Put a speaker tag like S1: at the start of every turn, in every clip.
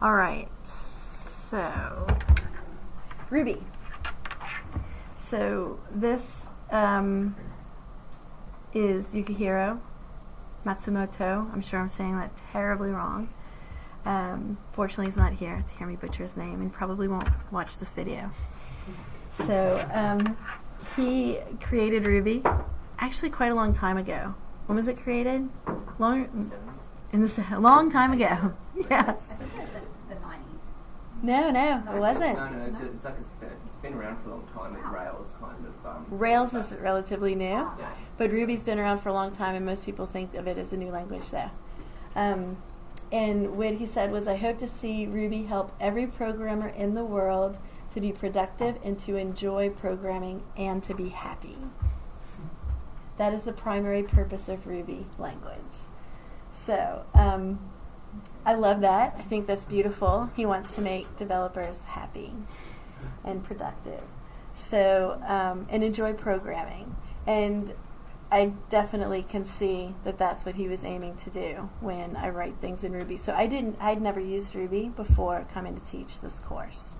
S1: All right, so Ruby. So this is Yukihiro Matsumoto. I'm sure I'm saying that terribly wrong. Fortunately, he's not here to hear me butcher his name and probably won't watch this video. So he created Ruby actually quite a long time ago. When was it created? Long time ago. Yeah.
S2: The 90s.
S1: No, it wasn't.
S3: No, it's like it's been around for a long time, and Rails kind of...
S1: Rails is relatively new,
S3: Yeah.
S1: but Ruby's been around for a long time, and most people think of it as a new language, though. And what he said was, I hope to see Ruby help every programmer in the world to be productive and to enjoy programming and to be happy. That is the primary purpose of Ruby language. So I love that. I think that's beautiful. He wants to make developers happy and productive. So and enjoy programming. And I definitely can see that that's what he was aiming to do when I write things in Ruby. So I'd never used Ruby before coming to teach this course.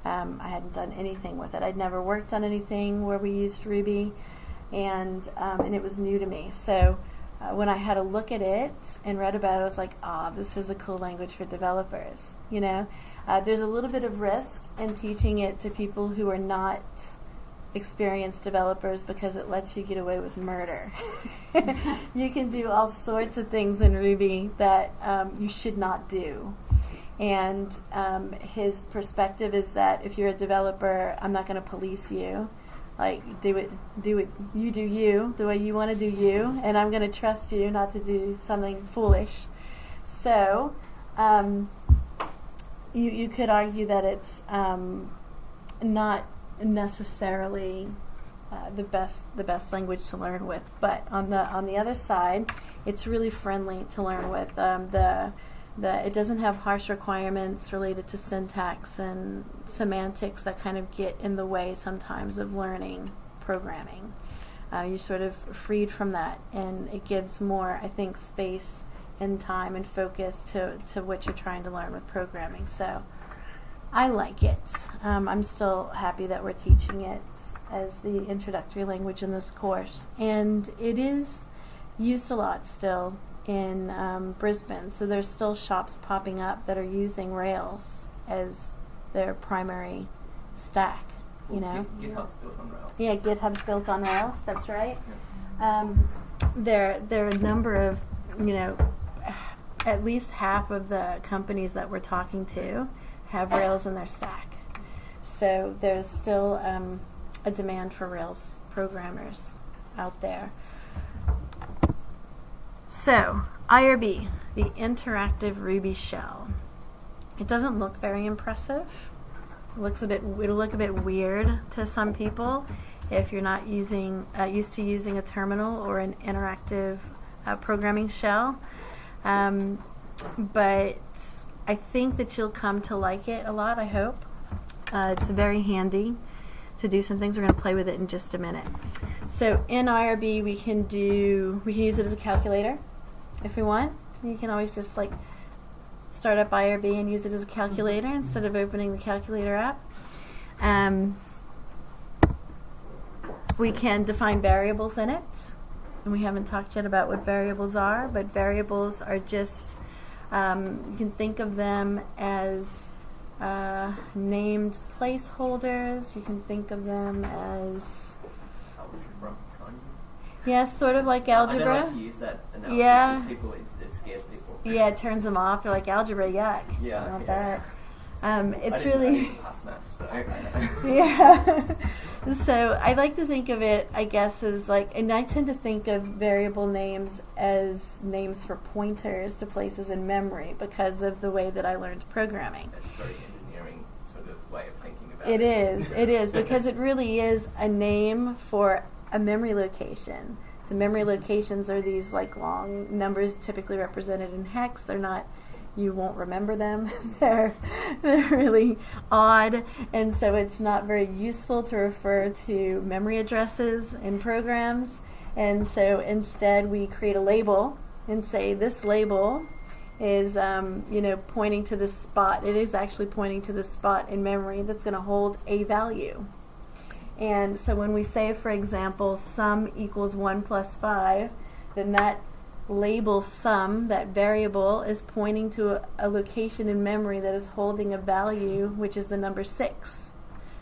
S1: I hadn't done anything with it. I'd never worked on anything where we used Ruby, and it was new to me. So when I had a look at it and read about it, I was like, this is a cool language for developers. You know, there's a little bit of risk in teaching it to people who are not experienced developers because it lets you get away with murder. You can do all sorts of things in Ruby that you should not do. And his perspective is that if you're a developer, I'm not going to police you. Like, do it, you do you, the way you want to do you, and I'm going to trust you not to do something foolish. So you could argue that it's not necessarily the best language to learn with, but on the other side, it's really friendly to learn with. It doesn't have harsh requirements related to syntax and semantics that kind of get in the way sometimes of learning programming. You're sort of freed from that, and it gives more, I think, space and time and focus to what you're trying to learn with programming. So I like it. I'm still happy that we're teaching it as the introductory language in this course, and it is used a lot still in Brisbane. So there's still shops popping up that are using Rails as their primary stack. You know,
S3: GitHub's built on Rails.
S1: Yeah, GitHub's built on Rails. That's right.
S3: Yeah.
S1: There are a number of, at least half of the companies that we're talking to have Rails in their stack. So there's still a demand for Rails programmers out there. So, IRB, the interactive Ruby shell. It doesn't look very impressive. It'll look a bit weird to some people if you're not used to using a terminal or an interactive programming shell. But I think that you'll come to like it a lot, I hope. It's very handy to do some things. We're going to play with it in just a minute. So in IRB, we can use it as a calculator if we want. You can always just start up IRB and use it as a calculator instead of opening the calculator app. We can define variables in it, and we haven't talked yet about what variables are, but variables are just, you can think of them as named placeholders. You can think of them as
S3: Algebra, kind of.
S1: Yeah, sort of like algebra.
S3: I don't like to use that analogy
S1: Yeah.
S3: because it scares people.
S1: Yeah, it turns them off. They're like, algebra, yuck.
S3: Yeah,
S1: Not
S3: yeah.
S1: that.
S3: I didn't pass maths, so I know.
S1: Yeah. So I like to think of it, I guess, as and I tend to think of variable names as names for pointers to places in memory because of the way that I learned programming.
S3: That's a very engineering sort of way of thinking about it.
S1: It is, because it really is a name for a memory location. So memory locations are these long numbers typically represented in hex. They're not, you won't remember them. They're really odd, and so it's not very useful to refer to memory addresses in programs. And so instead we create a label and say this label is, pointing to this spot. It is actually pointing to this spot in memory that's going to hold a value. And so when we say, for example, sum equals 1 plus 5, then that label sum, that variable, is pointing to a location in memory that is holding a value, which is the number 6.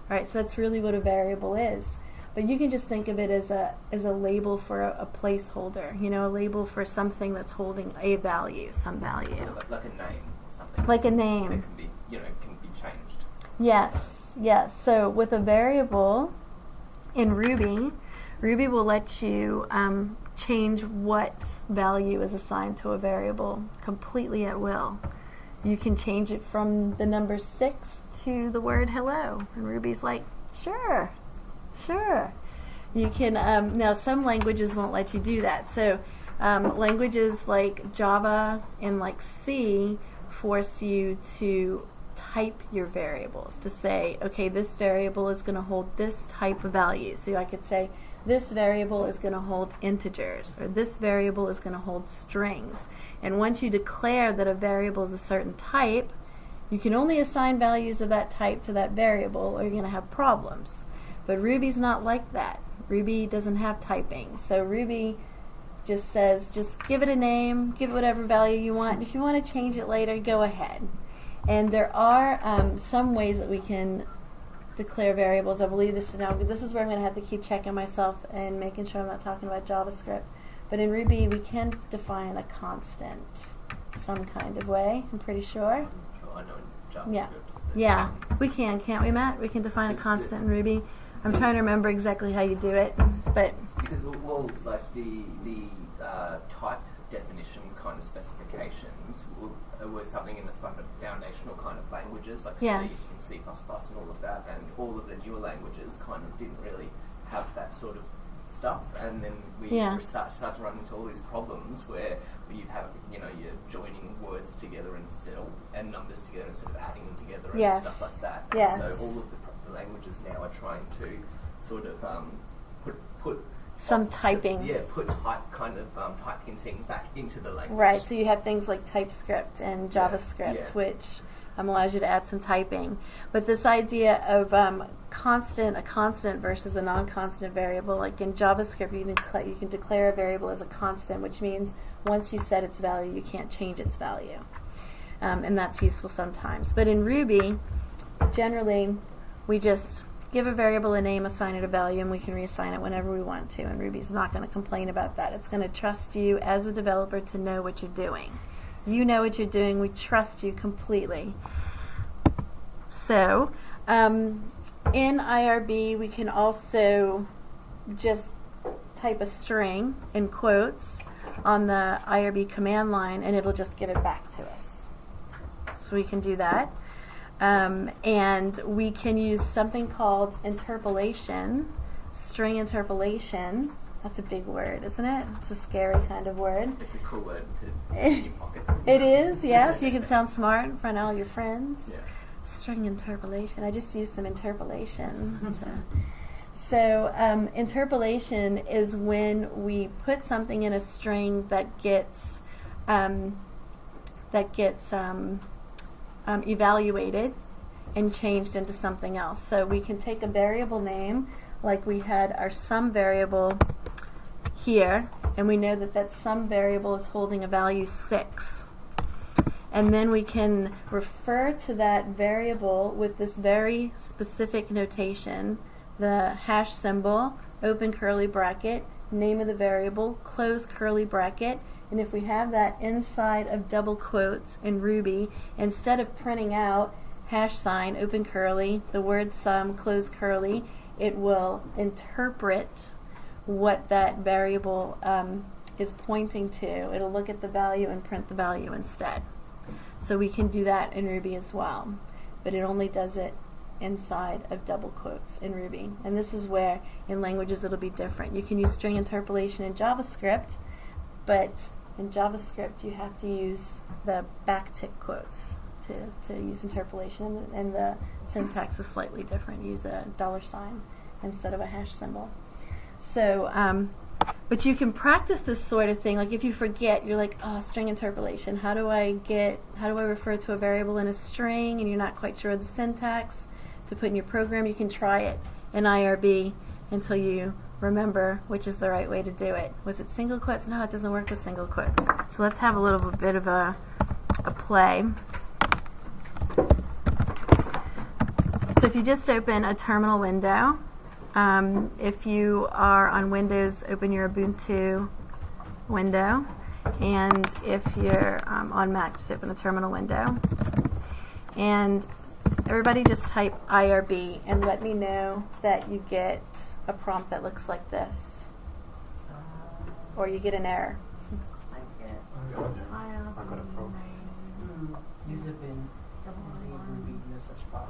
S1: All right, so that's really what a variable is. But you can just think of it as a label for a placeholder, a label for something that's holding a value, some value.
S3: So like a name or something.
S1: Like a name.
S3: That can be, can be changed.
S1: Yes, yes. So with a variable in Ruby will let you change what value is assigned to a variable completely at will. You can change it from the number 6 to the word hello. And Ruby's like, sure. You can, now some languages won't let you do that. So languages like Java and like C force you to type your variables, to say, okay, this variable is going to hold this type of value. So I could say, this variable is going to hold integers, or this variable is going to hold strings. And once you declare that a variable is a certain type, you can only assign values of that type to that variable, or you're going to have problems. But Ruby's not like that. Ruby doesn't have typing. So Ruby just says, just give it a name, give it whatever value you want. If you want to change it later, go ahead. And there are some ways that we can declare variables. I believe this is where I'm going to have to keep checking myself and making sure I'm not talking about JavaScript. But in Ruby, we can define a constant some kind of way, I'm pretty sure.
S3: I know in JavaScript.
S1: Yeah, we can, can't we, Matt? We can define a constant in Ruby. I'm trying to remember exactly how you do it, but
S3: because like the type definition kind of specifications were something in the foundational kind of languages like
S1: yes.
S3: C and C++ and all of that, and all of the newer languages kind of didn't really have that sort of stuff, and then we start to run into all these problems where you have, you're joining words together and numbers together instead of adding them together and stuff like that.
S1: Yes.
S3: And so all of the languages now are trying to sort of put
S1: some typing.
S3: Yeah, put type hinting back into the language.
S1: Right, so you have things like TypeScript and JavaScript, which allows you to add some typing. But this idea of a constant versus a non-constant variable, like in JavaScript, you can declare a variable as a constant, which means once you set its value, you can't change its value. And that's useful sometimes. But in Ruby, generally, we just give a variable a name, assign it a value, and we can reassign it whenever we want to. And Ruby's not going to complain about that. It's going to trust you as a developer to know what you're doing. You know what you're doing. We trust you completely. So, in IRB, we can also just type a string in quotes on the IRB command line, and it'll just give it back to us. So we can do that. And we can use something called interpolation, string interpolation. That's a big word, isn't it? It's a scary kind of word.
S3: It's a cool word to have in your pocket.
S1: It is, yes. You can sound smart in front of all your friends.
S3: Yeah.
S1: String interpolation. I just used some interpolation. So interpolation is when we put something in a string that gets evaluated and changed into something else. So we can take a variable name, like we had our sum variable here, and we know that that sum variable is holding a value 6. And then we can refer to that variable with this very specific notation, the hash symbol, open curly bracket, name of the variable, close curly bracket. And if we have that inside of double quotes in Ruby, instead of printing out hash sign, open curly, the word sum, close curly, it will interpret what that variable is pointing to. It'll look at the value and print the value instead. So we can do that in Ruby as well, but it only does it inside of double quotes in Ruby. And this is where in languages it'll be different. You can use string interpolation in JavaScript, but in JavaScript you have to use the backtick quotes to use interpolation, and the syntax is slightly different. Use a $ instead of a hash symbol. So But you can practice this sort of thing. Like if you forget, you're like, oh, string interpolation. How do I refer to a variable in a string, and you're not quite sure of the syntax to put in your program? You can try it in IRB until you remember which is the right way to do it. Was it single quotes? No, it doesn't work with single quotes. So let's have a little bit of a play. So if you just open a terminal window, if you are on Windows, open your Ubuntu window, and if you're on Mac, just open a terminal window. And everybody just type IRB and let me know that you get a prompt that looks like this, or you get an error.
S2: I got a problem.
S4: User bin Ruby no such file.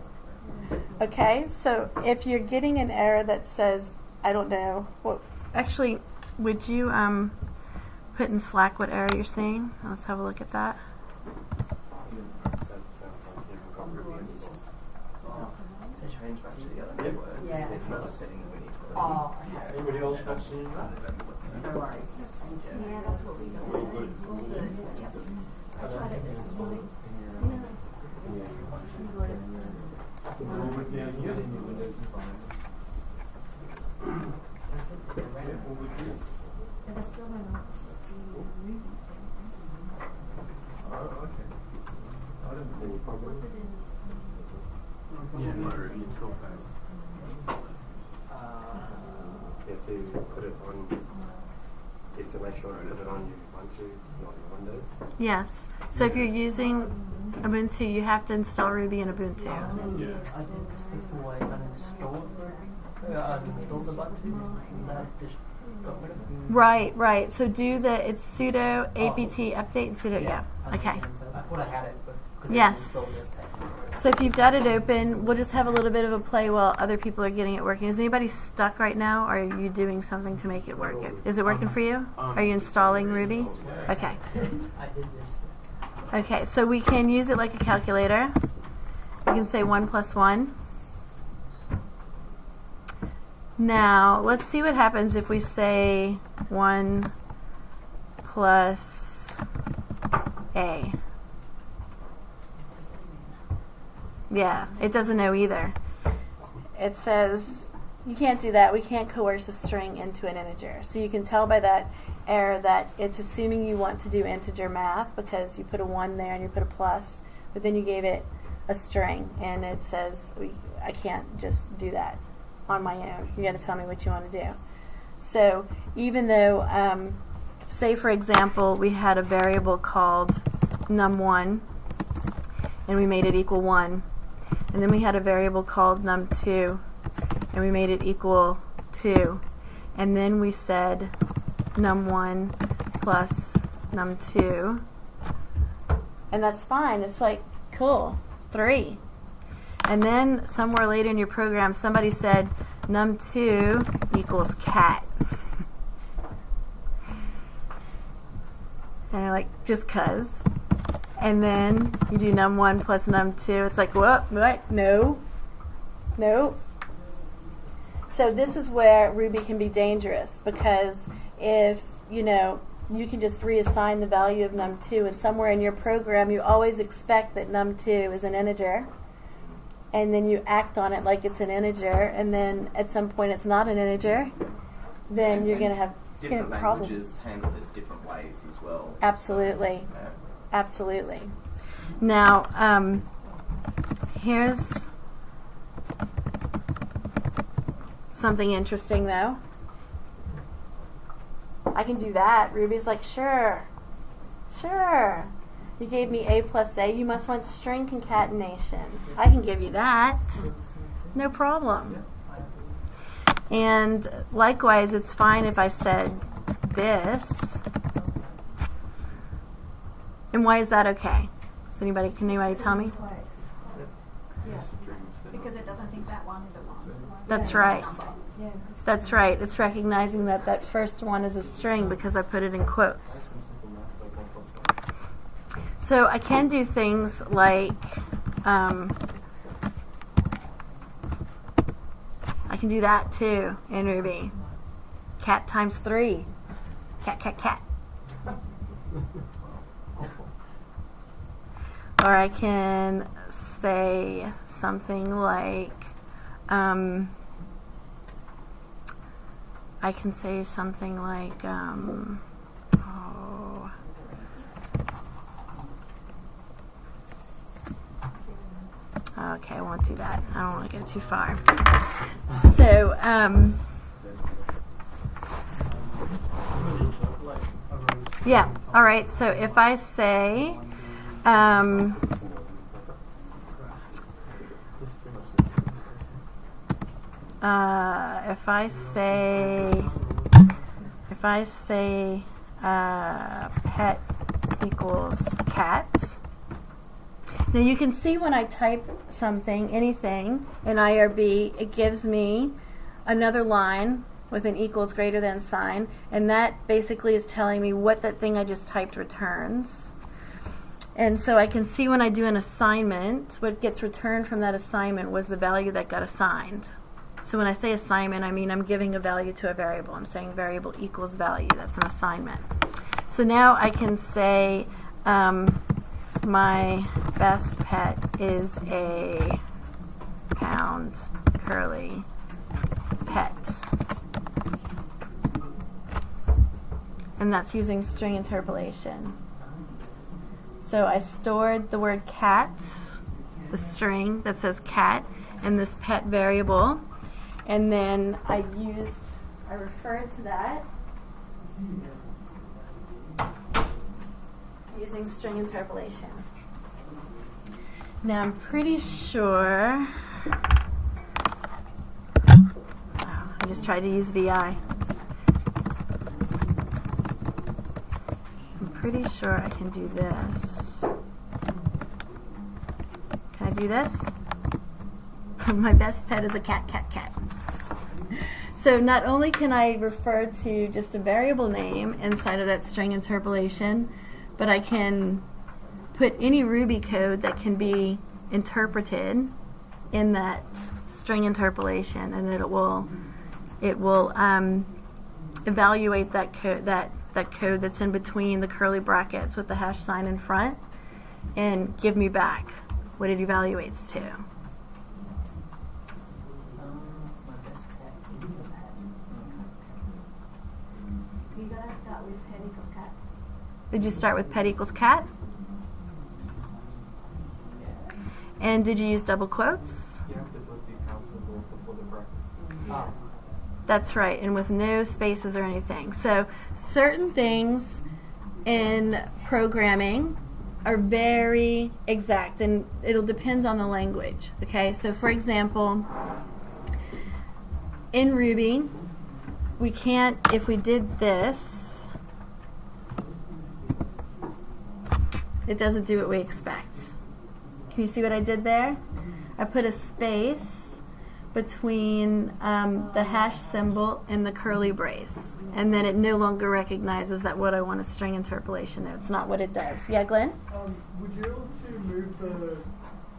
S1: Okay, so if you're getting an error that says, I don't know, well, actually, would you put in Slack what error you're seeing? Let's have a look at that.
S3: Change back to the other network.
S2: Yeah.
S3: There's another setting that we need to.
S2: Oh, okay.
S5: Anybody else got seen that?
S2: No worries. Yeah, that's what we got.
S5: All good.
S2: All good. Yep. I tried it this morning.
S5: All good down here? All good here?
S2: And I still might not see Ruby.
S5: Oh, okay. I don't think any problem. Yeah, no, Ruby install phase.
S6: You have to put it on, you have to make sure you put it on your Ubuntu, not your Windows.
S1: Yes. So if you're using Ubuntu, you have to install Ruby in Ubuntu.
S5: Yeah.
S4: I did this before I uninstalled the button, and I just got rid of it.
S1: Right. So do it's sudo apt update and sudo, yeah. Okay.
S4: I thought I had it, but because
S1: Yes.
S4: I installed it.
S1: So if you've got it open, we'll just have a little bit of a play while other people are getting it working. Is anybody stuck right now, or are you doing something to make it work? Is it working for you? Are you installing Ruby? Okay.
S4: I did this.
S1: Okay, so we can use it like a calculator. We can say 1 plus 1. Now, let's see what happens if we say 1 plus A. Yeah, it doesn't know either. It says, you can't do that. We can't coerce a string into an integer. So you can tell by that error that it's assuming you want to do integer math because you put a 1 there and you put a plus, but then you gave it a string, and it says, I can't just do that on my own. You got to tell me what you want to do. So even though, say for example, we had a variable called num1, and we made it equal 1. And then we had a variable called num2, and we made it equal 2. And then we said num1 plus num2. And that's fine. It's like, cool, 3. And then somewhere later in your program, somebody said num2 equals cat. And you're like, just 'cause. And then you do num1 plus num2. It's like, what? No. So this is where Ruby can be dangerous, because if, you can just reassign the value of num2, and somewhere in your program you always expect that num2 is an integer, and then you act on it like it's an integer, and then at some point it's not an integer, then you're going to have
S3: different
S1: problems.
S3: languages handle this different ways as well.
S1: Absolutely.
S3: Yeah.
S1: Absolutely. Now, here's something interesting, though. I can do that. Ruby's like, sure. You gave me A plus A. You must want string concatenation. I can give you that. No problem. And likewise, it's fine if I said this. And why is that okay? Can anybody tell me?
S2: Yeah. Because it doesn't think that one is a 1.
S1: That's right. That's right. It's recognizing that that first one is a string because I put it in quotes. So I can do things like I can do that too in Ruby. Cat times 3. Cat, cat, cat. Or I can say something like, oh, okay, I won't do that. I don't want to go too far. So, yeah, all right, so if I say, pet equals cat. Now you can see when I type something, anything, in IRB, it gives me another line with an equals greater than sign, and that basically is telling me what that thing I just typed returns. And so I can see when I do an assignment, what gets returned from that assignment was the value that got assigned. So when I say assignment, I mean I'm giving a value to a variable. I'm saying variable equals value. That's an assignment. So now I can say my best pet is a pound curly pet. And that's using string interpolation. So I stored the word cat, the string that says cat, in this pet variable. And then I referred to that using string interpolation. Now I'm pretty sure, I just tried to use VI. I'm pretty sure I can do this. Can I do this? My best pet is a cat, cat, cat. So not only can I refer to just a variable name inside of that string interpolation, but I can put any Ruby code that can be interpreted in that string interpolation, and it will evaluate that code that's in between the curly brackets with the hash sign in front, and give me back what it evaluates to.
S2: You gotta start with pet equals cat.
S1: Did you start with pet equals cat? And did you use double quotes?
S5: You have to put the pound symbol before the bracket.
S1: That's right, and with no spaces or anything. So certain things in programming are very exact, and it'll depend on the language. Okay, so for example, in Ruby, we can't, if we did this, it doesn't do what we expect. Can you see what I did there? I put a space between the hash symbol and the curly brace, and then it no longer recognizes that what I want is string interpolation there. It's not what it does. Yeah, Glenn?
S7: Would you be able to move the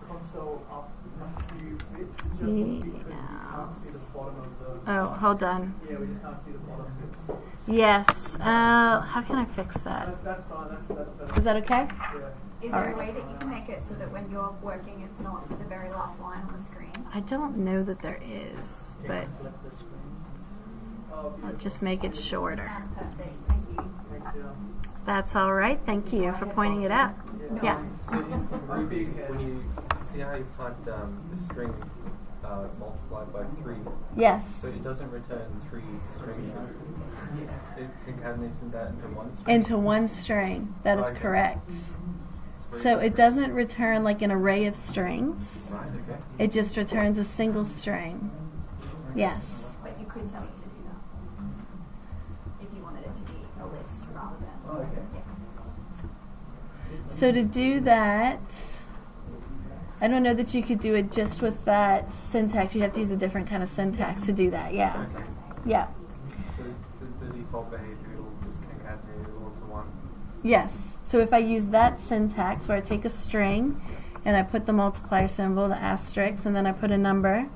S7: console up a few bits? Just because we can't see the bottom of the...
S1: Oh, hold on.
S7: Yeah, we just can't see the bottom bits.
S1: Yes. How can I fix that?
S7: That's fine. That's better.
S1: Is that okay?
S7: Yeah.
S2: Is there a way that you can make it so that when you're working, it's not the very last line on the screen?
S1: I don't know that there is, but
S4: Flip the screen.
S1: I'll just make it shorter.
S2: Sounds perfect. Thank you.
S7: Thank you.
S1: That's all right. Thank you for pointing it out. Yeah.
S5: So in Ruby, when you see how you've typed the string multiplied by 3,
S1: Yes.
S5: so it doesn't return 3 strings. It concatenates that into one string.
S1: Into one string. That is
S5: Okay.
S1: correct. So it doesn't return like an array of strings.
S5: Right, okay.
S1: It just returns a single string. Yes.
S2: But you could tell it to do that if you wanted it to be a list rather than.
S5: Oh, okay.
S2: Yeah.
S1: So to do that, I don't know that you could do it just with that syntax. You'd have to use a different kind of syntax to do that. Yeah.
S5: Okay.
S1: Yeah.
S5: So the default behavior will just concatenate it all into one.
S1: Yes. So if I use that syntax where I take a string and I put the multiplier symbol, the asterisk, and then I put a number,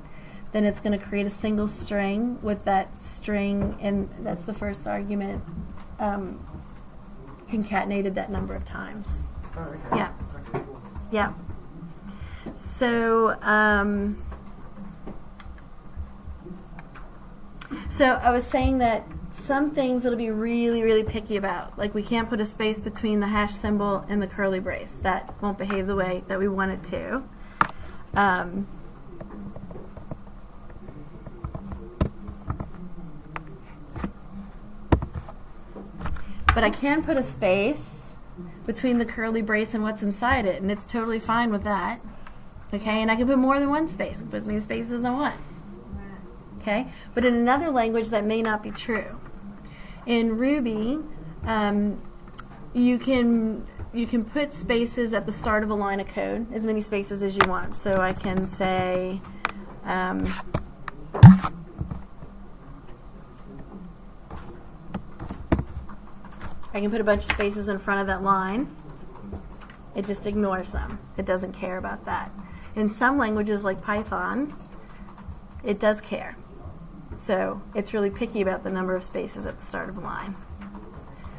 S1: then it's going to create a single string with that string, and that's the first argument concatenated that number of times.
S5: Oh, okay.
S1: Yeah.
S5: Okay, cool.
S1: Yeah. So, so I was saying that some things it'll be really, really picky about. Like we can't put a space between the hash symbol and the curly brace. That won't behave the way that we want it to. But I can put a space between the curly brace and what's inside it, and it's totally fine with that. Okay, and I can put more than one space. I can put as many spaces as I want. Okay, but in another language that may not be true. In Ruby, you can put spaces at the start of a line of code, as many spaces as you want. So I can say, I can put a bunch of spaces in front of that line. It just ignores them. It doesn't care about that. In some languages like Python, it does care. So it's really picky about the number of spaces at the start of a line.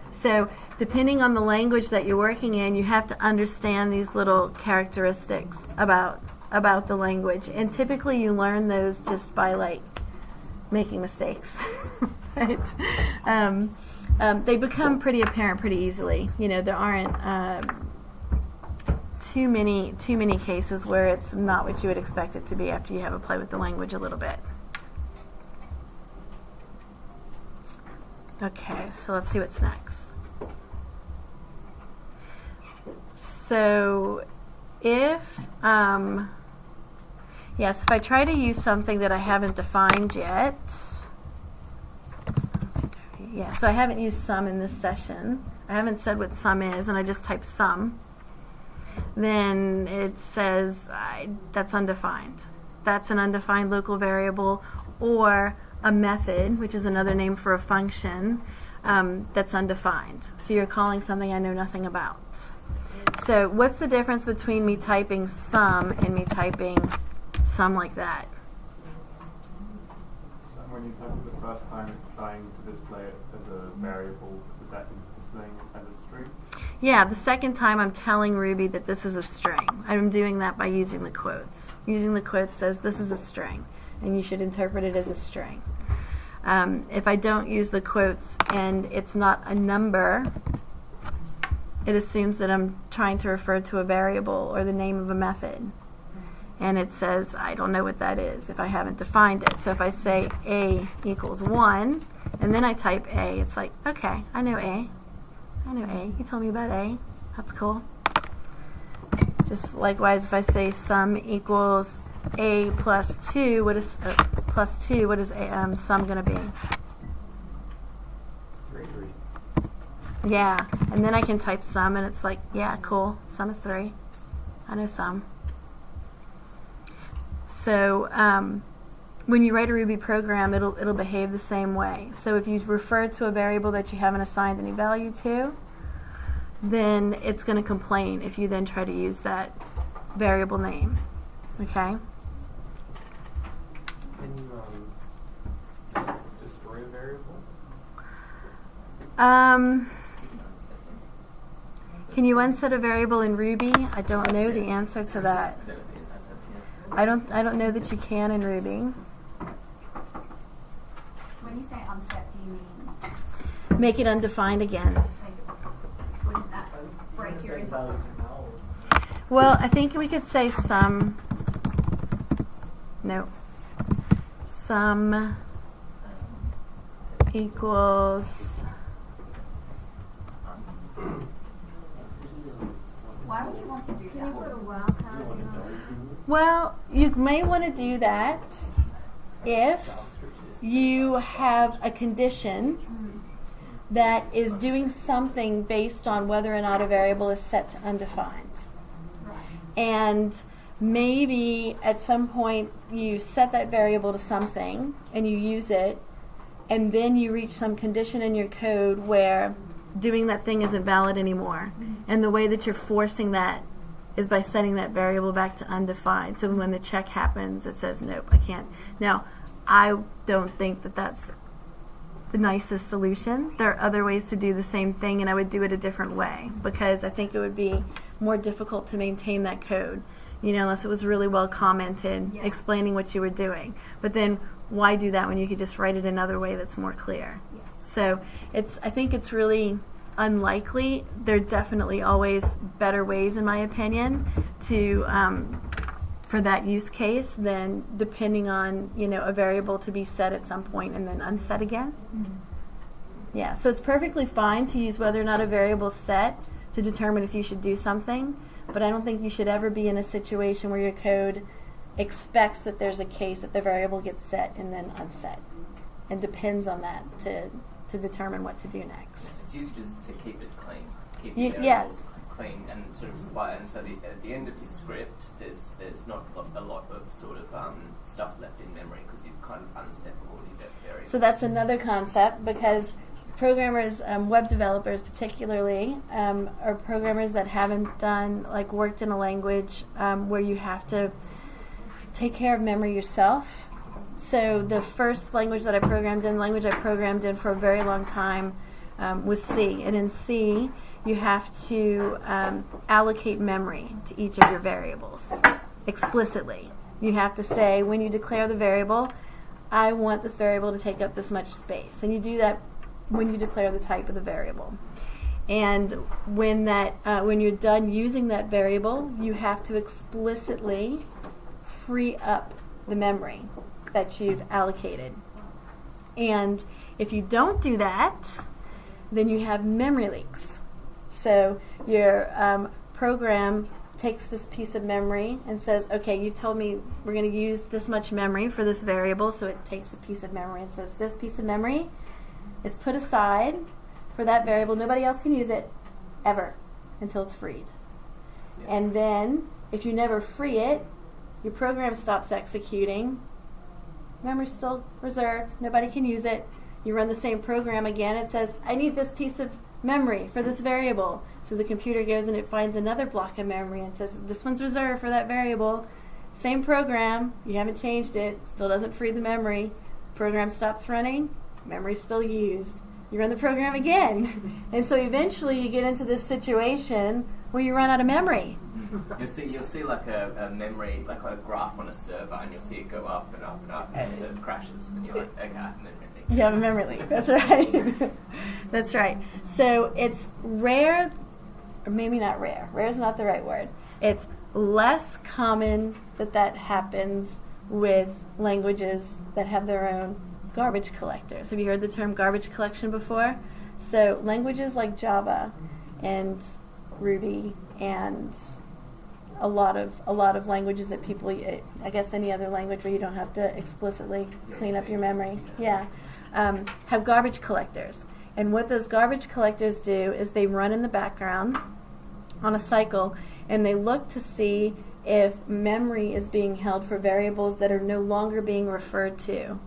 S1: So depending on the language that you're working in, you have to understand these little characteristics about the language. And typically you learn those just by like making mistakes. Right? They become pretty apparent pretty easily. You know, there aren't too many cases where it's not what you would expect it to be after you have a play with the language a little bit. Okay, so let's see what's next. So if yes, if I try to use something that I haven't defined yet, yeah, so I haven't used sum in this session. I haven't said what sum is, and I just type sum. Then it says that's undefined. That's an undefined local variable, or a method, which is another name for a function, that's undefined. So you're calling something I know nothing about. So what's the difference between me typing sum and me typing sum like that?
S8: When you type it the first time, it's trying to display it as a variable. Is that displaying it as a string?
S1: Yeah, the second time I'm telling Ruby that this is a string. I'm doing that by using the quotes. Using the quotes says this is a string, and you should interpret it as a string. If I don't use the quotes and it's not a number, it assumes that I'm trying to refer to a variable or the name of a method. And it says, I don't know what that is if I haven't defined it. So if I say A equals 1, and then I type A, it's like, okay, I know A. I know A. You told me about A. That's cool. Just likewise, if I say sum equals A plus 2, what is plus 2? What is sum going to be?
S6: 3.
S1: Yeah, and then I can type sum, and it's like, yeah, cool. Sum is 3. I know sum. So when you write a Ruby program, it'll behave the same way. So if you refer to a variable that you haven't assigned any value to, then it's going to complain if you then try to use that variable name. Okay?
S5: Can you destroy a variable?
S1: Can you unset a variable in Ruby? I don't know the answer to that. I don't know that you can in Ruby.
S2: When you say unset, do you mean
S1: Make it undefined again.
S2: wouldn't that break your input?
S1: Well, I think we could say sum. No. Sum equals.
S2: Why would you want to do that? Can you put a wildcard in?
S1: Well, you may want to do that if you have a condition that is doing something based on whether or not a variable is set to undefined. And maybe at some point you set that variable to something and you use it, and then you reach some condition in your code where doing that thing isn't valid anymore. And the way that you're forcing that is by setting that variable back to undefined. So when the check happens, it says, nope, I can't. Now, I don't think that that's the nicest solution. There are other ways to do the same thing, and I would do it a different way because I think it would be more difficult to maintain that code, unless it was really well commented, explaining what you were doing. But then why do that when you could just write it another way that's more clear?
S2: Yes.
S1: So I think it's really unlikely. There are definitely always better ways, in my opinion, to for that use case than depending on a variable to be set at some point and then unset again.
S2: Mm-hmm.
S1: Yeah, so it's perfectly fine to use whether or not a variable is set to determine if you should do something, but I don't think you should ever be in a situation where your code expects that there's a case that the variable gets set and then unset, and depends on that to determine what to do next.
S3: It's usually just to keep it clean, keep
S1: You-
S3: the
S1: yeah.
S3: variables clean, and sort of and so at the end of your script, there's not a lot of sort of stuff left in memory because you've kind of unset all your variables.
S1: So that's another concept, because programmers, web developers particularly, are programmers that haven't worked in a language where you have to take care of memory yourself. So the first language that I programmed in for a very long time was C. And in C, you have to allocate memory to each of your variables explicitly. You have to say, when you declare the variable, I want this variable to take up this much space. And you do that when you declare the type of the variable. And when you're done using that variable, you have to explicitly free up the memory that you've allocated. And if you don't do that, then you have memory leaks. So your program takes this piece of memory and says, okay, you've told me we're going to use this much memory for this variable, so it takes a piece of memory and says, this piece of memory is put aside for that variable. Nobody else can use it ever until it's freed.
S3: Yeah.
S1: And then if you never free it, your program stops executing. Memory's still reserved. Nobody can use it. You run the same program again. It says, I need this piece of memory for this variable. So the computer goes and it finds another block of memory and says, this one's reserved for that variable. Same program. You haven't changed it. Still doesn't free the memory. Program stops running. Memory's still used. You run the program again. And so eventually you get into this situation where you run out of memory.
S3: You'll see like a memory, like a graph on a server, and you'll see it go up and up and up, and the server crashes, and you're like, okay, I have a memory leak.
S1: You have a memory leak. That's right. That's right. So it's rare, or maybe not rare. Rare is not the right word. It's less common that happens with languages that have their own garbage collectors. Have you heard the term garbage collection before? So languages like Java and Ruby and a lot of languages that people, I guess any other language where you don't have to explicitly clean up your memory, have garbage collectors. And what those garbage collectors do is they run in the background on a cycle, and they look to see if memory is being held for variables that are no longer being referred to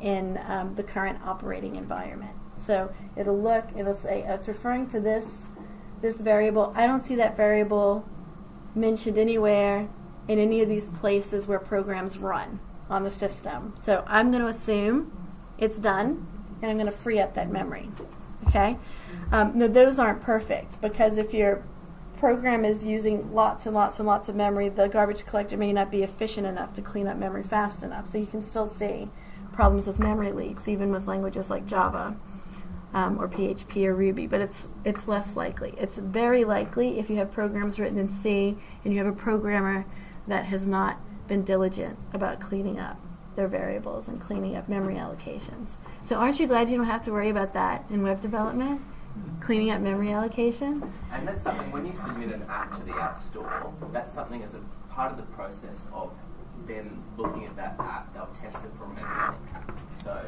S1: in the current operating environment. So it'll say, it's referring to this variable. I don't see that variable mentioned anywhere in any of these places where programs run on the system. So I'm going to assume it's done, and I'm going to free up that memory. Okay? Now those aren't perfect, because if your program is using lots and lots and lots of memory, the garbage collector may not be efficient enough to clean up memory fast enough. So you can still see problems with memory leaks, even with languages like Java or PHP or Ruby, but it's less likely. It's very likely if you have programs written in C and you have a programmer that has not been diligent about cleaning up their variables and cleaning up memory allocations. So aren't you glad you don't have to worry about that in web development? Cleaning up memory allocation?
S3: And that's something, when you submit an app to the App Store, that's something as a part of the process of them looking at that app, they'll test it for memory leak. So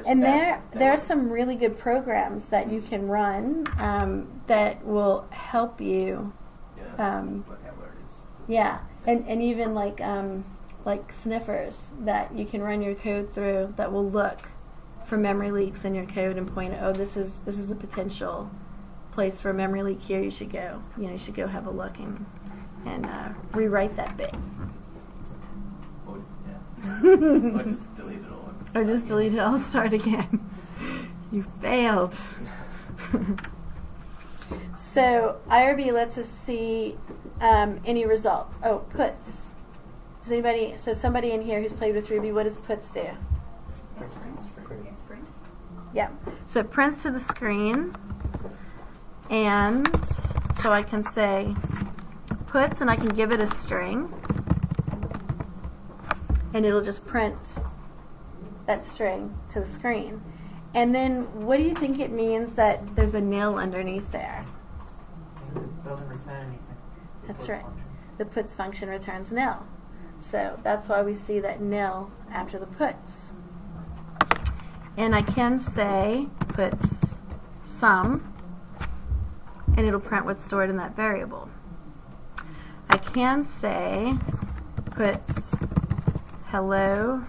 S1: and there are some really good programs that you can run that will help you
S3: work out where it is.
S1: Yeah, and even like sniffers that you can run your code through that will look for memory leaks in your code and point, this is a potential place for a memory leak here. You should go. You should go have a look and rewrite that bit.
S3: Or just delete it all.
S1: Or just delete it, I'll start again. You failed. So IRB lets us see any result. Oh, puts. Does anybody, so somebody in here who's played with Ruby, what does puts do?
S2: It's print.
S1: Yeah. So it prints to the screen, and so I can say puts, and I can give it a string, and it'll just print that string to the screen. And then what do you think it means that there's a nil underneath there?
S4: It doesn't return anything.
S1: That's right. The puts function returns nil. So that's why we see that nil after the puts. And I can say puts sum, and it'll print what's stored in that variable. I can say puts hello,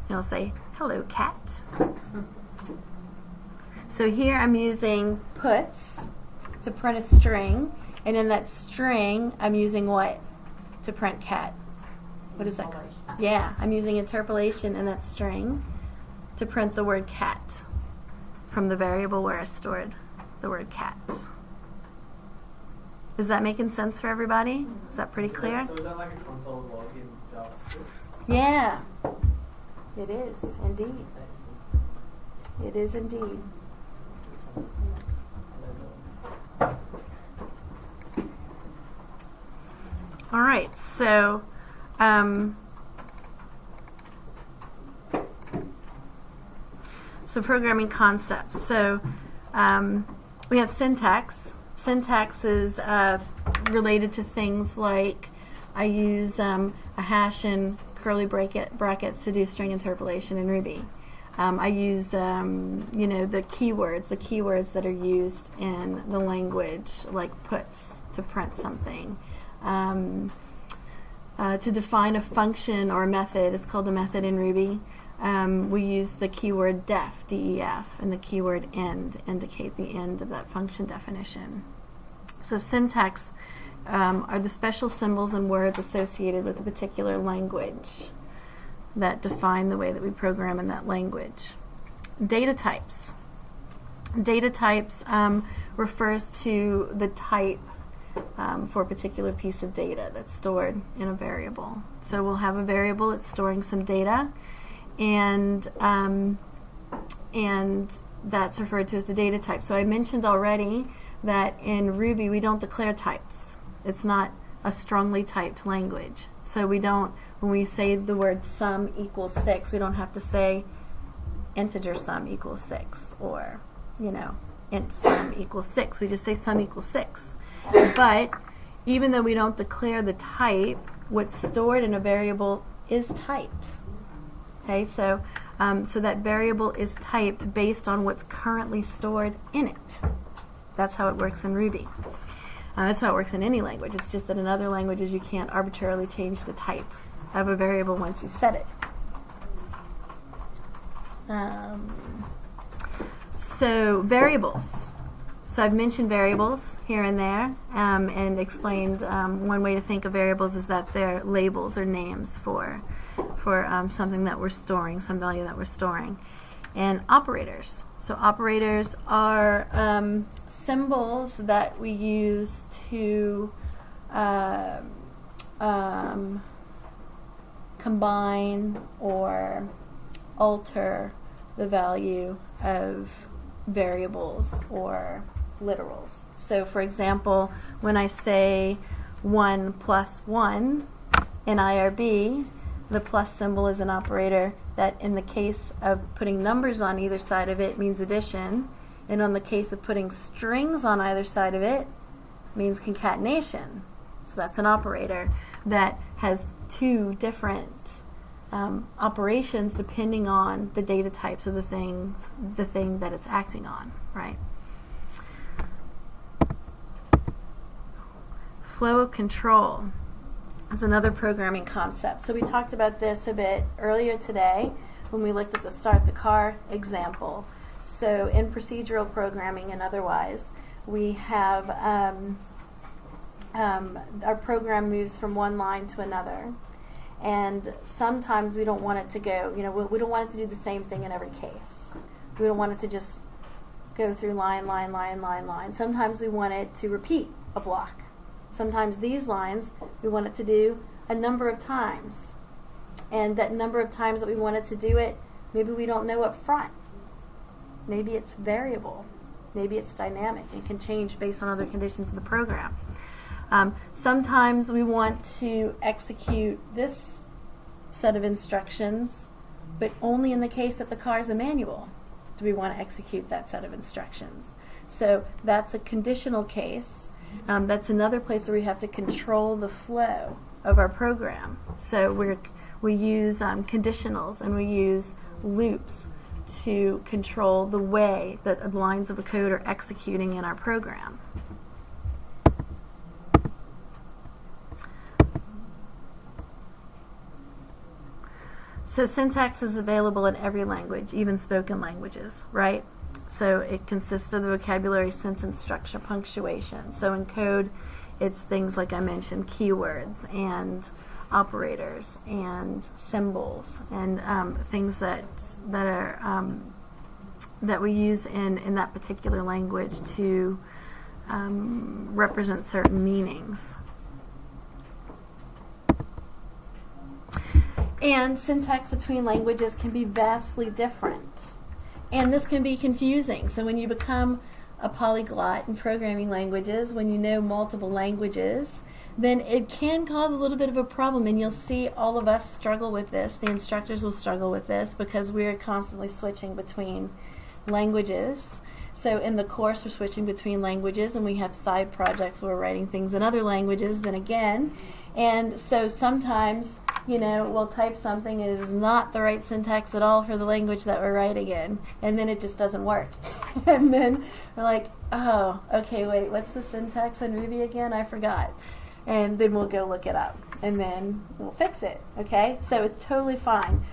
S1: and it'll say hello cat. So here I'm using puts to print a string, and in that string I'm using what to print cat? What is that? Yeah, I'm using interpolation in that string to print the word cat from the variable where I stored the word cat. Is that making sense for everybody? Is that pretty clear?
S7: So is that like a console log in JavaScript?
S1: Yeah, it is indeed. It is indeed. All right, so programming concepts. So we have syntax. Syntax is related to things like I use a hash and curly brackets to do string interpolation in Ruby. I use the keywords that are used in the language, like puts to print something. To define a function or a method, it's called a method in Ruby. We use the keyword def, D-E-F, and the keyword end to indicate the end of that function definition. So syntax are the special symbols and words associated with a particular language that define the way that we program in that language. Data types. Data types refers to the type for a particular piece of data that's stored in a variable. So we'll have a variable that's storing some data, and that's referred to as the data type. So I mentioned already that in Ruby we don't declare types. It's not a strongly typed language. So we don't, when we say the word sum equals 6, we don't have to say integer sum equals 6 or, int sum equals 6. We just say sum equals 6. But even though we don't declare the type, what's stored in a variable is typed. Okay, so that variable is typed based on what's currently stored in it. That's how it works in Ruby. That's how it works in any language. It's just that in other languages you can't arbitrarily change the type of a variable once you've set it. So variables. So I've mentioned variables here and there and explained one way to think of variables is that they're labels or names for something that we're storing, some value that we're storing. And operators. So operators are symbols that we use to combine or alter the value of variables or literals. So for example, when I say 1 plus 1 in IRB, the plus symbol is an operator that in the case of putting numbers on either side of it means addition, and on the case of putting strings on either side of it means concatenation. So that's an operator that has two different operations depending on the data types of the thing that it's acting on, right? Flow of control is another programming concept. So we talked about this a bit earlier today when we looked at the start the car example. So in procedural programming and otherwise, we have our program moves from one line to another. And sometimes we don't want it to go, we don't want it to do the same thing in every case. We don't want it to just go through line, line, line, line, line. Sometimes we want it to repeat a block. Sometimes these lines, we want it to do a number of times. And that number of times that we want it to do it, maybe we don't know up front. Maybe it's variable. Maybe it's dynamic and can change based on other conditions of the program. Sometimes we want to execute this set of instructions, but only in the case that the car is a manual do we want to execute that set of instructions. So that's a conditional case. That's another place where we have to control the flow of our program. So we use conditionals and we use loops to control the way that lines of the code are executing in our program. So syntax is available in every language, even spoken languages, right? So it consists of the vocabulary, sentence structure, punctuation. So in code, it's things like I mentioned, keywords and operators and symbols and things that we use in that particular language to represent certain meanings. And syntax between languages can be vastly different. And this can be confusing. So when you become a polyglot in programming languages, when you know multiple languages, then it can cause a little bit of a problem. And you'll see all of us struggle with this. The instructors will struggle with this because we're constantly switching between languages. So in the course, we're switching between languages, and we have side projects where we're writing things in other languages then again. And so sometimes, we'll type something and it is not the right syntax at all for the language that we're writing in, and then it just doesn't work. And then we're like, oh, okay, wait, what's the syntax in Ruby again? I forgot. And then we'll go look it up, and then we'll fix it, okay? So it's totally fine.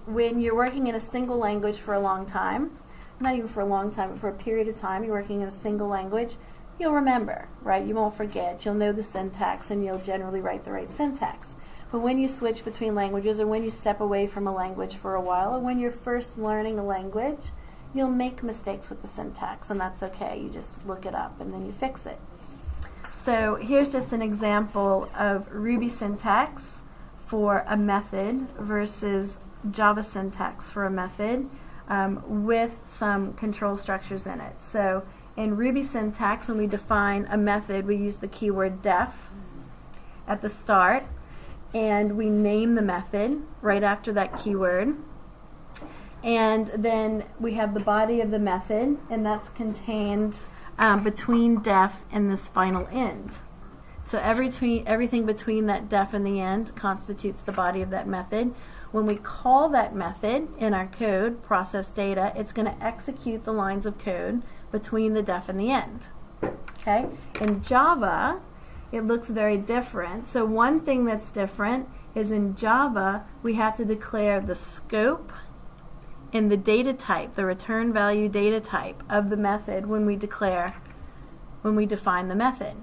S1: When you're working in a single language for a long time, not even for a long time, but for a period of time, you're working in a single language, you'll remember, right? You won't forget. You'll know the syntax, and you'll generally write the right syntax. But when you switch between languages, or when you step away from a language for a while, or when you're first learning a language, you'll make mistakes with the syntax, and that's okay. You just look it up, and then you fix it. So here's just an example of Ruby syntax for a method versus Java syntax for a method with some control structures in it. So in Ruby syntax, when we define a method, we use the keyword def at the start, and we name the method right after that keyword. And then we have the body of the method, and that's contained between def and this final end. So everything between that def and the end constitutes the body of that method. When we call that method in our code, process data, it's going to execute the lines of code between the def and the end. Okay? In Java, it looks very different. So one thing that's different is in Java, we have to declare the scope and the data type, the return value data type of the method when we define the method.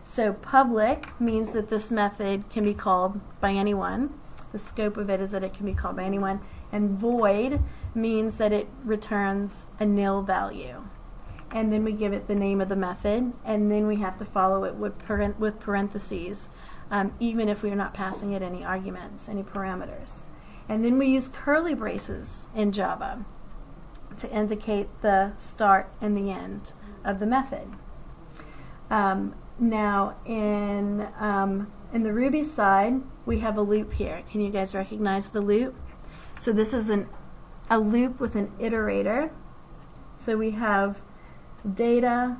S1: So public means that this method can be called by anyone. The scope of it is that it can be called by anyone. And void means that it returns a nil value. And then we give it the name of the method, and then we have to follow it with parentheses, even if we're not passing it any arguments, any parameters. And then we use curly braces in Java to indicate the start and the end of the method. Now, in the Ruby side, we have a loop here. Can you guys recognize the loop? So this is a loop with an iterator. So we have data,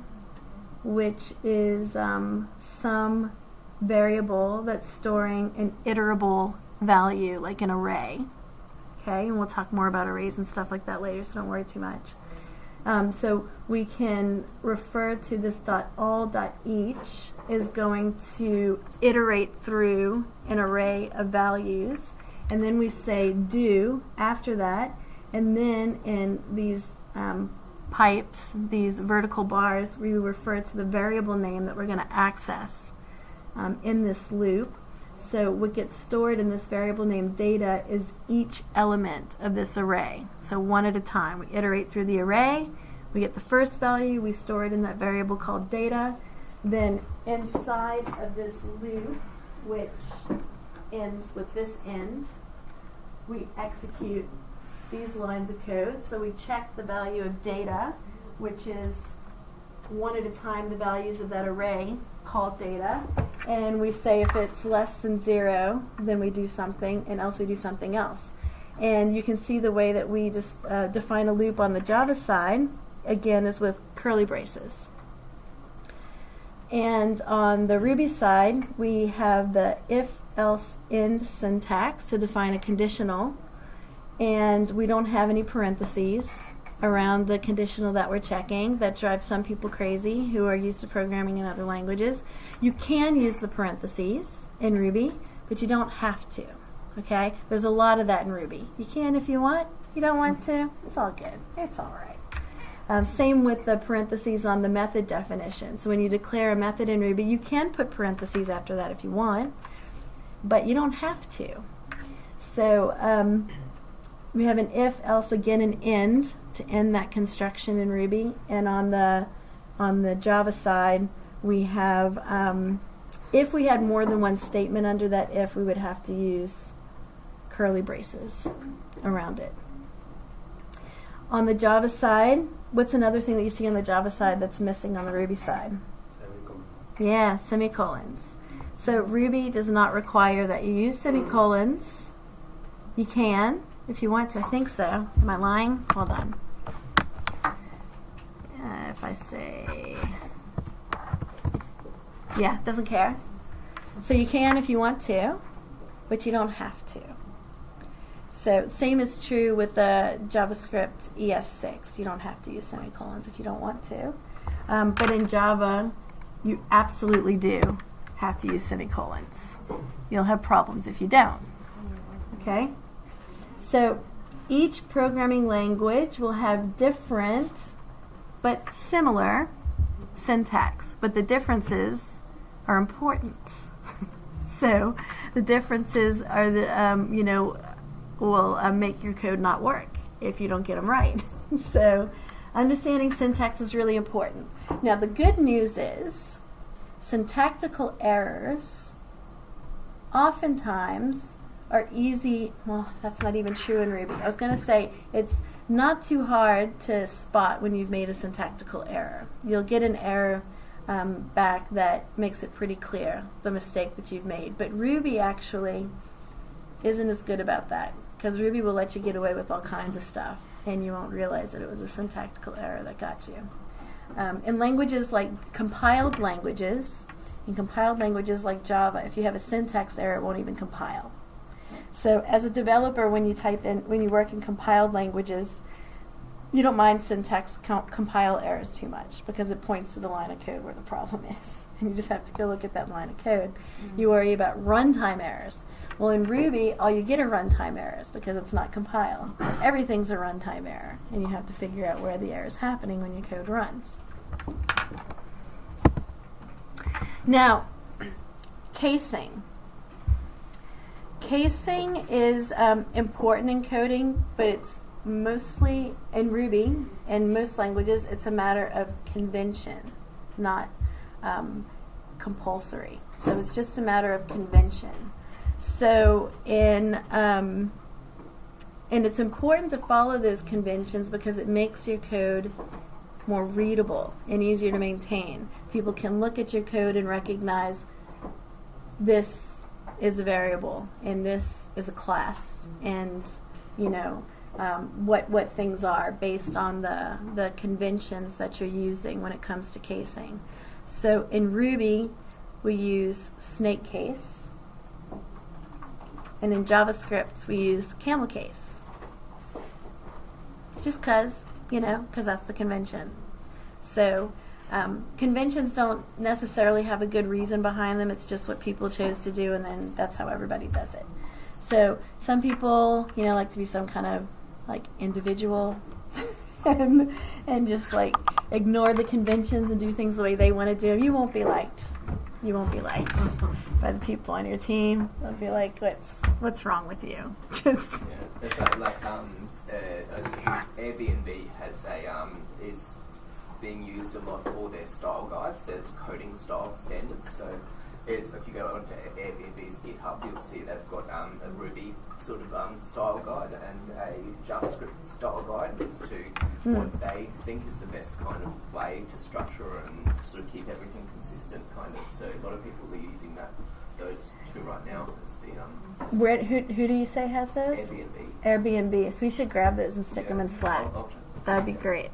S1: which is some variable that's storing an iterable value, like an array. Okay, and we'll talk more about arrays and stuff like that later, so don't worry too much. So we can refer to this .all.each is going to iterate through an array of values, and then we say do after that, and then in these pipes, these vertical bars, we refer to the variable name that we're going to access in this loop. So what gets stored in this variable named data is each element of this array. So one at a time. We iterate through the array. We get the first value. We store it in that variable called data. Then inside of this loop, which ends with this end, we execute these lines of code. So we check the value of data, which is one at a time the values of that array called data, and we say if it's less than 0, then we do something, and else we do something else. And you can see the way that we just define a loop on the Java side, again, is with curly braces. And on the Ruby side, we have the if-else end syntax to define a conditional, and we don't have any parentheses around the conditional that we're checking. That drives some people crazy who are used to programming in other languages. You can use the parentheses in Ruby, but you don't have to. Okay? There's a lot of that in Ruby. You can if you want. You don't want to. It's all good. It's all right. Same with the parentheses on the method definition. So when you declare a method in Ruby, you can put parentheses after that if you want, but you don't have to. So we have an if, else, again, an end to end that construction in Ruby. And on the Java side, we have, if we had more than one statement under that if, we would have to use curly braces around it. On the Java side, what's another thing that you see on the Java side that's missing on the Ruby side?
S6: Semicolon.
S1: Yeah, semicolons. So Ruby does not require that you use semicolons. You can, if you want to. I think so. Am I lying? Hold on. If I say, yeah, doesn't care. So you can if you want to, but you don't have to. So same is true with the JavaScript ES6. You don't have to use semicolons if you don't want to. But in Java, you absolutely do have to use semicolons. You'll have problems if you don't. Okay? So each programming language will have different but similar syntax. But the differences are important. So the differences are will make your code not work if you don't get them right. So understanding syntax is really important. Now the good news is syntactical errors oftentimes are easy. Well, that's not even true in Ruby. I was going to say it's not too hard to spot when you've made a syntactical error. You'll get an error back that makes it pretty clear, the mistake that you've made. But Ruby actually isn't as good about that, because Ruby will let you get away with all kinds of stuff, and you won't realize that it was a syntactical error that got you. In languages like compiled languages, like Java, if you have a syntax error, it won't even compile. So as a developer, when you work in compiled languages, you don't mind syntax compile errors too much, because it points to the line of code where the problem is. And you just have to go look at that line of code. Mm-hmm. You worry about runtime errors. Well, in Ruby, all you get are runtime errors because it's not compiled. So everything's a runtime error, and you have to figure out where the error is happening when your code runs. Now, casing. Casing is important in coding, but it's mostly in Ruby and most languages, it's a matter of convention, not compulsory. So it's just a matter of convention. So and it's important to follow those conventions because it makes your code more readable and easier to maintain. People can look at your code and recognize this is a variable and this is a class, and what things are based on the conventions that you're using when it comes to casing. So in Ruby, we use snake case, and in JavaScript, we use camel case. Just because that's the convention. So conventions don't necessarily have a good reason behind them. It's just what people chose to do, and then that's how everybody does it. So some people, like to be some kind of like individual and just like ignore the conventions and do things the way they want to do them. You won't be liked. You won't be liked by the people on your team. They'll be like, what's wrong with you? Just
S3: yeah, that's like Airbnb has is being used a lot for their style guides, their coding style standards. So if you go onto Airbnb's GitHub, you'll see they've got a Ruby sort of style guide and a JavaScript style guide as to what they think is the best kind of way to structure and sort of keep everything consistent, kind of. So a lot of people are using those two right now as the
S1: who do you say has those? Airbnb. So we should grab those and stick them in Slack. That'd be great.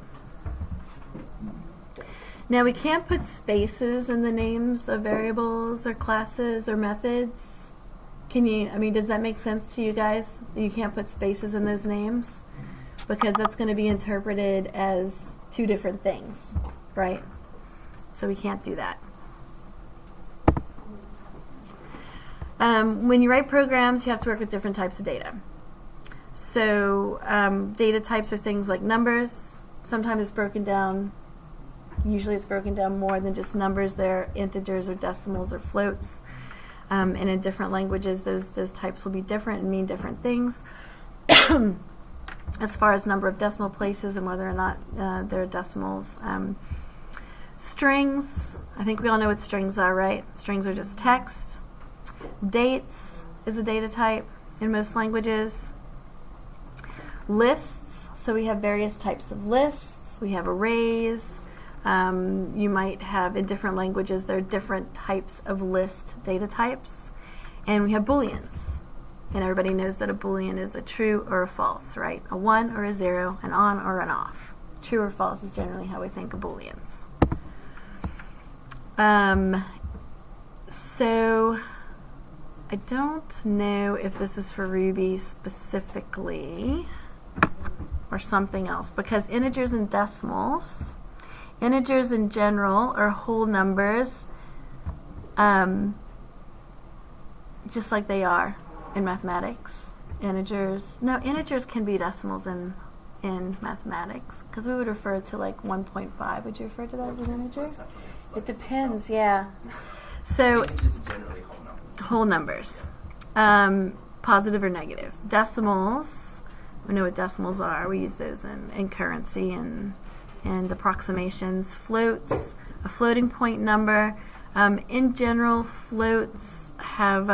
S1: Now we can't put spaces in the names of variables or classes or methods. Does that make sense to you guys? You can't put spaces in those names? Because that's going to be interpreted as two different things, right? So we can't do that. When you write programs, you have to work with different types of data. So data types are things like numbers. Sometimes it's broken down. Usually it's broken down more than just numbers. They're integers or decimals or floats. And in different languages, those types will be different and mean different things. As far as number of decimal places and whether or not they're decimals. Strings, I think we all know what strings are, right? Strings are just text. Dates is a data type in most languages. Lists, so we have various types of lists. We have arrays. You might have, in different languages, there are different types of list data types. And we have booleans. And everybody knows that a boolean is a true or a false, right? A 1 or a 0, an on or an off. True or false is generally how we think of booleans. So I don't know if this is for Ruby specifically or something else, because integers and decimals, integers in general are whole numbers, just like they are in mathematics. Integers can be decimals in mathematics, because we would refer to like 1.5. Would you refer to that as an integer? It depends, yeah. So
S3: integers are generally whole numbers.
S1: Positive or negative. Decimals, we know what decimals are. We use those in currency and approximations. Floats, a floating point number. In general, floats have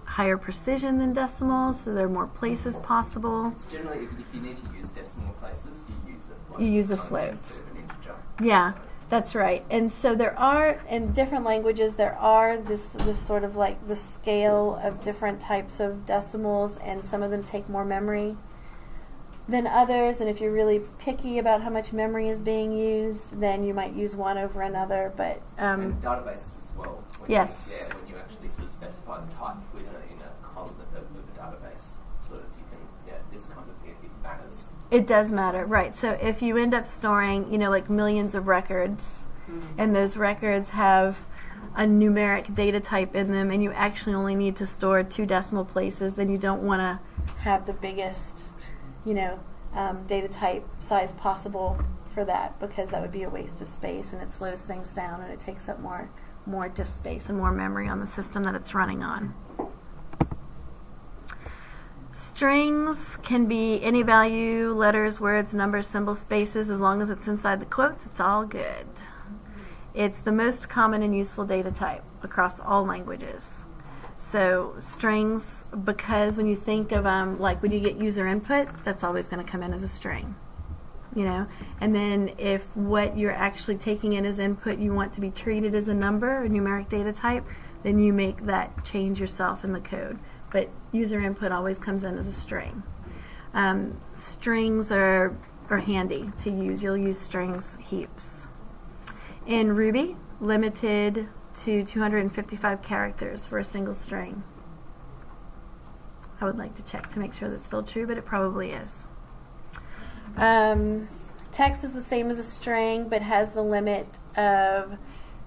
S1: higher precision than decimals, so there are more places possible.
S3: It's generally, if you need to use decimal places, you use a float.
S1: You use a float.
S3: Instead of an integer.
S1: Yeah. That's right. And so there are, in different languages, there are this sort of like the scale of different types of decimals, and some of them take more memory than others. And if you're really picky about how much memory is being used, then you might use one over another. But
S3: and databases as well. When
S1: yes.
S3: when you actually sort of specify the type in a column of a database, sort of you can, this kind of it matters.
S1: It does matter, right. So if you end up storing, like millions of records, and those records have a numeric data type in them, and you actually only need to store 2 decimal places, then you don't want to have the biggest, data type size possible for that, because that would be a waste of space, and it slows things down, and it takes up more disk space and more memory on the system that it's running on. Strings can be any value, letters, words, numbers, symbols, spaces. As long as it's inside the quotes, it's all good. It's the most common and useful data type across all languages. So strings, because when you think of like when you get user input, that's always going to come in as a string. And then if what you're actually taking in as input you want to be treated as a number, a numeric data type, then you make that change yourself in the code. But user input always comes in as a string. Strings are handy to use. You'll use strings heaps. In Ruby, limited to 255 characters for a single string. I would like to check to make sure that's still true, but it probably is. Text is the same as a string, but has the limit of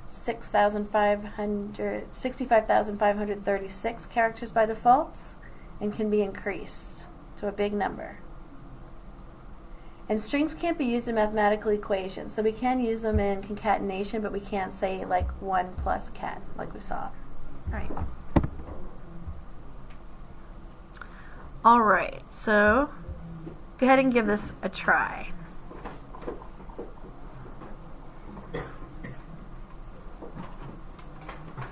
S1: 65,536 characters by default, and can be increased to a big number. And strings can't be used in mathematical equations. So we can use them in concatenation, but we can't say like 1 plus cat, like we saw. All right, so go ahead and give this a try.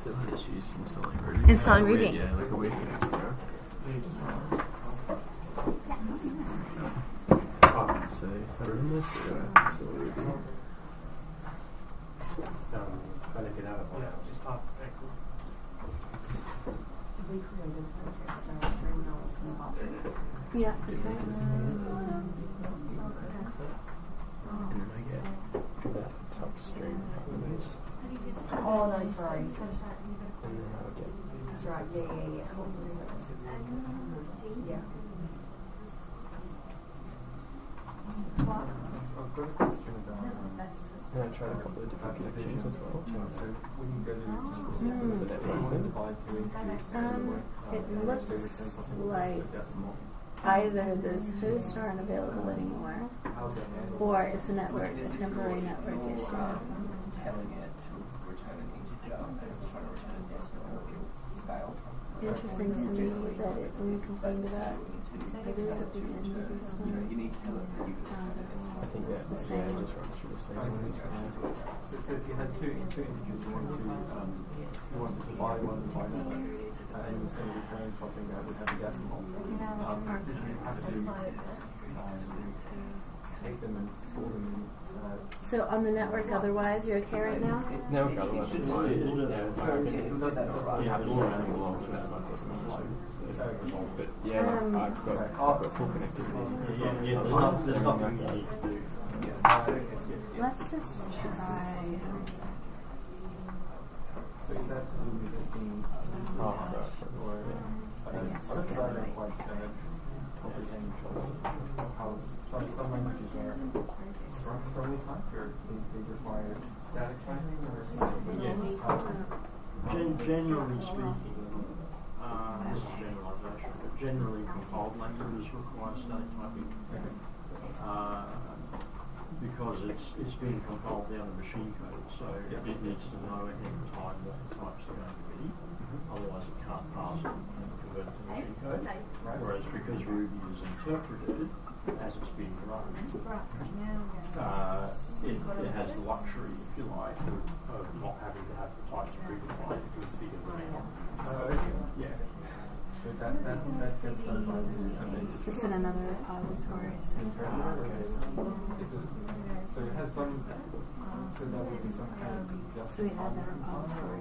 S9: Still had issues installing Ruby.
S1: Installing Ruby.
S9: Like a week ago. So if I run this, install Ruby.
S6: Trying to get out of it.
S7: Just type excellent.
S1: Yeah.
S9: And then I get that top string elements.
S2: Oh, no, sorry.
S9: And then I'll get
S2: That's right, yeah. Yeah.
S5: I've got a question about
S9: and I tried a couple of different connections as well.
S5: so when you go to just the simple
S9: So that
S5: you
S9: one thing.
S5: divide to introduce
S1: It looks
S5: so we can something
S1: like
S5: with a decimal.
S1: either those hosts aren't available anymore,
S5: How's that handled?
S1: or it's a temporary network issue.
S3: Telling it to return an integer and it's trying to return a decimal scale.
S1: Interesting to me that it only complained about it is at the end of this one.
S3: You need to tell it that you can return a decimal.
S9: I think that
S1: The same.
S9: just runs through the same one.
S5: So if you had two integers you want to divide one by another, and it was going to return something that would have a decimal, did you have to take them and store them in
S1: So on the network otherwise, you're okay right now?
S9: No, otherwise it's fine. But yeah, I've got full connectivity.
S6: There's nothing you need to do.
S1: Let's just try.
S5: So is that to do with it being or I don't quite comprehend how some languages are strongly typed or they require static typing or something?
S6: Generally speaking, this is generalization, but generally compiled languages require static typing. Because it's being compiled down to machine code, so it needs to know ahead of time what the types are going to be. Otherwise, it can't pass it and convert it to machine code. Whereas because Ruby is interpreted as it's being run, it has the luxury, if you like, of not having to have the types predefined to figure them out. Yeah.
S5: So that gets done by the
S1: It's in another repository.
S5: so it has some, so that would be some kind of
S1: So we have the repository.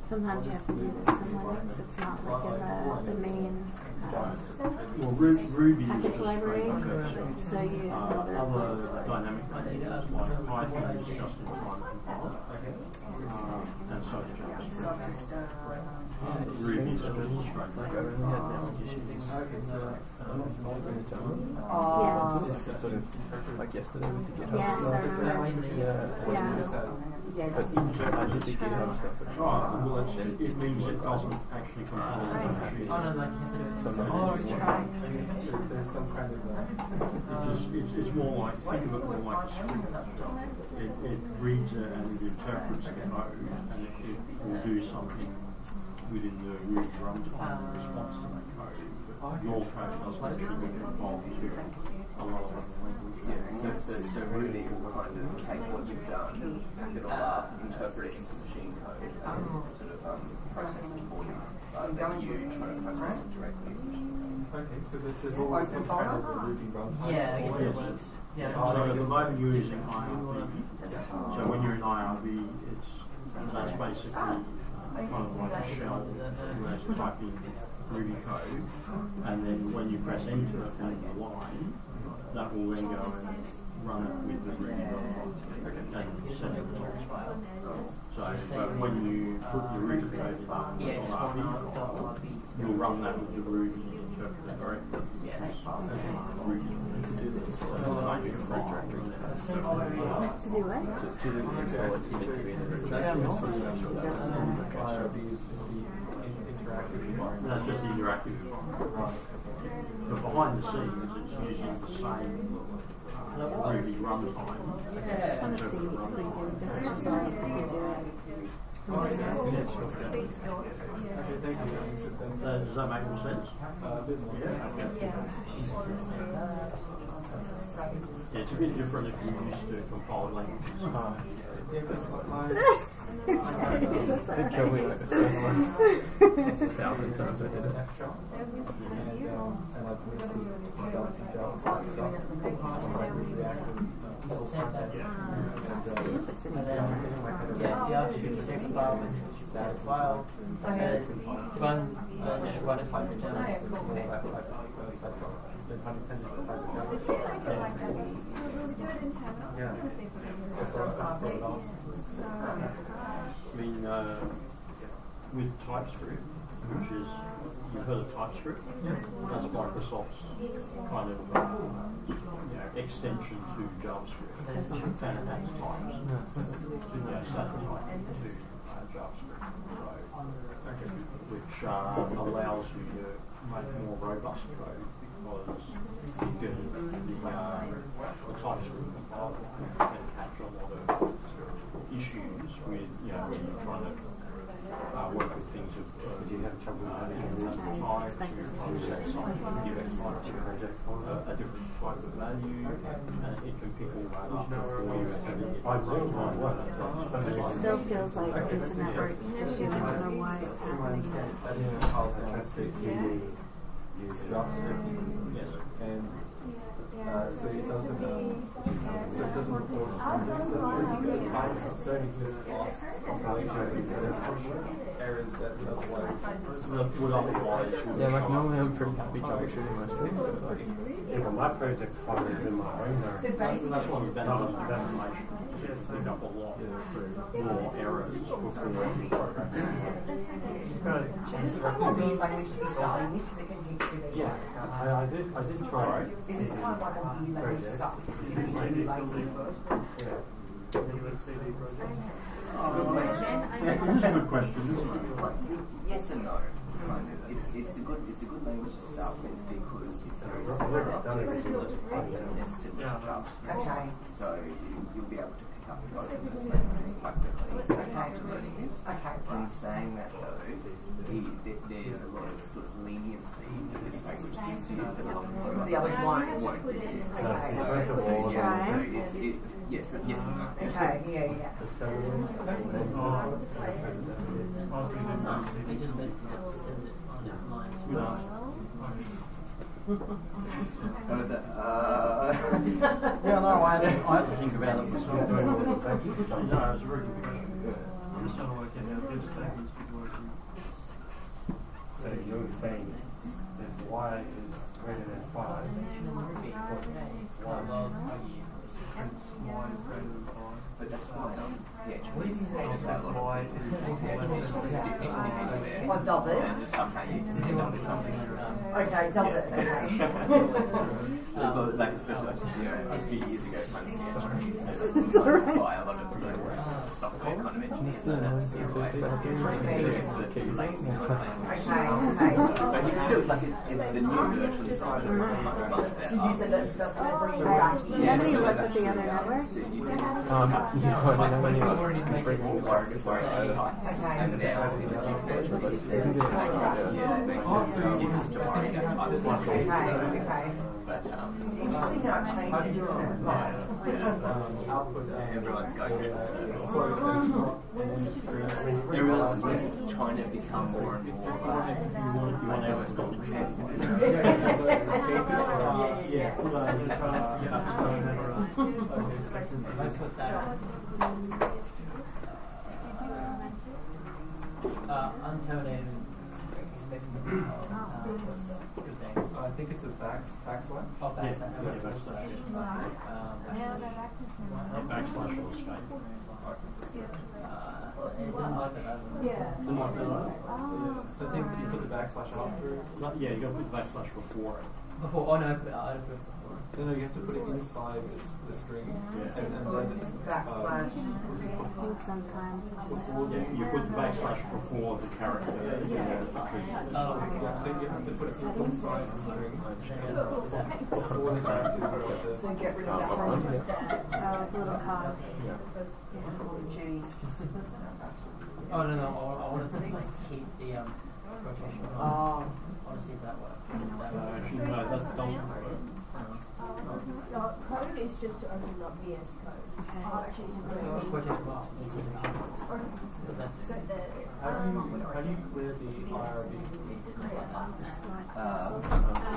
S1: Sometimes you have to do this in Linux. It's not like in the main
S6: Well, Ruby is
S1: package
S6: just
S1: library.
S6: straight
S1: So you have another
S6: other
S1: repository.
S6: dynamic languages like Python is just in time compiled, and so is JavaScript. Ruby is just a straight
S9: Like I really had network issues.
S1: Yes.
S9: Sort of like yesterday with the GitHub
S1: Yes, I
S9: stuff.
S1: remember.
S9: Yeah. But I did the GitHub stuff.
S6: well, it means it doesn't actually compile the machine.
S5: so there's some kind of
S6: It's more like, think of it more like a script. It reads it and it interprets the code, and it will do something within the Ruby runtime in response to that code. But your code doesn't actually get involved to a lot of other languages.
S3: So Ruby will kind of take what you've done, pack it all up, interpret it into machine code, and sort of process it for you. Then you try to process it directly as machine code.
S5: okay, so there's always some kind of a Ruby runtime.
S2: Yeah, I guess
S5: for
S2: it
S5: it.
S2: works.
S6: So at the moment you're using IRB. So when you're in IRB, that's basically kind of like a shell where you type in Ruby code, and then when you press enter at the end of the line, that will then go and run it with the Ruby runtime and send the results back. So but when you put your Ruby code in the .rb file, you'll run that with the Ruby interpreter directly. Ruby to do this.
S1: To do what?
S9: Just to install it to get to be in the
S5: IRB is just the interactive environment.
S6: That's just the interactive environment. But behind the scenes, it's using the same Ruby runtime.
S1: I just want to see like the differences are if you do it.
S6: Does that make more sense? Yeah, it's a bit different if you're used to compiled languages.
S9: It killed me like the first one. 1,000 times I did it.
S4: Static file, and run it by the
S6: I mean, with TypeScript, which is, you've heard of TypeScript? That's Microsoft's kind of extension to JavaScript. And it has types, static type to JavaScript, which allows you to make more robust code because you can the TypeScript compiler can catch a lot of issues with, when you're trying to work with things of you have trouble types, or you're trying to set something, give it a different type of value, and it can pick all that up for you.
S1: It still feels like it's a network issue. I don't know why it's happening.
S5: That is because it translates to use JavaScript, and so it doesn't report the types don't exist across compilations. So there's errors that otherwise
S6: would otherwise.
S9: Yeah, like normally I'm pretty happy troubleshooting most things. So like,
S10: yeah, well, my project's fine in my own there.
S6: That's one of the benefits of defamation. Pick up a lot more errors before the program.
S10: Yeah, I did try.
S4: Is this kind of like a new language to start with?
S3: It's a good question.
S6: It's a good question, isn't it?
S3: Yes and no. It's a good language to start with because it's very similar to JavaScript.
S4: Okay.
S3: So you'll be able to pick up both of those languages quite quickly after learning this.
S4: Okay.
S3: In saying that though, there's a lot of sort of leniency that this language gives you that a lot of
S4: The other one
S3: won't give you.
S4: Okay.
S3: Yes and no.
S4: Okay, yeah.
S3: How was that?
S6: Yeah, no, I had to think about it myself. No, it was a very good question. I'm just trying to work out how if statements would work.
S10: So you're saying if y is greater than 5,
S3: but that's why PHP is
S4: What does it?
S3: It's just somehow you just end up with something.
S4: Okay, does it?
S3: Well, like especially like a few years ago, kind of it's by a lot of software kind of engineers. That's the lazy kind of language. But you can still like it's the new versions of it much better.
S4: So you said that that's going to bring you back.
S1: Do you have any luck with the other network?
S3: So you do
S9: use one and then you bring all the
S3: work types, and now you can but
S4: it's interesting how it changes, isn't it?
S3: everyone's going in circles. Everyone's just trying to become more and more like almost complicated.
S4: Unterminated. Good things.
S5: I think it's a backslash.
S4: Oh, backslash.
S6: Backslash or escape.
S5: So I think you put the backslash after.
S6: Yeah, you got to put the backslash before it.
S4: Before, oh no, I put it before.
S9: No, you have to put it inside the string.
S4: Yeah.
S9: And then
S4: backslash.
S1: Sometimes.
S6: Yeah, you put backslash before the character.
S9: Yeah, so you have to put it inside the string. Before the character.
S4: So get rid of that
S1: Little cog.
S4: G.
S11: Oh no, I want to keep the rotation. I want to see if that works.
S6: Actually, no, that doesn't work.
S2: Code is just to open up VS Code. Choose to put it in.
S11: Quotation marks.
S9: How do you clear the IRB?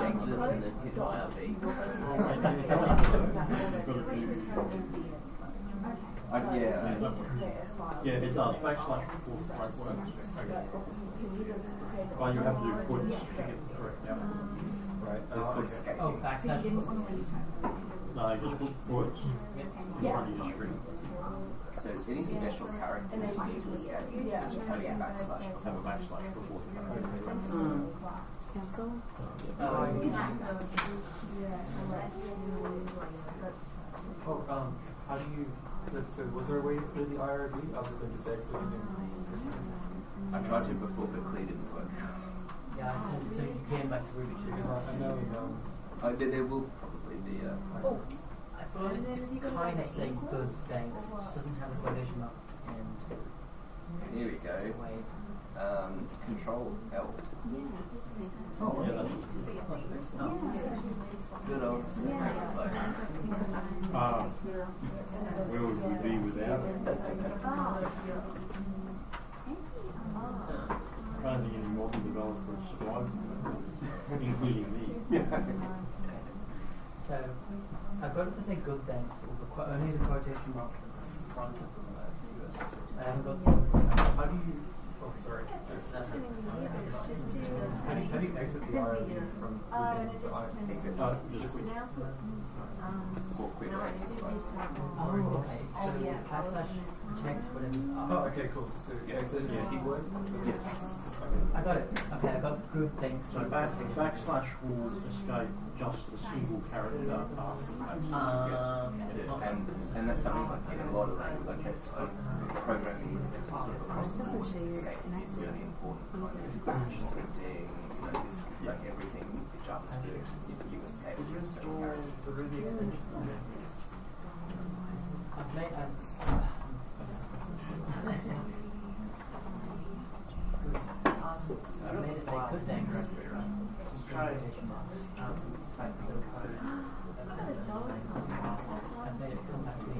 S3: Exit and then hit IRB.
S6: Yeah, it does. Backslash before works. But you have to do quotes to get the correct output.
S9: Right.
S3: Just put escape.
S11: Oh, backslash.
S6: No, you just put quotes in front of your screen.
S3: So it's any special characters you need to escape. Just having a backslash.
S6: Have a backslash before the character.
S1: Cancel?
S9: How do you... So was there a way to clear the IRB other than just exiting?
S3: I tried to before, but clear didn't work.
S11: Yeah, so you came back to Ruby 2.
S9: Because I know
S3: there will probably be a...
S11: I thought it kind of saying good thanks. It just doesn't have a quotation mark. And
S3: here we go. Control L.
S6: Oh, yeah, that's
S3: good old
S6: where would we be without it? I don't think any modern developers survive, including me.
S11: so I've got it to say good thanks, but only the quotation mark in front of them. I haven't got
S9: how do you... Oh, sorry. How do you exit the IRB from reading to
S3: exit?
S6: Just quit.
S3: Or quit or exit.
S11: Oh, okay. So backslash text, whatever's up.
S9: Oh, okay, cool. So exit is a keyword?
S3: Yes.
S11: I got it. Okay, I got good thanks.
S6: So backslash will escape just the single character after
S3: and that's something like in a lot of language, like that's programming sort of across the board. Escape is really important. Bash scripting, this, like everything with JavaScript, you escape through special characters.
S9: So Ruby extension.
S11: I've made it say good thanks. Just try quotation marks. I've made it come back to me.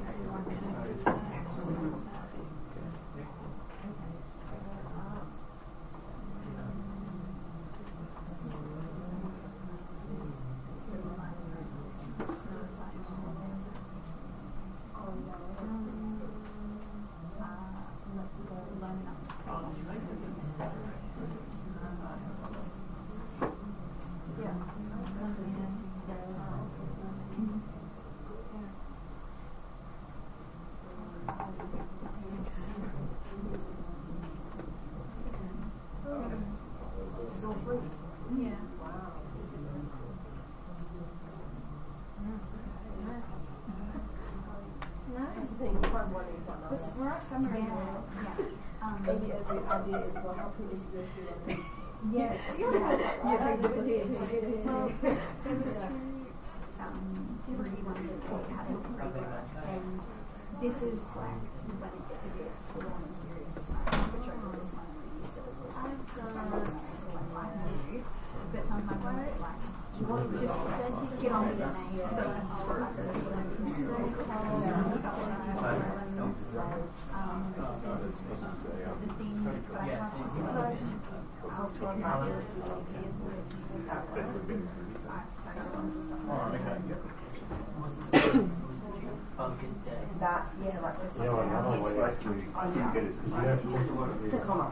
S2: Maybe every idea is well, how could this be? Yeah. This is like when it gets a bit full on and serious. Which I know this one really silly. I've done but sometimes I like just get on with it. So the thing that I have to
S4: That, yeah, like this.
S8: Yeah, another way actually you get it.
S4: To come up.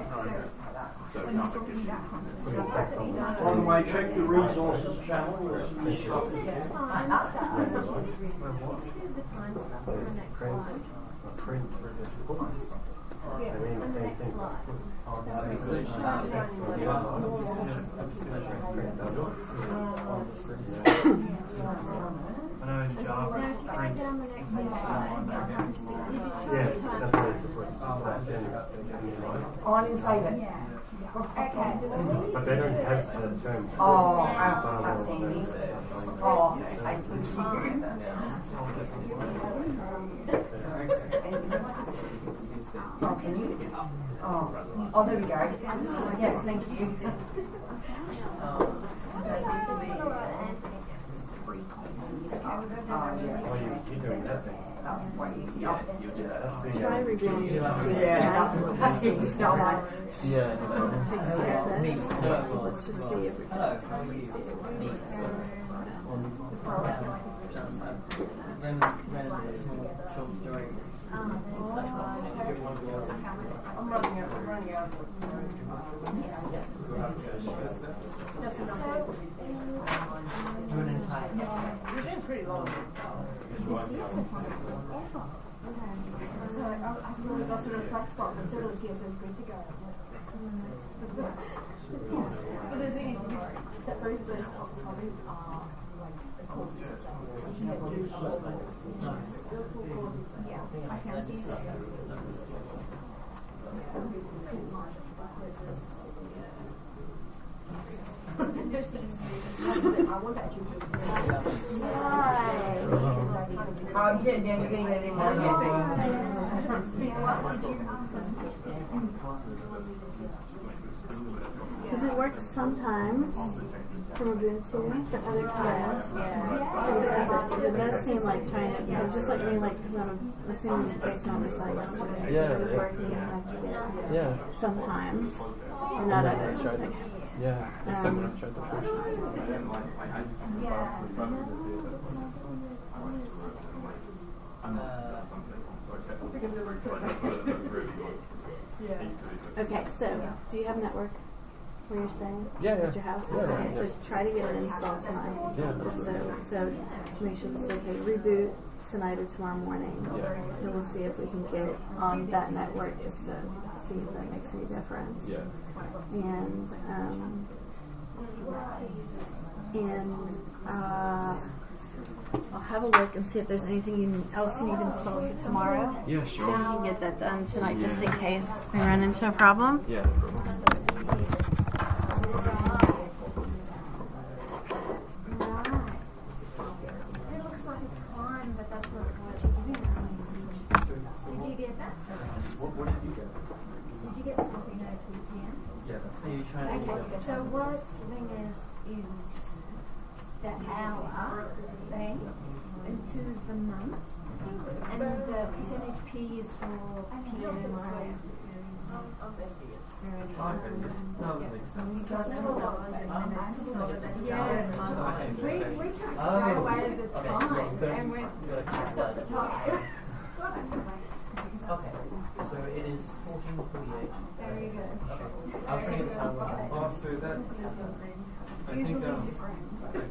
S2: when you're talking that concept.
S6: On the way, check the resources channel.
S2: The time stuff on the next slide.
S8: Print for the
S2: Yeah, on the next slide.
S6: I know in Java,
S2: Can I get on the next slide?
S10: Yeah, that's what it's for.
S12: Oh, I didn't save it.
S2: Yeah. Okay.
S10: But they don't have the term.
S12: Oh, that's handy. Oh, I Oh, can you? Oh, there we go. Yes, thank you.
S10: Oh, you're doing that thing.
S12: That's way easier.
S3: Yeah, you do that.
S10: That's the,
S1: Try reviewing this
S12: Yeah.
S1: tonight.
S11: Yeah.
S1: It takes care of this. Let's just see if we can see it.
S11: Ran a small short story.
S12: I'm running out.
S11: Do an entire
S12: You're doing pretty long.
S2: So I suppose it's up to the flex spot, but still the CSS is good to go. But the thing is, that both of those top topics are like the courses. You have to do yeah, I can see that.
S12: I'm getting down, you're getting that in my
S1: Because it works sometimes from Ubuntu, but other times it does seem like trying to, it's just like me, like, because I'm assuming based on what I saw yesterday, it was working and connected it sometimes, and not others. Okay.
S5: Yeah, it's like when I've tried to push it.
S1: Okay, so do you have network where you're staying?
S5: Yeah.
S1: At your house? Okay, so try to get it installed tonight.
S5: Yeah.
S1: So make sure to say, hey, reboot tonight or tomorrow morning.
S5: Yeah.
S1: And we'll see if we can get it on that network just to see if that makes any difference.
S5: Yeah.
S1: And I'll have a look and see if there's anything else you need installed for tomorrow.
S5: Yeah, sure.
S1: So we can get that done tonight just in case we run into a problem.
S5: Yeah, no problem.
S2: It looks like a time, but that's not what it's giving us. Did you get that?
S5: What did you get?
S2: Did you get 14:02 p.m.?
S5: Yeah, that's
S11: Maybe try and
S2: Okay, so what it's giving us is the hour thing, and 2 is the month, and the percentage P is for PM.
S5: No, that makes sense.
S2: Yes, we took it straight away as a time, and went just at the top.
S11: Okay, so it is 14:48.
S2: Very good.
S11: Okay, I was trying to get the time wrong.
S5: Oh, so that, I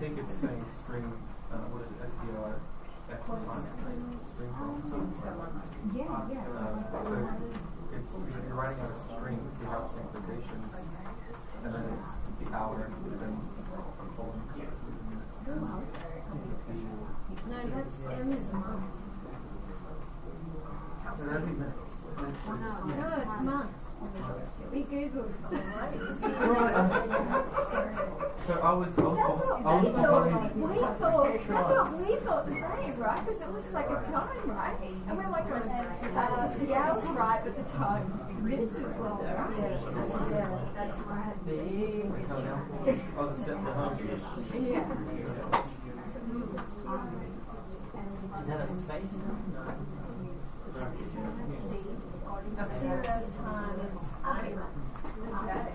S5: think it's saying string, what is it, SPR, string from
S2: Yeah.
S5: so it's, you're writing out a string, so you have some implications, and then it's the hour, and then a colon, so it's minutes.
S2: No, that's M is month.
S5: So that'd be minutes.
S2: No, it's month. We googled it, right? To see
S5: So I was
S2: that's what we thought. That's what we thought the same, right? Because it looks like a time, right? And we're like, the hours right, but the time minutes as well, right? That's right.
S5: I was a step behind you.
S2: Yeah.
S11: Is that a space? No.
S2: Zero time is argument.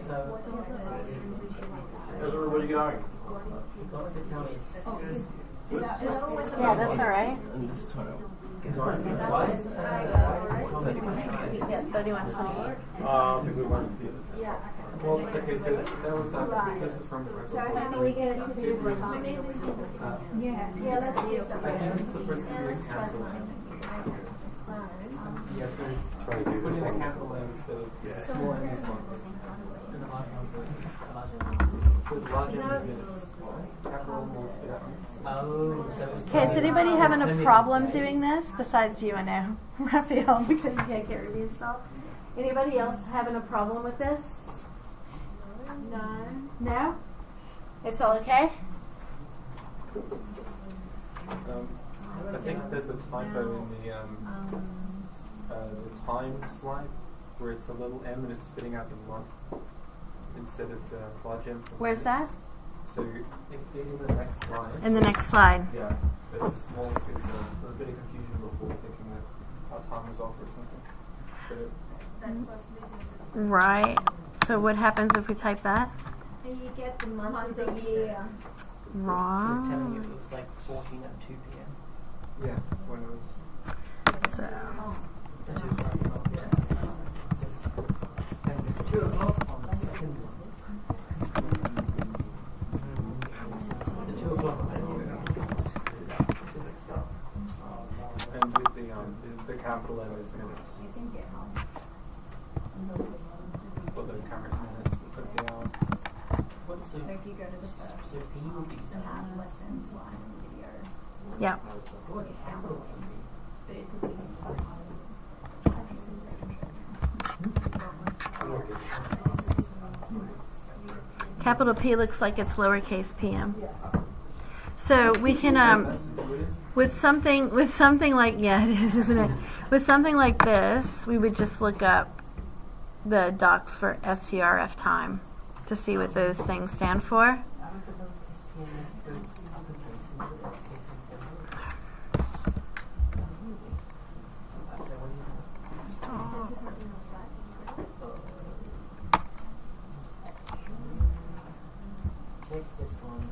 S11: So,
S6: How's everybody going?
S11: you've got to tell me it's...
S2: Is that always
S1: Yeah, that's all right.
S3: I'm just trying to
S11: Why is it...
S1: Yeah, 3128.
S2: Yeah.
S5: Well, okay, so that was, this is from
S2: So how do we get it to be the time? Yeah, let's do
S5: I think it's supposed to be a capital M. Yeah, so it's putting a capital M instead of small m is one. And
S11: and a large number, a large number. So the large number is minutes. Capital will spit out minutes. Oh, so it's
S1: Okay, is anybody having a problem doing this besides you? I know, Raphael, because you can't get Ruby installed. Anybody else having a problem with this? No. No? It's all okay?
S10: I think there's a typo in the time slide where it's a little m and it's spitting out the month instead of the large M.
S1: Where's that?
S10: So in the next slide.
S1: In the next slide.
S10: Yeah, there's a small, there's a bit of confusion before thinking that our time is off or something.
S1: Right. So what happens if we type that?
S2: And you get the month of the year.
S1: Wrong.
S11: It's telling you it was like 14 at 2 p.m.
S10: Yeah, when it was.
S1: So.
S11: It's 2 o'clock on the second one. The 2 o'clock one. Specific stuff.
S10: And with the capital M is minutes. For the current minutes, we put the hour.
S2: So if you go to the first,
S11: So P would be
S2: the lesson slide and video.
S1: Yeah.
S2: It's down below. But it's a
S1: Capital P looks like it's lowercase pm. So we can with something like, yeah, it is, isn't it? With something like this, we would just look up the docs for STRF time to see what those things stand for.
S11: Check this one.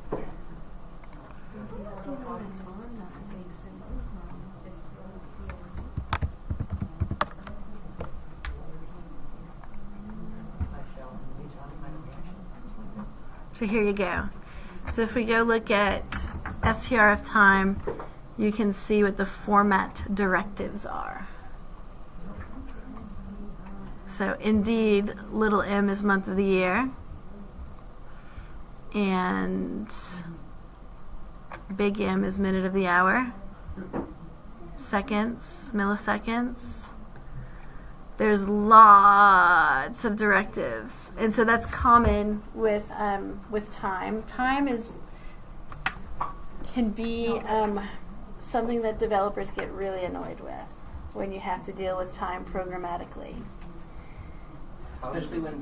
S1: So here you go. So if we go look at STRF time, you can see what the format directives are. So indeed, little m is month of the year, and big M is minute of the hour, seconds, milliseconds. There's lots of directives, and so that's common with time. Time can be something that developers get really annoyed with when you have to deal with time programmatically.
S3: Especially when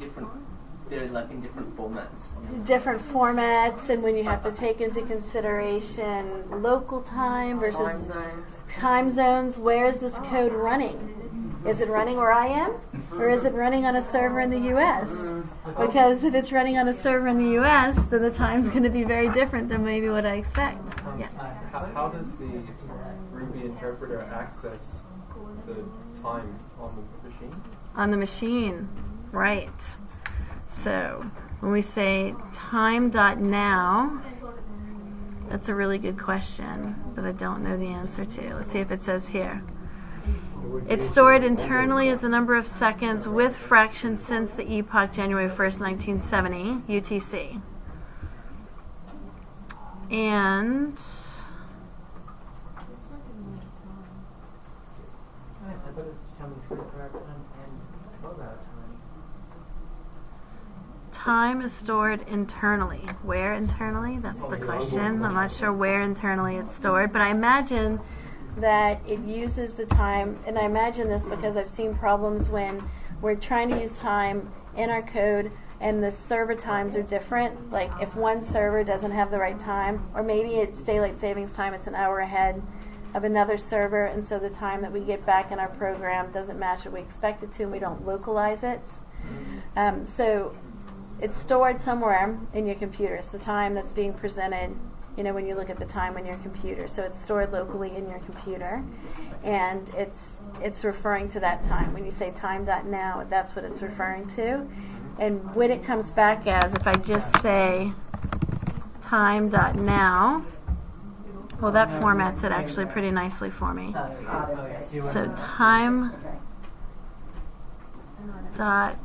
S3: they're like in different formats.
S1: Different formats, and when you have to take into consideration local time versus time zones. Where is this code running? Is it running where I am, or is it running on a server in the U.S.? Because if it's running on a server in the U.S., then the time's going to be very different than maybe what I expect. Yeah.
S10: How does the Ruby interpreter access the time on the machine?
S1: On the machine, right. So when we say time.now, that's a really good question that I don't know the answer to. Let's see if it says here. It's stored internally as the number of seconds with fractions since the epoch January 1st, 1970, UTC. And time is stored internally. Where internally? That's the question. I'm not sure where internally it's stored, but I imagine that it uses the time, and I imagine this because I've seen problems when we're trying to use time in our code and the server times are different. Like if one server doesn't have the right time, or maybe it's daylight savings time, it's an hour ahead of another server, and so the time that we get back in our program doesn't match what we expect it to, and we don't localize it. So it's stored somewhere in your computer. It's the time that's being presented, you know, when you look at the time on your computer. So it's stored locally in your computer, and it's referring to that time. When you say time.now, that's what it's referring to. And when it comes back as, if I just say time.now, well, that formats it actually pretty nicely for me. So time dot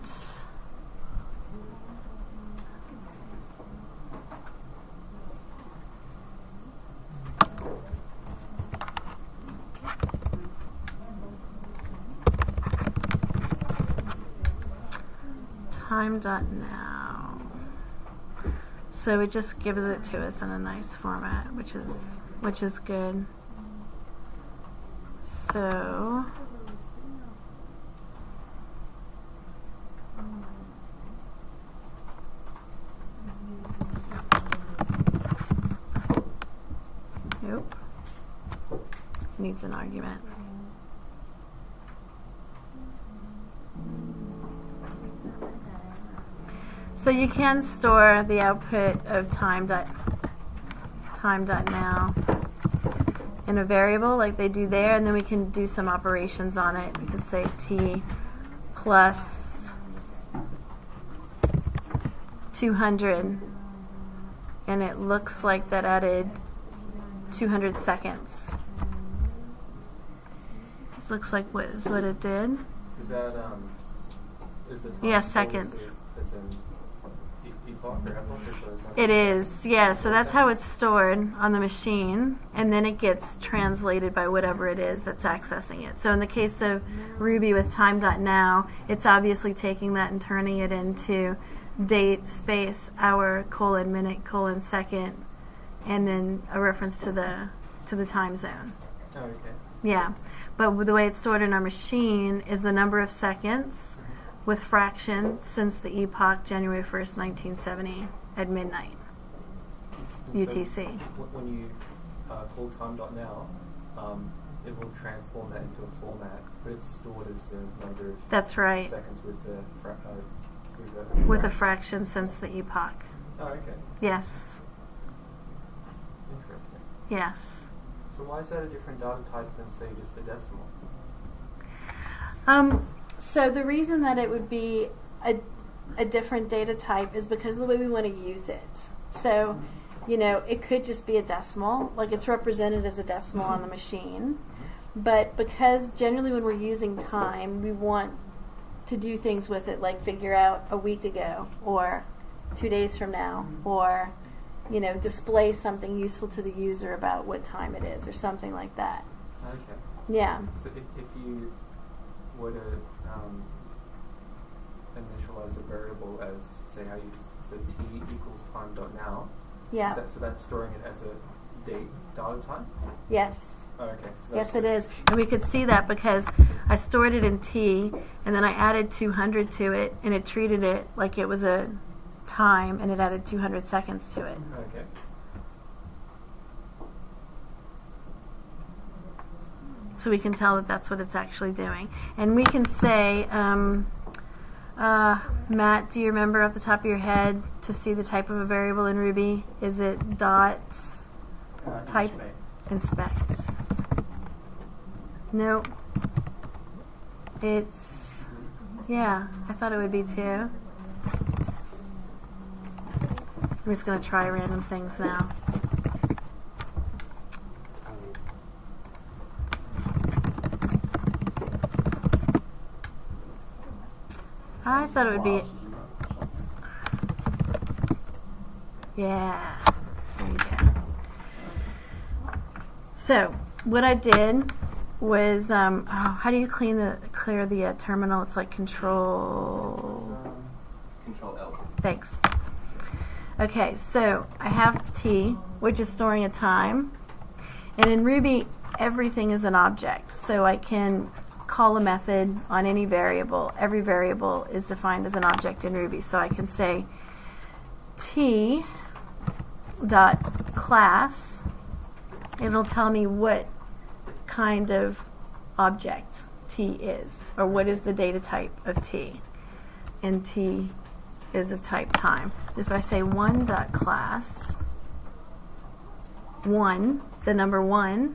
S1: time.now. So it just gives it to us in a nice format, which is good. So nope. Needs an argument. So you can store the output of time.now in a variable like they do there, and then we can do some operations on it. We could say t plus 200, and it looks like that added 200 seconds. This looks like what is what it did.
S10: Is that is the time
S1: Yeah, seconds.
S10: As in epoch or epoch or so?
S1: It is, yeah. So that's how it's stored on the machine, and then it gets translated by whatever it is that's accessing it. So in the case of Ruby with time.now, it's obviously taking that and turning it into date, space, hour, colon, minute, colon, second, and then a reference to the time zone.
S10: Oh, okay.
S1: Yeah, but the way it's stored in our machine is the number of seconds with fraction since the epoch January 1st, 1970 at midnight, UTC.
S10: So when you call time.now, it will transform that into a format, but it's stored as a number of
S1: That's right.
S10: seconds with the
S1: with a fraction since the epoch.
S10: Oh, okay.
S1: Yes.
S10: Interesting.
S1: Yes.
S10: So why is that a different data type than, say, just a decimal?
S1: So the reason that it would be a different data type is because of the way we want to use it. So, it could just be a decimal, like it's represented as a decimal on the machine. But because generally when we're using time, we want to do things with it, like figure out a week ago or 2 days from now, or display something useful to the user about what time it is or something like that.
S10: Okay.
S1: Yeah.
S10: So if you were to initialize a variable as, say, how you said t equals time.now,
S1: Yeah.
S10: So that's storing it as a date data type?
S1: Yes.
S10: Oh, okay. So
S1: Yes, it is. And we could see that because I stored it in t, and then I added 200 to it, and it treated it like it was a time, and it added 200 seconds to it.
S10: Okay.
S1: So we can tell that that's what it's actually doing. And we can say, Matt, do you remember off the top of your head to see the type of a variable in Ruby? Is it dot type inspect? No. It's, yeah, I thought it would be too. I'm just going to try random things now. I thought it would be, yeah, there you go. So what I did was, how do you clear the terminal? It's like Control
S3: L.
S1: Thanks. Okay, so I have t, which is storing a time, and in Ruby, everything is an object. So I can call a method on any variable. Every variable is defined as an object in Ruby. So I can say t dot class. It'll tell me what kind of object t is, or what is the data type of t. And t is of type time. So if I say 1 dot class, 1, the number 1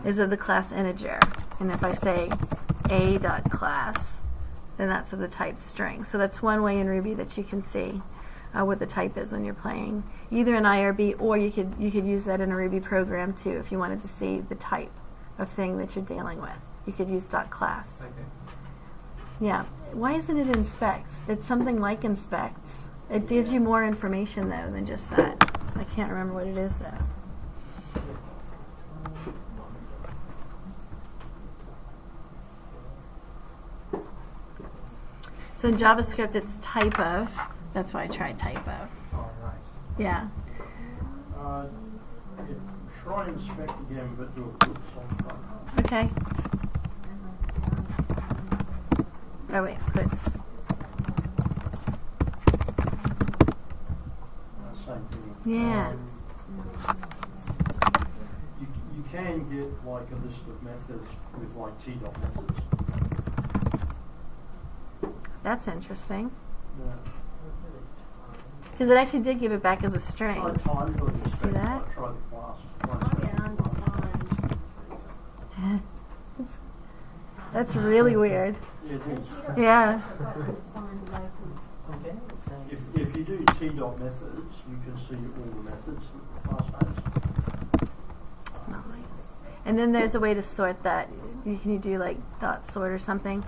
S1: is of the class integer. And if I say a dot class, then that's of the type string. So that's one way in Ruby that you can see what the type is when you're playing either in IRB, or you could use that in a Ruby program too if you wanted to see the type of thing that you're dealing with. You could use dot class.
S10: Okay.
S1: Yeah. Why isn't it inspect? It's something like inspect. It gives you more information though than just that. I can't remember what it is though. So in JavaScript, it's type of. That's why I tried type of.
S6: Oh, right.
S1: Yeah.
S6: Try inspect again, but do a puts on front.
S1: Okay. Oh wait, puts.
S6: Same thing.
S1: Yeah.
S6: You can get like a list of methods with like T-dot methods.
S1: That's interesting.
S6: Yeah.
S1: Because it actually did give it back as a string.
S6: Try time, you'll just
S1: See that?
S6: try the class.
S1: That's really weird.
S6: Yeah, it is.
S1: Yeah.
S6: If you do T-dot methods, you can see all the methods that the class has.
S1: Nice. And then there's a way to sort that. Can you do like dot sort or something?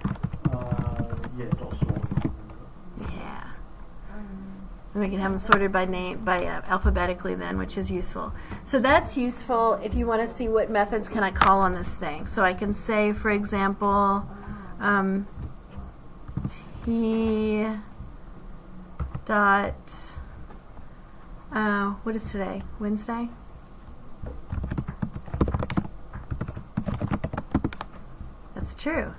S6: Yeah, dot sort.
S1: Yeah. And we can have them sorted by name, by alphabetically then, which is useful. So that's useful if you want to see what methods can I call on this thing. So I can say, for example, T dot, what is today? Wednesday? That's true.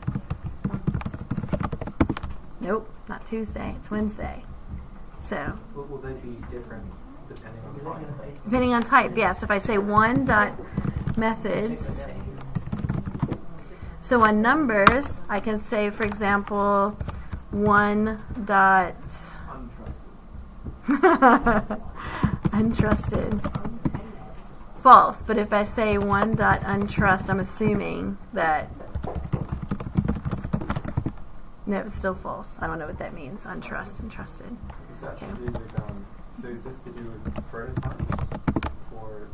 S1: Nope, not Tuesday. It's Wednesday. So.
S10: Will they be different depending on type?
S1: Depending on type, yeah. So if I say one dot methods, so on numbers, I can say, for example, one dot untrusted, false. But if I say one dot untrust, I'm assuming that. No, it's still false. I don't know what that means. Untrust and trusted.
S10: Is that
S1: Okay.
S10: to do with, so is this to do with prototypes or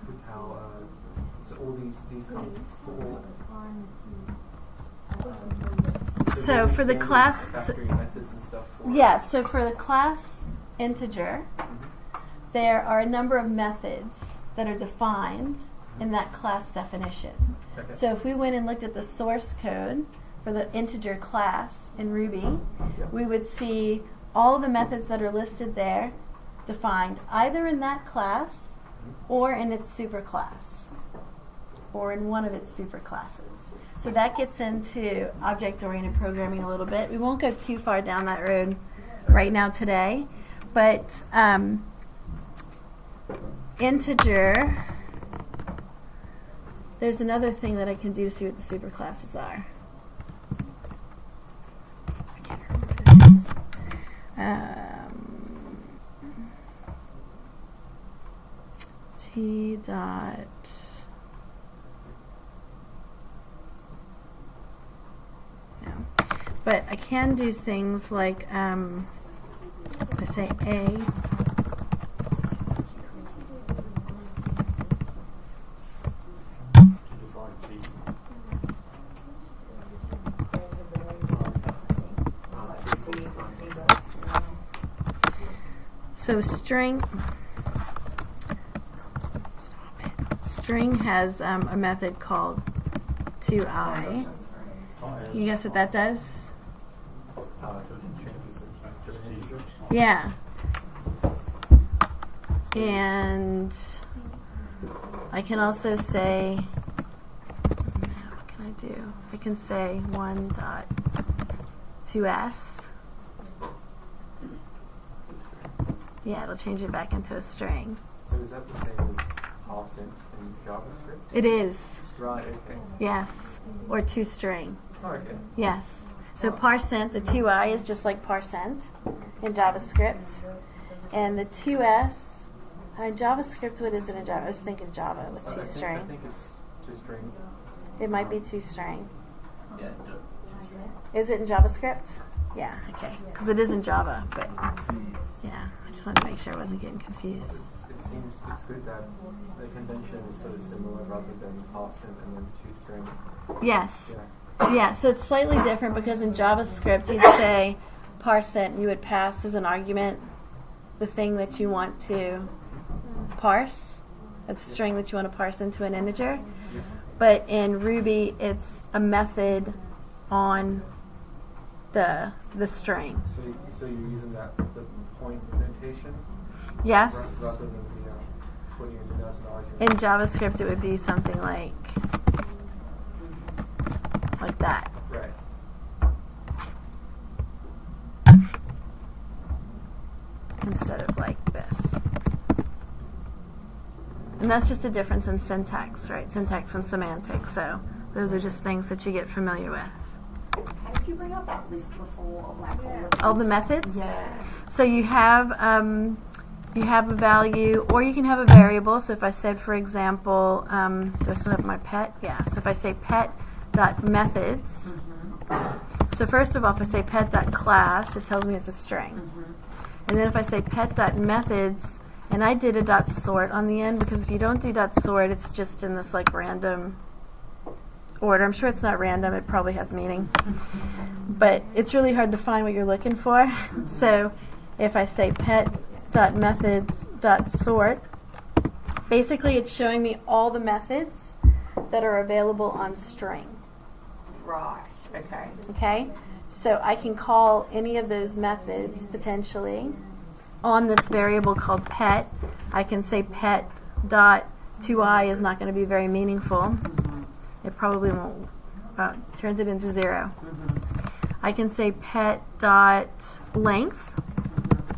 S10: with how, so all these come for all,
S1: So for the class,
S10: factory methods and stuff for
S1: yeah, so for the class integer, there are a number of methods that are defined in that class definition.
S10: Okay.
S1: So if we went and looked at the source code for the integer class in Ruby, we would see all the methods that are listed there defined either in that class or in its superclass or in one of its superclasses. So that gets into object-oriented programming a little bit. We won't go too far down that road right now today, but integer, there's another thing that I can do to see what the superclasses are. I can't remember what it is. T dot. No. But I can do things like, I say A. So string, string has a method called toI. You guess what that does? Yeah. And I can also say, what can I do? I can say 1.2s. Yeah, it'll change it back into a string.
S10: So is that the same as parsing in JavaScript?
S1: It is.
S10: Right, okay.
S1: Yes. Or toString.
S10: Oh, okay.
S1: Yes. So parsent, the 2i is just like parsent in JavaScript. And the 2s, in JavaScript, what is it in Java? I was thinking Java with toString.
S10: I think it's toString.
S1: It might be toString.
S3: Yeah.
S1: Is it in JavaScript? Yeah, okay. Because it is in Java, but yeah, I just wanted to make sure I wasn't getting confused.
S10: It seems it's good that the convention is sort of similar rather than parsing and then toString.
S1: Yes.
S10: Yeah.
S1: Yeah, so it's slightly different because in JavaScript you'd say parsent, you would pass as an argument the thing that you want to parse, a string that you want to parse into an integer. but in Ruby, it's a method on the string.
S10: So you're using the point notation?
S1: Yes.
S10: Rather than the putting it as an argument.
S1: In JavaScript, it would be something like that.
S10: Right.
S1: Instead of like this. And that's just a difference in syntax, right? Syntax and semantics. So those are just things that you get familiar with.
S12: How did you bring up that list before? Like
S1: all the methods?
S12: Yeah.
S1: So you have a value, or you can have a variable. So if I said, for example, do I still have my pet? Yeah. So if I say pet.methods, so first of all, if I say pet.class, it tells me it's a string. And then if I say pet.methods, and I did a .sort on the end, because if you don't do .sort, it's just in this like random order. I'm sure it's not random. It probably has meaning. But it's really hard to find what you're looking for. So if I say pet.methods.sort, basically it's showing me all the methods that are available on string.
S12: Right. Okay.
S1: Okay? So I can call any of those methods potentially on this variable called pet. I can say pet.toI is not going to be very meaningful. It probably won't, turns it into 0. I can say pet.length.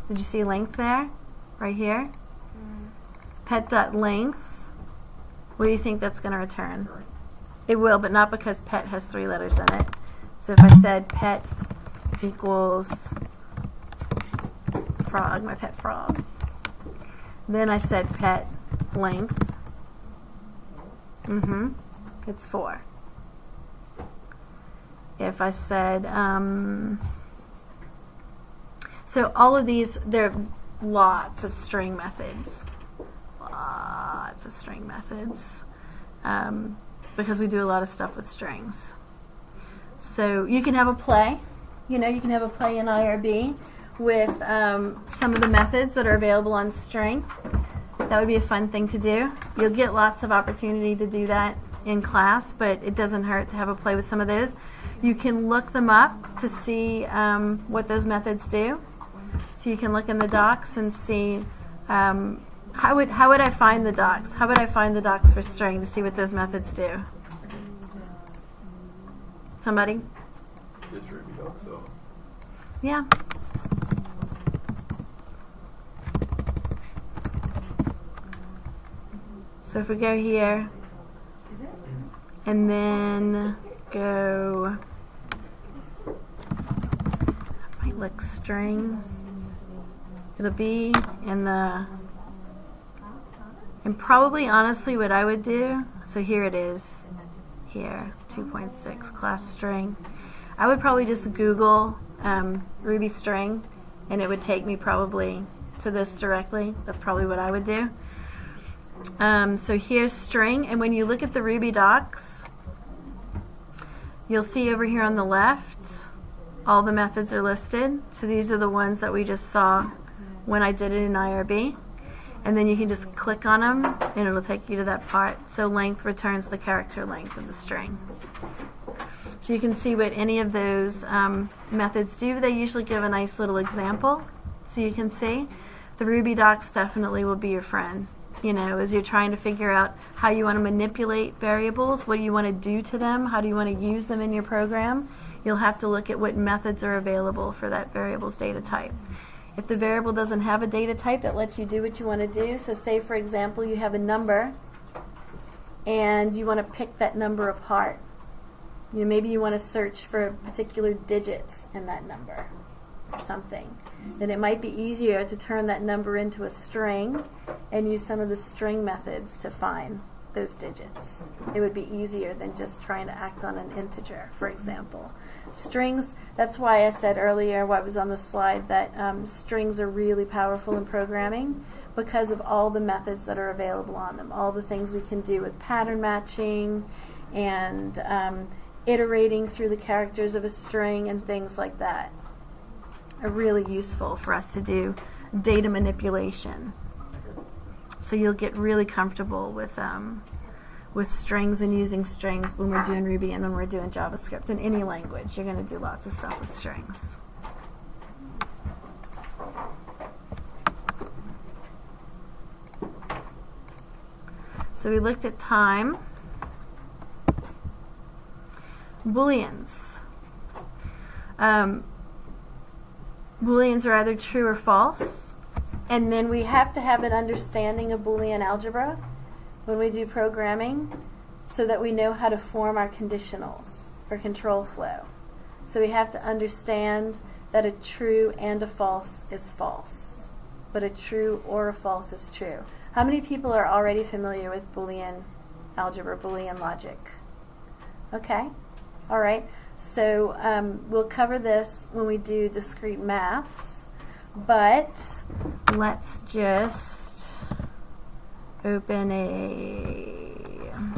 S1: Did you see length there? Right here? Pet.length. What do you think that's going to return? It will, but not because pet has 3 letters in it. So if I said pet equals frog, my pet frog, then I said pet length, it's 4. If I said, so all of these, there are lots of string methods. Lots of string methods. Because we do a lot of stuff with strings. So you can have a play. You can have a play in IRB with some of the methods that are available on string. That would be a fun thing to do. You'll get lots of opportunity to do that in class, but it doesn't hurt to have a play with some of those. You can look them up to see what those methods do. So you can look in the docs and see how would I find the docs? How would I find the docs for string to see what those methods do? Somebody?
S8: Just Ruby docs, so.
S1: Yeah. So if we go here, and then go, might look string. It'll be in the, and probably honestly what I would do, so here it is, here, 2.6 class string. I would probably just Google Ruby string, and it would take me probably to this directly. That's probably what I would do. So here's string, and when you look at the Ruby docs, you'll see over here on the left, all the methods are listed. So these are the ones that we just saw when I did it in IRB. And then you can just click on them, and it'll take you to that part. So length returns the character length of the string. So you can see what any of those methods do. They usually give a nice little example, so you can see. The Ruby docs definitely will be your friend. As you're trying to figure out how you want to manipulate variables, what do you want to do to them, how do you want to use them in your program, you'll have to look at what methods are available for that variable's data type. If the variable doesn't have a data type that lets you do what you want to do, so say for example you have a number and you want to pick that number apart. Maybe you want to search for particular digits in that number or something. Then it might be easier to turn that number into a string and use some of the string methods to find those digits. It would be easier than just trying to act on an integer, for example. Strings, that's why I said earlier, what was on the slide, that strings are really powerful in programming because of all the methods that are available on them, all the things we can do with pattern matching and iterating through the characters of a string and things like that are really useful for us to do data manipulation. So you'll get really comfortable with with strings and using strings when we're doing Ruby and when we're doing JavaScript. In any language, you're going to do lots of stuff with strings. So we looked at time. Booleans. Booleans are either true or false. And then we have to have an understanding of Boolean algebra when we do programming so that we know how to form our conditionals for control flow. So we have to understand that a true and a false is false, but a true or a false is true. How many people are already familiar with Boolean algebra, Boolean logic? Okay, all right. So we'll cover this when we do discrete maths, but let's just open I'm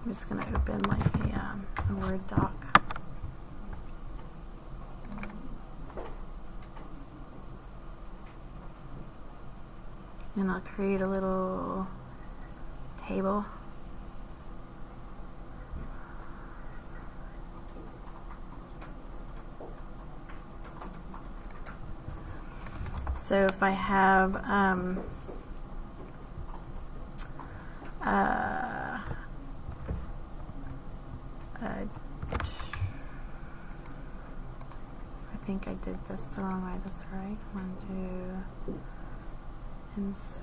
S1: just going to open like a Word doc. And I'll create a little table. So if I have I think I did this the wrong way. That's right. I want to insert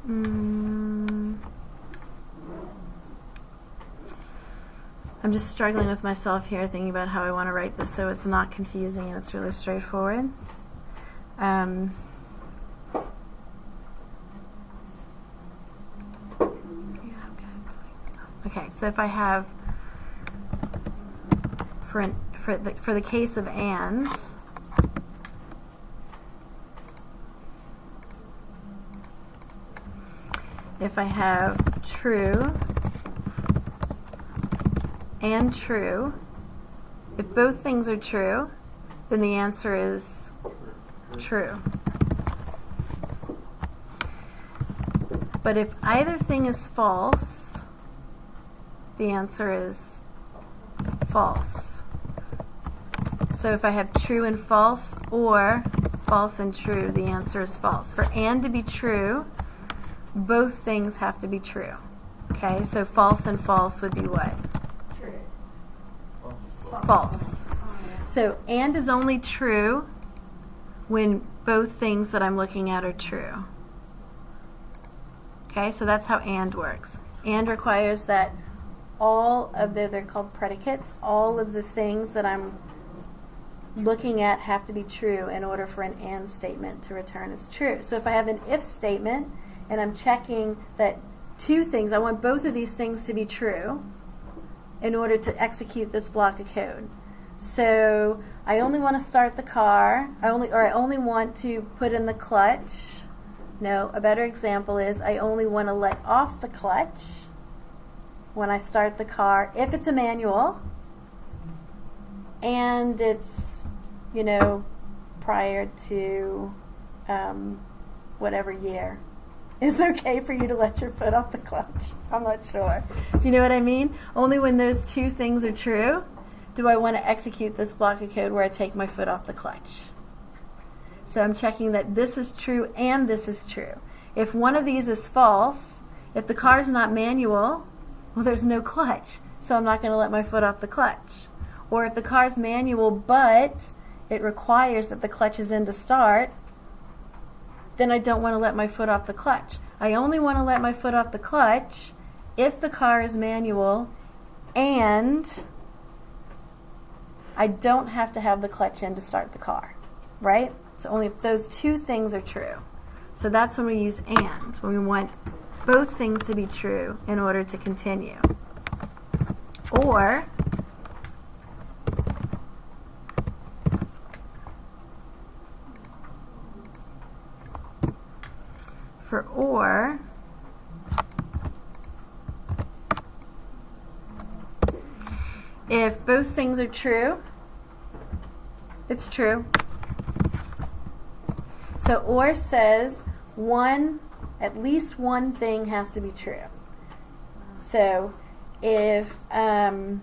S1: column. I'm just struggling with myself here, thinking about how I want to write this so it's not confusing and it's really straightforward. Okay, so if I have for the case of and, if I have true and true, if both things are true, then the answer is true. But if either thing is false, the answer is false. So if I have true and false or false and true, the answer is false. For and to be true, both things have to be true. Okay, so false and false would be what?
S2: True.
S1: False. So and is only true when both things that I'm looking at are true. Okay, so that's how and works. And requires that all of they're called predicates, all of the things that I'm looking at have to be true in order for an and statement to return as true. So if I have an if statement and I'm checking that two things, I want both of these things to be true in order to execute this block of code. So I only want to start the car, I only want to put in the clutch. No, a better example is I only want to let off the clutch when I start the car if it's a manual and it's, you know, prior to whatever year. Is it okay for you to let your foot off the clutch? I'm not sure. Do you know what I mean? Only when those two things are true do I want to execute this block of code where I take my foot off the clutch. So I'm checking that this is true and this is true. If one of these is false, if the car's not manual, well, there's no clutch, so I'm not going to let my foot off the clutch. Or if the car's manual, but it requires that the clutch is in to start, then I don't want to let my foot off the clutch. I only want to let my foot off the clutch if the car is manual and I don't have to have the clutch in to start the car, right? So only if those two things are true. So that's when we use and, when we want both things to be true in order to continue. Or for or, if both things are true, it's true. So or says at least one thing has to be true. So if, let's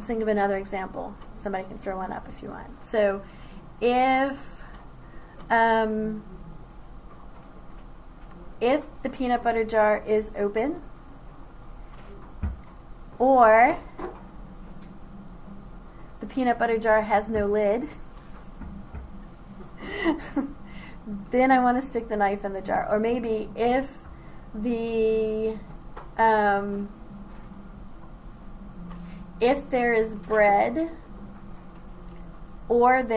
S1: think of another example. Somebody can throw one up if you want. So if the peanut butter jar is open, or the peanut butter jar has no lid, then I want to stick the knife in the jar. Or maybe if there is bread, if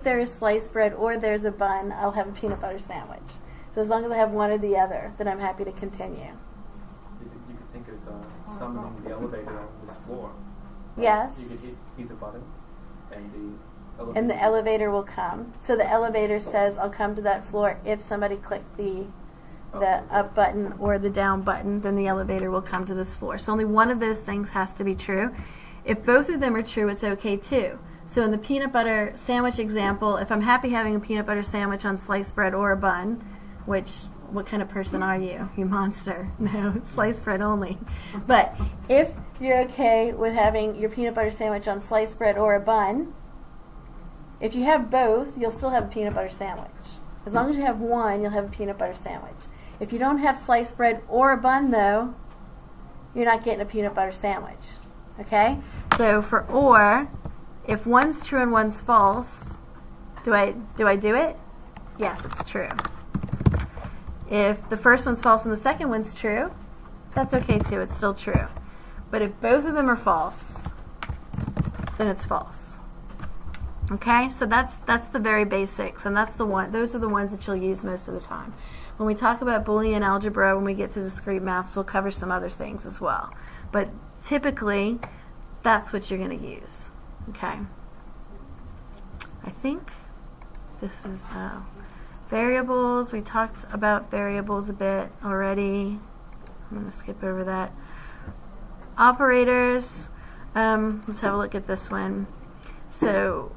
S1: there is sliced bread or there's a bun, I'll have a peanut butter sandwich. So as long as I have one or the other, then I'm happy to continue.
S10: You could think of summoning the elevator on this floor.
S1: Yes.
S10: You could hit either button,
S1: and the elevator will come. So the elevator says, I'll come to that floor if somebody clicked the up button or the down button, then the elevator will come to this floor. So only one of those things has to be true. If both of them are true, it's okay too. So in the peanut butter sandwich example, if I'm happy having a peanut butter sandwich on sliced bread or a bun, what kind of person are you? You monster. No, sliced bread only. But if you're okay with having your peanut butter sandwich on sliced bread or a bun, if you have both, you'll still have a peanut butter sandwich. As long as you have one, you'll have a peanut butter sandwich. If you don't have sliced bread or a bun, though, you're not getting a peanut butter sandwich. Okay? So for or, if one's true and one's false, do I do it? Yes, it's true. If the first one's false and the second one's true, that's okay too. It's still true. But if both of them are false, then it's false. Okay? So that's the very basics, and those are the ones that you'll use most of the time. When we talk about Boolean algebra, when we get to discrete maths, we'll cover some other things as well. But typically, that's what you're going to use. Okay? I think this is variables. We talked about variables a bit already. I'm going to skip over that. Operators. Let's have a look at this one. So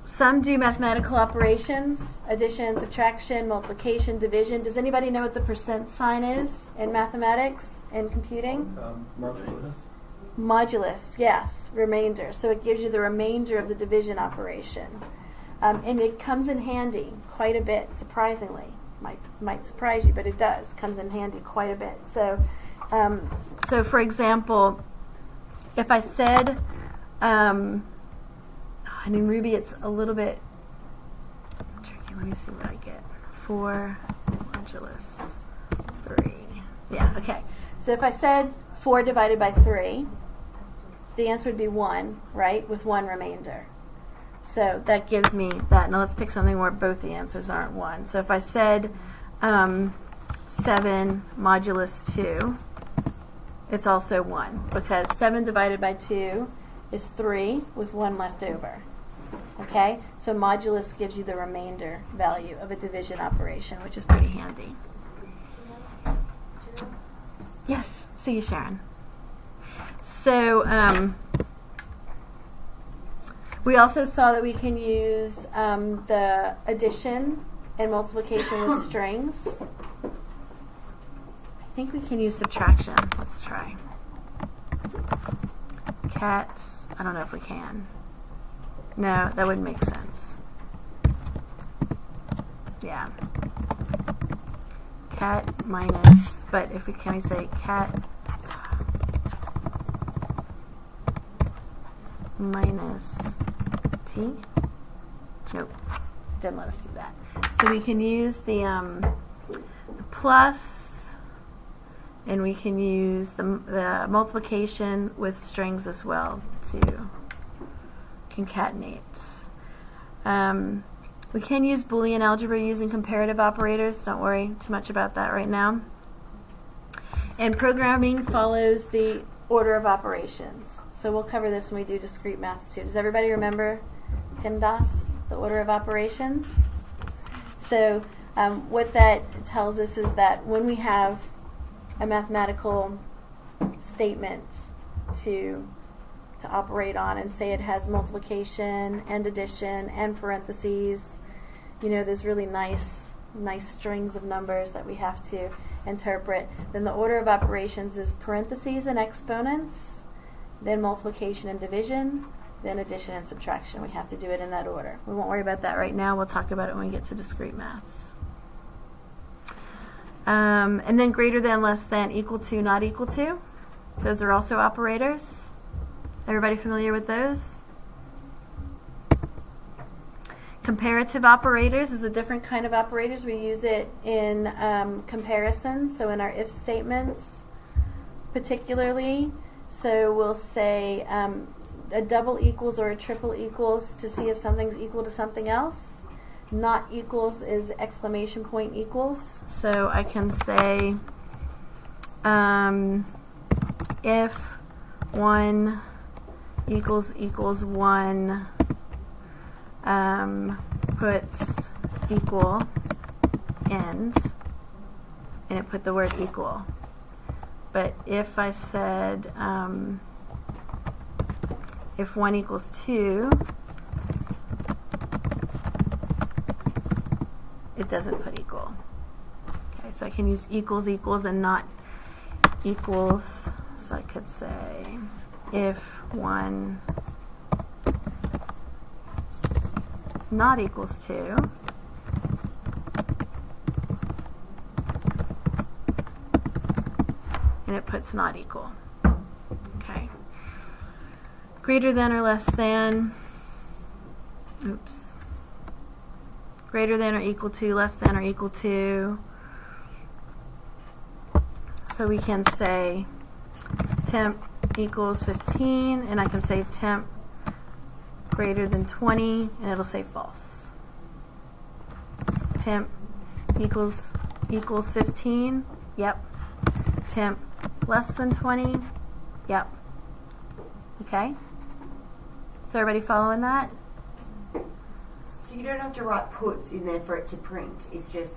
S1: some do mathematical operations, addition, subtraction, multiplication, division. Does anybody know what the percent sign is in mathematics and computing?
S10: Modulus.
S1: Modulus, yes, remainder. So it gives you the remainder of the division operation. And it comes in handy quite a bit, surprisingly. Might surprise you, but it does. Comes in handy quite a bit. So for example, if I said, and in Ruby it's a little bit tricky. Let me see what I get. 4 modulus 3. Yeah, okay. So if I said 4 divided by 3, the answer would be 1, right, with 1 remainder. So that gives me that. Now let's pick something where both the answers aren't 1. So if I said 7 modulus 2, it's also 1, because 7 divided by 2 is 3 with 1 left over. Okay? So modulus gives you the remainder value of a division operation, which is pretty handy. Yes, see you, Sharon. So we also saw that we can use the addition and multiplication with strings. I think we can use subtraction. Let's try. Cat, I don't know if we can. No, that wouldn't make sense. Yeah. Cat minus, but if we can we say cat minus t? Nope, didn't let us do that. So we can use the plus, and we can use the multiplication with strings as well to concatenate. We can use Boolean algebra using comparative operators. Don't worry too much about that right now. And programming follows the order of operations. So we'll cover this when we do discrete maths too. Does everybody remember PIMDAS, the order of operations? So what that tells us is that when we have a mathematical statement to to operate on and say it has multiplication and addition and parentheses. You know, there's really nice strings of numbers that we have to interpret. Then the order of operations is parentheses and exponents, then multiplication and division, then addition and subtraction. We have to do it in that order. We won't worry about that right now. We'll talk about it when we get to discrete maths. And then greater than, less than, equal to, not equal to. Those are also operators. Everybody familiar with those? Comparative operators is a different kind of operators. We use it in comparison, so in our if statements particularly. So we'll say a double equals or a triple equals to see if something's equal to something else. Not equals is exclamation point equals. So I can say if 1 equals 1, puts equal end, and it put the word equal. But if I said if 1 equals 2, it doesn't put equal. Okay, so I can use equals, equals, and not equals. So I could say if 1 not equals 2, and it puts not equal. Okay. Greater than or less than, greater than or equal to, less than or equal to. So we can say temp equals 15, and I can say temp greater than 20, and it'll say false. Temp equals 15, yep. Temp less than 20, yep. Okay? Is everybody following that?
S12: So you don't have to write puts in there for it to print. It's just...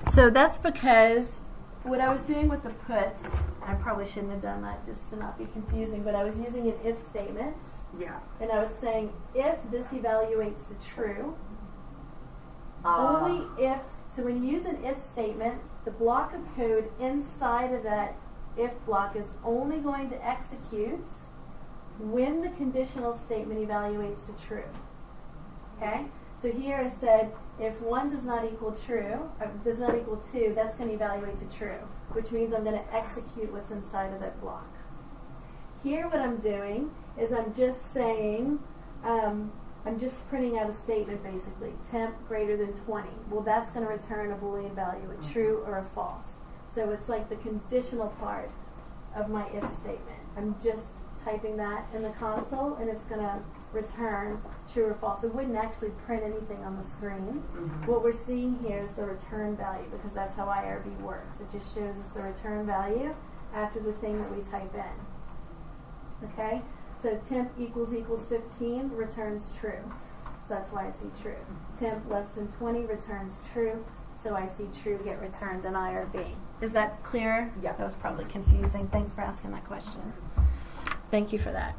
S1: So that's because what I was doing with the puts, I probably shouldn't have done that just to not be confusing, but I was using an if statement.
S12: Yeah.
S1: And I was saying if this evaluates to true, only if, so when you use an if statement, the block of code inside of that if block is only going to execute when the conditional statement evaluates to true. Okay? So here I said if 1 does not equal true, or does not equal 2, that's going to evaluate to true, which means I'm going to execute what's inside of that block. Here what I'm doing is I'm just saying, I'm just printing out a statement basically, temp greater than 20. Well, that's going to return a Boolean value, a true or a false. So it's like the conditional part of my if statement. I'm just typing that in the console, and it's going to return true or false. It wouldn't actually print anything on the screen. What we're seeing here is the return value, because that's how IRB works. It just shows us the return value after the thing that we type in. Okay? So temp equals 15 returns true. So that's why I see true. Temp less than 20 returns true. So I see true get returned in IRB. Is that clear?
S12: Yeah.
S1: That was probably confusing. Thanks for asking that question. Thank you for that.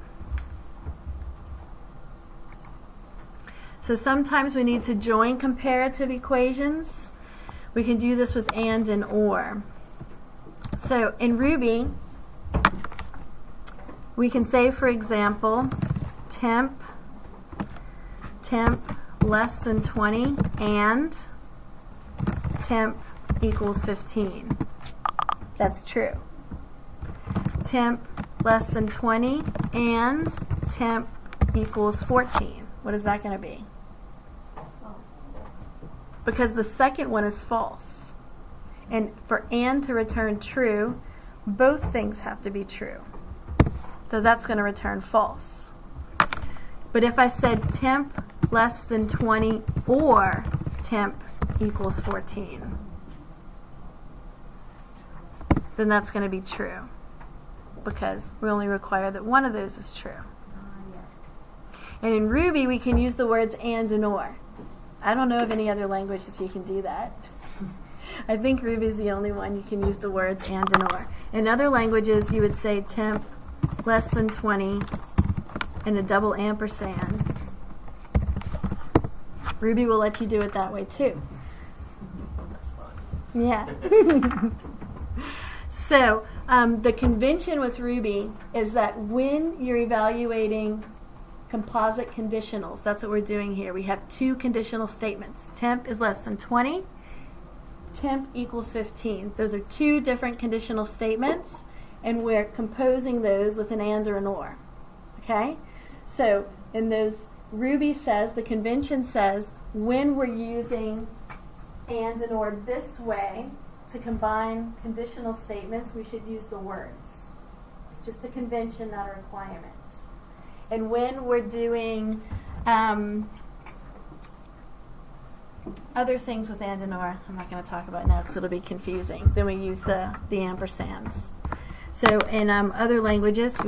S1: So sometimes we need to join comparative equations. We can do this with and or. So in Ruby, we can say, for example, temp less than 20 and temp equals 15. That's true. Temp less than 20 and temp equals 14. What is that going to be? Because the second one is false. And for and to return true, both things have to be true. So that's going to return false. But if I said temp less than 20 or temp equals 14, then that's going to be true, because we only require that one of those is true. And in Ruby, we can use the words and or. I don't know of any other language that you can do that. I think Ruby is the only one you can use the words and or. In other languages, you would say temp less than 20 and a double ampersand. Ruby will let you do it that way too.
S3: That's fine.
S1: Yeah. So the convention with Ruby is that when you're evaluating composite conditionals, that's what we're doing here. We have two conditional statements. Temp is less than 20. Temp equals 15. Those are two different conditional statements, and we're composing those with an and or an or. Okay? So in those, Ruby says, the convention says, when we're using and or this way to combine conditional statements, we should use the words. It's just a convention, not a requirement. And when we're doing other things with and or, I'm not going to talk about now because it'll be confusing. Then we use the ampersands. So in other languages,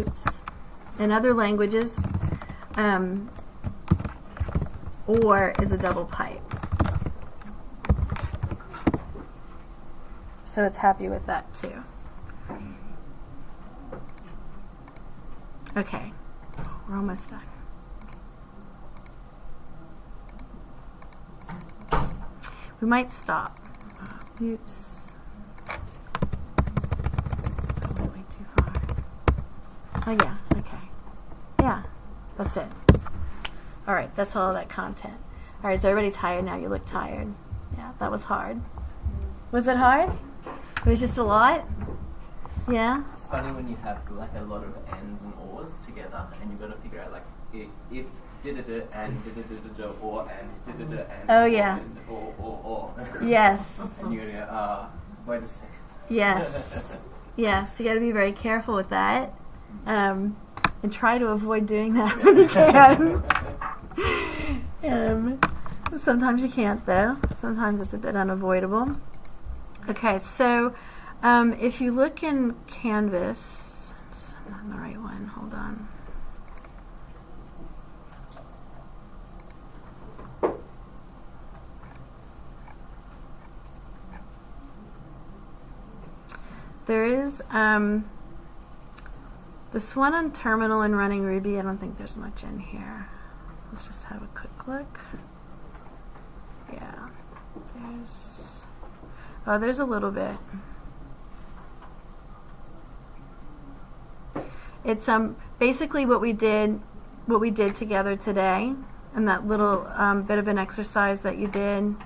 S1: or is a double pipe. So it's happy with that too. Okay, we're almost done. We might stop. Oops. I went way too far. Oh yeah, okay. Yeah, that's it. All right, that's all of that content. All right, is everybody tired now? You look tired. Yeah, that was hard. Was it hard? It was just a lot? Yeah?
S3: It's funny when you have like a lot of ands and ors together, and you've got to figure out like if da-da-da and da-da-da-da or and da-da-da and
S1: oh yeah,
S3: and or.
S1: Yes.
S3: And you're gonna wait a second.
S1: Yes. Yes, you got to be very careful with that, and try to avoid doing that when you can. Sometimes you can't though. Sometimes it's a bit unavoidable. Okay, so if you look in Canvas, I'm not on the right one, hold on. There is this one on Terminal and Running Ruby. I don't think there's much in here. Let's just have a quick look. Yeah, there's a little bit. It's basically what we did together today, and that little bit of an exercise that you did.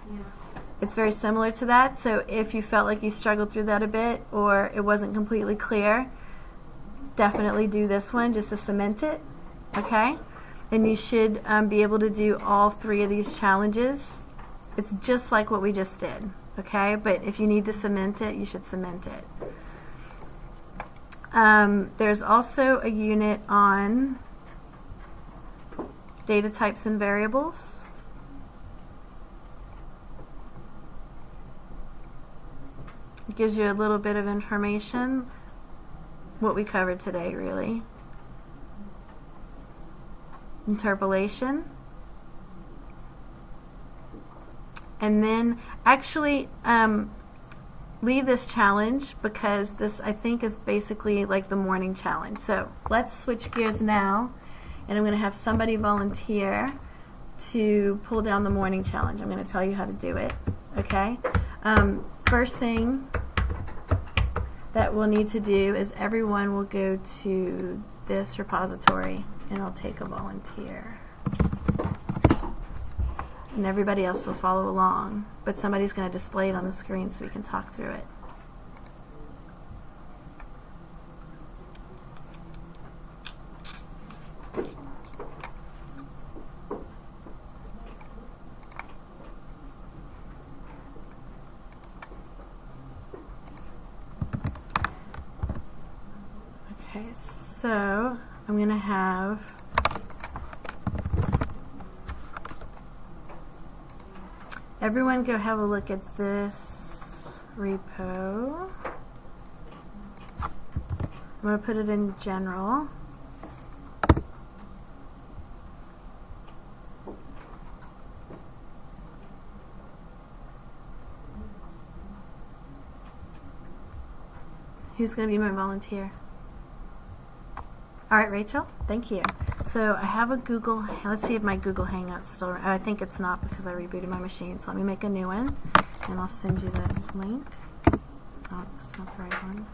S1: It's very similar to that. So if you felt like you struggled through that a bit or it wasn't completely clear, definitely do this one just to cement it. Okay, and you should be able to do all three of these challenges. It's just like what we just did. Okay, but if you need to cement it, you should cement it. There's also a unit on data types and variables. It gives you a little bit of information, what we covered today really. Interpolation. And then actually leave this challenge because this I think is basically like the morning challenge. So let's switch gears now, and I'm going to have somebody volunteer to pull down the morning challenge. I'm going to tell you how to do it. Okay? First thing that we'll need to do is everyone will go to this repository, and I'll take a volunteer. And everybody else will follow along, but somebody's going to display it on the screen so we can talk through it. Okay, so I'm going to have everyone go have a look at this repo. I'm going to put it in general. Who's going to be my volunteer? All right, Rachel, thank you. So I have a Google. Let's see if my Google Hangout's still. Oh, I think it's not because I rebooted my machine. So let me make a new one, and I'll send you the link. Oh, that's not the right one.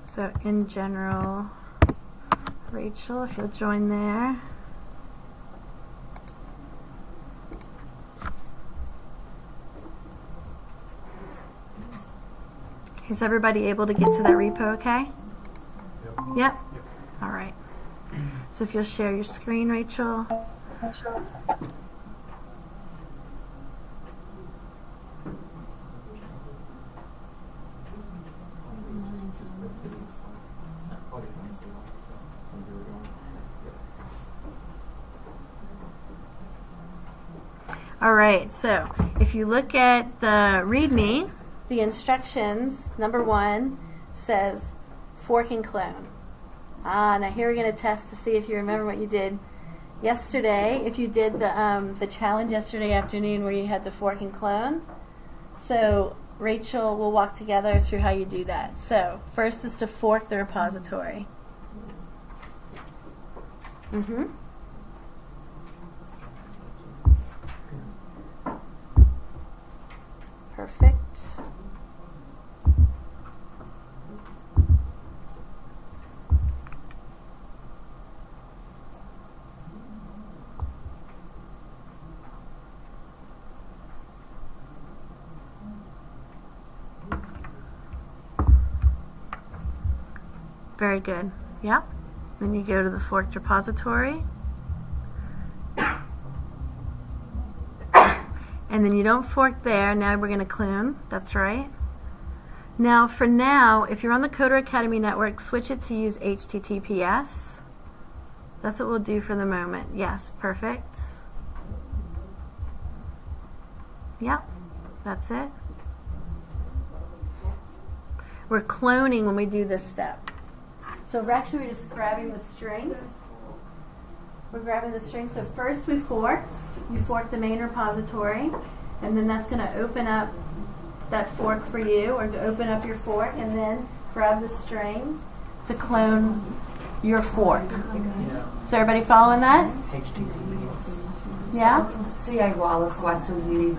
S1: So in general, Rachel, if you'll join there. Is everybody able to get to that repo okay? Yep? All right. So if you'll share your screen, Rachel. All right, so if you look at the README, the instructions, number 1 says fork and clone. Now here we're going to test to see if you remember what you did yesterday, if you did the challenge yesterday afternoon where you had to fork and clone. So Rachel will walk together through how you do that. So first is to fork the repository. Perfect. Very good. Yep. Then you go to the forked repository. And then you don't fork there. Now we're going to clone. That's right. Now, for now, if you're on the Coder Academy network, switch it to use HTTPS. That's what we'll do for the moment. Yes, perfect. Yep, that's it. We're cloning when we do this step. So we're just grabbing the string. We're grabbing the string. So first we forked. You fork the main repository, and then that's going to open up that fork for you, or to open up your fork, and then grab the string to clone your fork. Is everybody following that? Yeah?
S12: CA wireless, so I still use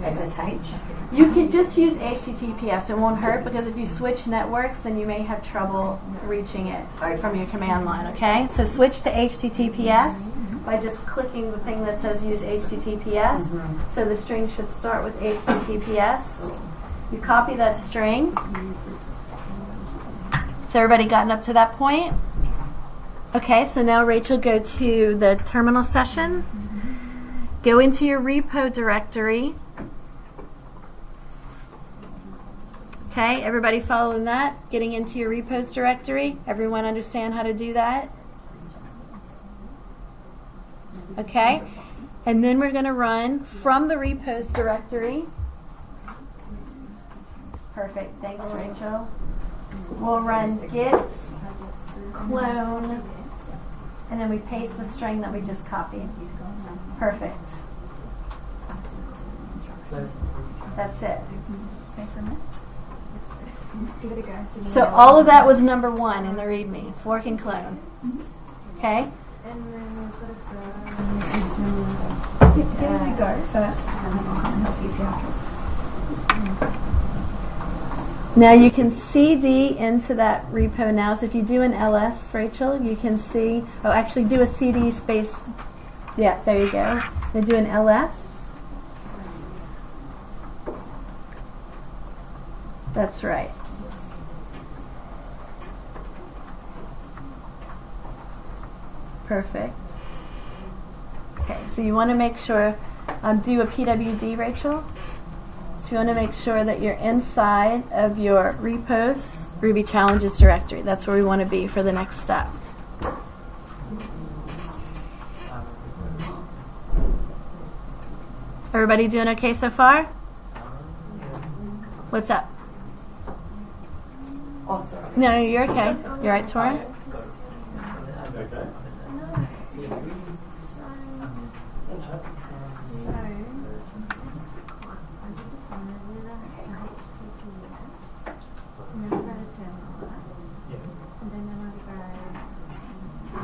S12: SSH?
S1: You can just use HTTPS. It won't hurt, because if you switch networks, then you may have trouble reaching it from your command line, okay? So switch to HTTPS by just clicking the thing that says use HTTPS. So the string should start with HTTPS. You copy that string. So everybody gotten up to that point? Okay, so now Rachel, go to the terminal session. Go into your repo directory. Okay, everybody following that? Getting into your repos directory? Everyone understand how to do that? Okay, and then we're going to run from the repos directory. Perfect, thanks Rachel. We'll run git clone, and then we paste the string that we just copied. Perfect. That's it. So all of that was number 1 in the README, fork and clone. Okay?
S2: Give it a go first, and then I'll help you if you have to.
S1: Now you can CD into that repo now. So if you do an ls, Rachel, you can see, actually do a CD space. Yeah, there you go. Now do an ls. That's right. Perfect. Okay, so you want to make sure, do a PWD, Rachel. So you want to make sure that you're inside of your repos Ruby Challenges directory. That's where we want to be for the next step. Everybody doing okay so far? What's up?
S12: Oh, sorry.
S1: No, you're okay. You're right, Tora?
S6: Okay.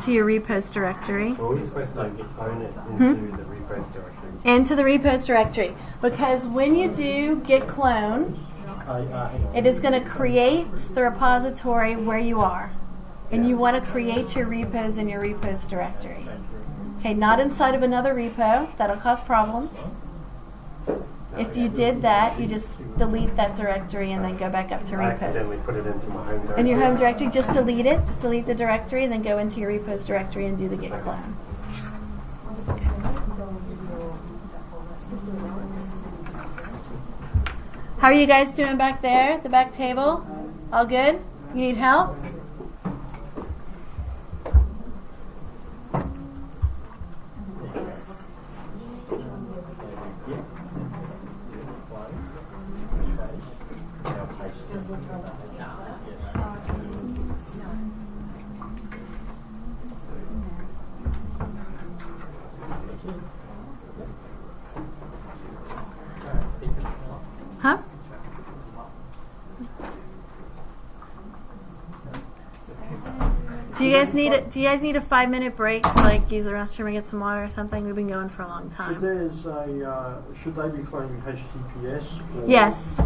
S1: To your repos directory.
S6: Well, we're supposed to get clone it into the repos directory.
S1: Into the repos directory. Because when you do git clone,
S6: Hang on.
S1: it is going to create the repository where you are. And you want to create your repos in your repos directory. Okay, not inside of another repo. That'll cause problems. If you did that, you just delete that directory and then go back up to
S6: I
S1: repos.
S6: accidentally put it into my home directory.
S1: In your home directory, just delete it. Just delete the directory and then go into your repos directory and do the git clone. How are you guys doing back there at the back table? All good? You need help? Huh? Do you guys need a 5-minute break to like use the restroom and get some water or something? We've been going for a long time.
S6: Should they be cloning HTTPS?
S1: Yes,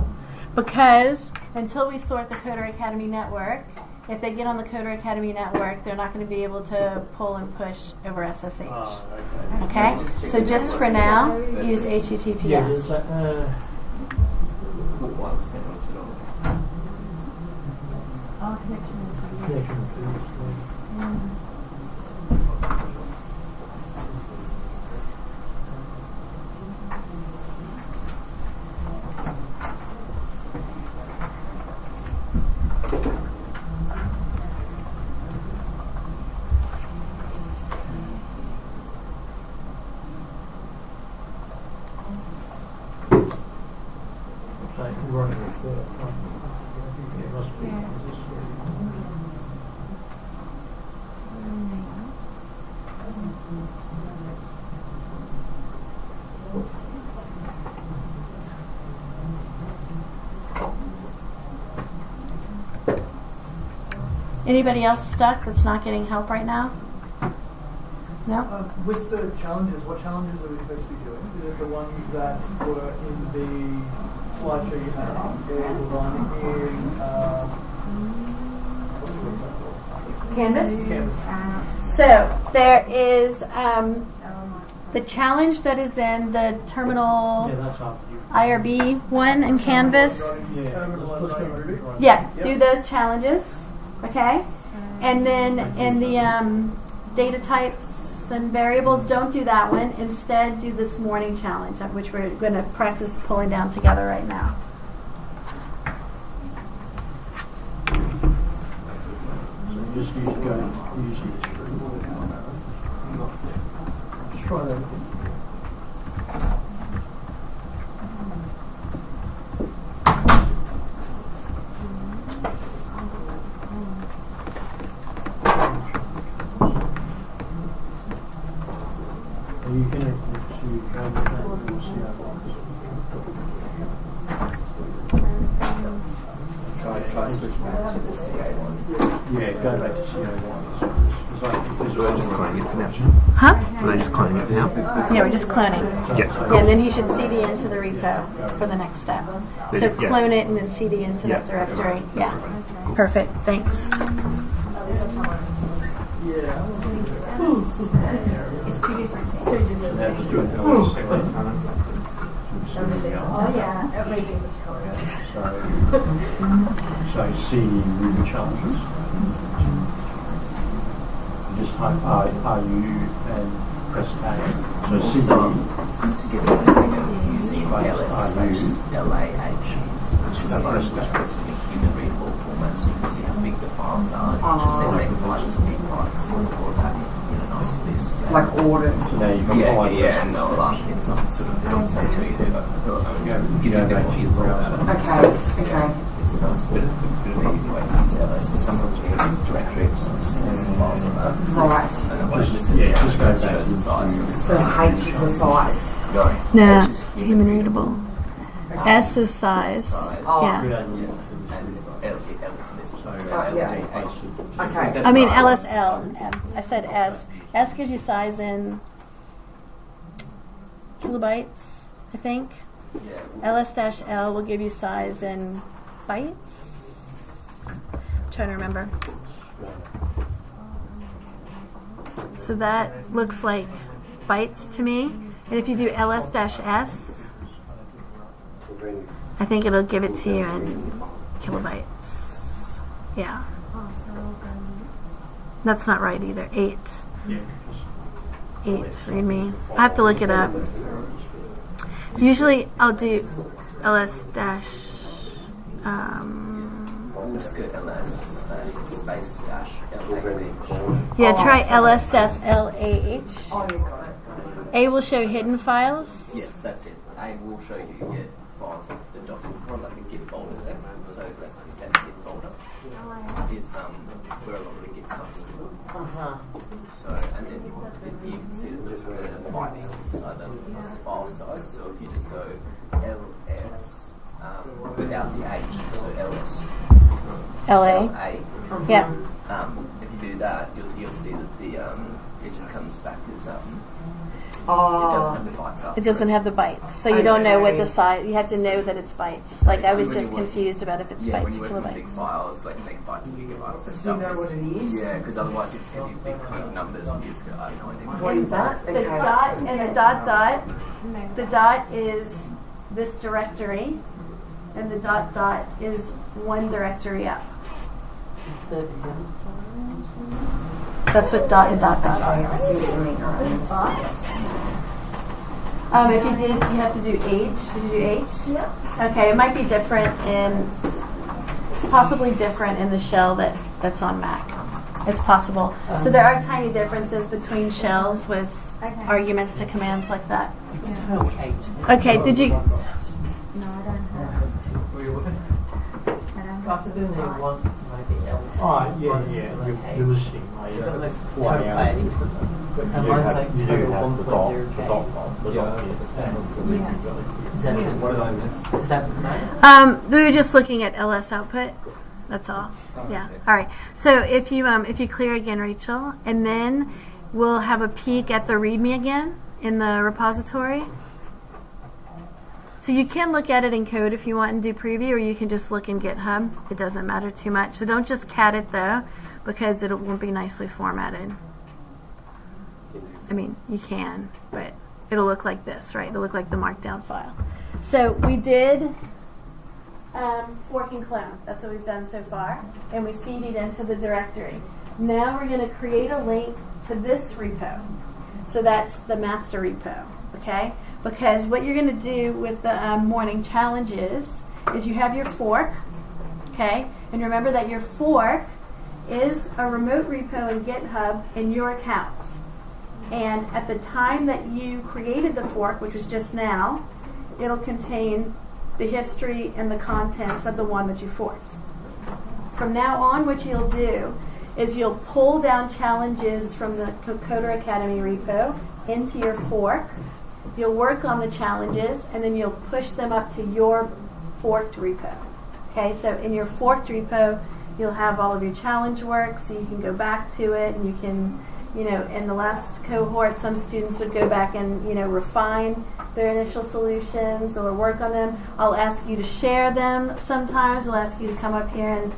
S1: because until we sort the Coder Academy network, if they get on the Coder Academy network, they're not going to be able to pull and push over SSH. Okay? So just for now, use HTTPS. Anybody else stuck that's not getting help right now? No?
S7: With the challenges, what challenges are we supposed to be doing? Is it the ones that were in the slideshow you had up, or the one in
S1: Canvas?
S7: Canvas?
S1: So there is the challenge that is in the terminal IRB one in Canvas. Yeah, do those challenges. Okay? And then in the data types and variables, don't do that one. Instead, do this morning challenge, which we're going to practice pulling down together right now.
S6: So just use using the string. Just try that. You connect it to Canvas and you'll see how it works.
S3: Try switch back to the CA one.
S6: Yeah, go back to CA1.
S3: We're just cloning it for now.
S1: Huh?
S3: Are they just cloning it for now?
S1: Yeah, we're just cloning.
S3: Yeah.
S1: Yeah, and then he should CD into the repo for the next step. So clone it and then CD into that directory. Yeah. Perfect. Thanks.
S2: It's two different things.
S6: Just do it else.
S2: Oh yeah, everything was colored.
S6: So C Ruby challenges. Just type RU and press A. So C.
S3: It's good to get everything using LS space LAH, which puts it in human readable format so you can see how big the files are. You just then make bytes or big bytes. You record that in a size list.
S12: Like ordered.
S3: Yeah, and they'll in some sort of, it'll say to you who gives you a bit more info about it.
S12: Okay,
S3: So
S12: okay.
S3: it's a nice bit of an easy way to use LS, because sometimes when you use directory, it's just lists the files on that.
S12: Right.
S3: And it won't listen down,
S6: just go
S3: it
S6: back.
S3: shows the size.
S12: So H is the size.
S1: No,
S3: H is
S1: human readable. S is size.
S12: Oh.
S1: Yeah.
S3: And L is list. So
S12: yeah. Okay.
S1: I mean LSL. I said S. S gives you size in kilobytes, I think.
S3: Yeah.
S1: LS-L will give you size in bytes. I'm trying to remember. So that looks like bytes to me. And if you do LS-S, I think it'll give it to you in kilobytes. Yeah. That's not right either. 8. 8, read me. I have to look it up. Usually I'll do LS dash.
S3: Just go LS space dash LAH.
S1: Yeah, try LS dash LAH.
S12: Oh, you got it.
S1: A will show hidden files.
S3: Yes, that's it. A will show you get files with the document or like a Git folder there. So that Git folder is where a lot of the Git stuff is. So and then you can see that the bytes, so the file size. So if you just go LS without the H, so LS
S1: LA. Yeah.
S3: If you do that, you'll see that the it just comes back as
S12: Oh.
S3: it doesn't have the bytes up.
S1: It doesn't have the bytes, so you don't know what the size. You have to know that it's bytes. Like I was just confused about if it's bytes
S3: when you
S1: or
S3: work on big
S1: kilobytes.
S3: files, like megabytes and gigabytes and
S12: Do you
S3: stuff.
S12: know what it is?
S3: Yeah, because otherwise you just get these big kind of numbers and you just go, I have no idea.
S12: What is that?
S1: The dot and the dot. The dot is this directory, and the dot is one directory up. That's what dot and dot are.
S12: I see what you mean.
S1: If you did, you have to do H. Did you do H?
S2: Yeah.
S1: Okay, it might be different possibly different in the shell that's on Mac. It's possible. So there are tiny differences between shells with arguments to commands like that. Okay, did you?
S2: No, I don't have.
S11: After doing it once, maybe L.
S6: Oh, yeah. You're listening, mate.
S11: You've got like
S6: Way
S11: total
S6: out.
S11: A. And mine's like
S6: You do
S11: total
S6: have the
S11: 1.0K. Is that
S10: What did I miss?
S11: Is that
S1: We were just looking at LS output. That's all. Yeah. All right. So if you clear again, Rachel, and then we'll have a peek at the README again in the repository. So you can look at it in code if you want and do preview, or you can just look in GitHub. It doesn't matter too much. So don't just cat it though, because it won't be nicely formatted. I mean, you can, but it'll look like this, right? It'll look like the markdown file. So we did fork and clone. That's what we've done so far. And we CD'd into the directory. Now we're going to create a link to this repo. So that's the master repo, okay? Because what you're going to do with the morning challenges is you have your fork, okay? And remember that your fork is a remote repo in GitHub in your account. And at the time that you created the fork, which was just now, it'll contain the history and the contents of the one that you forked. From now on, what you'll do is you'll pull down challenges from the Coder Academy repo into your fork. You'll work on the challenges, and then you'll push them up to your forked repo. Okay, so in your forked repo, you'll have all of your challenge work, so you can go back to it, and you can, in the last cohort, some students would go back and, refine their initial solutions or work on them. I'll ask you to share them sometimes. We'll ask you to come up here and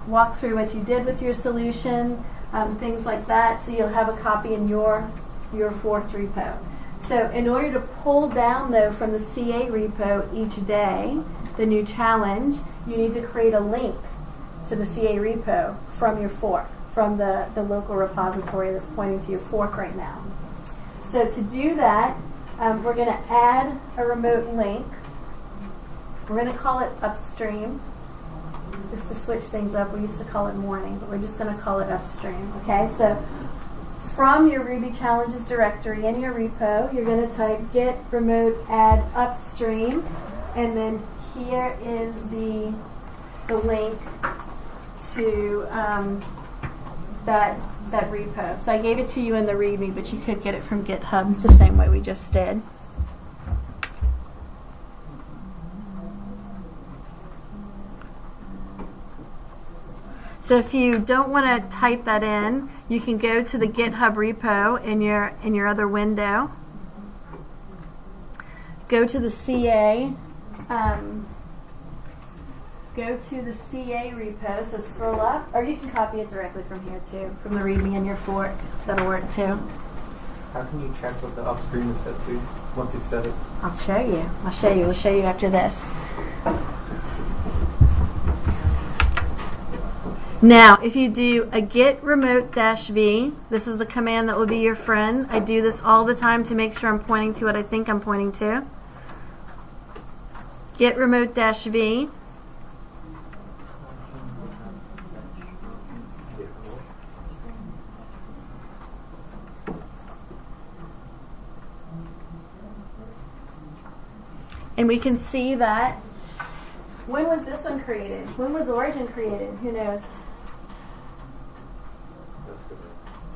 S1: walk through what you did with your solution, things like that, so you'll have a copy in your forked repo. So in order to pull down, though, from the CA repo each day, the new challenge, you need to create a link to the CA repo from your fork, from the local repository that's pointing to your fork right now. So to do that, we're going to add a remote link. We're going to call it upstream, just to switch things up. We used to call it morning, but we're just going to call it upstream. Okay, so from your Ruby Challenges directory in your repo, you're going to type git remote add upstream, and then here is the link to that repo. So I gave it to you in the README, but you could get it from GitHub the same way we just did. So if you don't want to type that in, you can go to the GitHub repo in your other window. Go to the CA. Go to the CA repo. So scroll up, or you can copy it directly from here too, from the README in your fork. That'll work too.
S10: How can you check what the upstream is set to once you've set it?
S1: I'll show you. We'll show you after this. Now, if you do a git remote -v, this is the command that will be your friend. I do this all the time to make sure I'm pointing to what I think I'm pointing to. Git remote -v. And we can see that. When was this one created? When was Origin created? Who knows?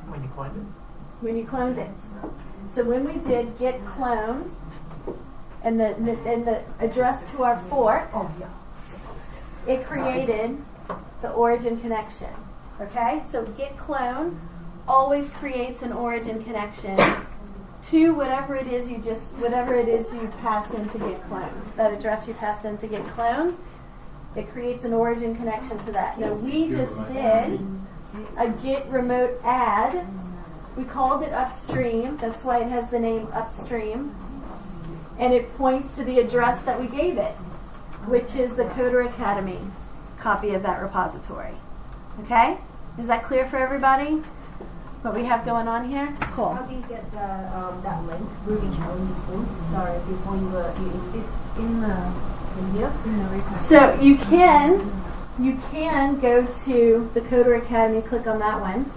S11: When you cloned it?
S1: When you cloned it. So when we did git clone, and the address to our fork, it created the Origin connection. Okay? So git clone always creates an Origin connection to whatever it is you pass into git clone. That address you pass into git clone, it creates an Origin connection to that. Now we just did a git remote add. We called it upstream. That's why it has the name upstream. And it points to the address that we gave it, which is the Coder Academy copy of that repository. Okay? Is that clear for everybody? What we have going on here? Cool.
S12: How do you get that link, Ruby Challenges link? Sorry, before it's in here.
S1: So you can go to the Coder Academy, click on that one,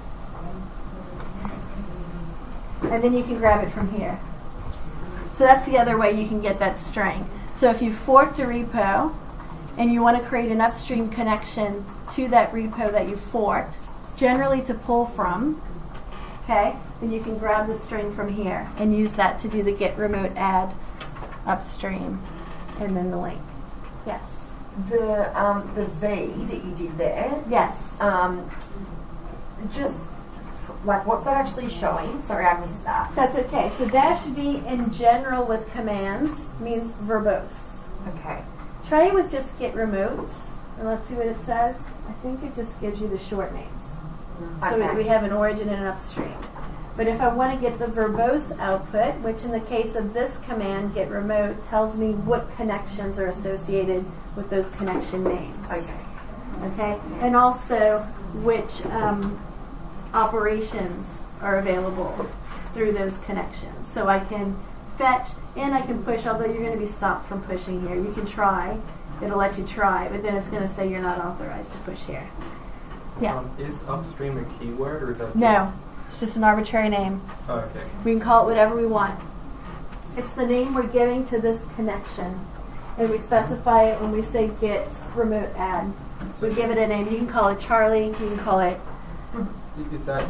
S1: and then you can grab it from here. So that's the other way you can get that string. So if you forked a repo and you want to create an upstream connection to that repo that you forked, generally to pull from, okay, then you can grab the string from here and use that to do the git remote add upstream, and then the link. Yes.
S12: The V that you did there.
S1: Yes.
S12: Just like, what's that actually showing? Sorry, I missed that.
S1: That's okay. So -v in general with commands means verbose.
S12: Okay.
S1: Try it with just git remote, and let's see what it says. I think it just gives you the short names. So we have an origin and an upstream. But if I want to get the verbose output, which in the case of this command, git remote, tells me what connections are associated with those connection names.
S12: Okay.
S1: Okay? And also which operations are available through those connections. So I can fetch and I can push, although you're going to be stopped from pushing here. You can try. It'll let you try, but then it's going to say you're not authorized to push here. Yeah.
S10: Is upstream a keyword, or is that
S1: No. It's just an arbitrary name.
S10: Oh, okay.
S1: We can call it whatever we want. It's the name we're giving to this connection. And we specify it when we say git remote add. So we give it a name. You can call it Charlie. You can call it...
S10: Is that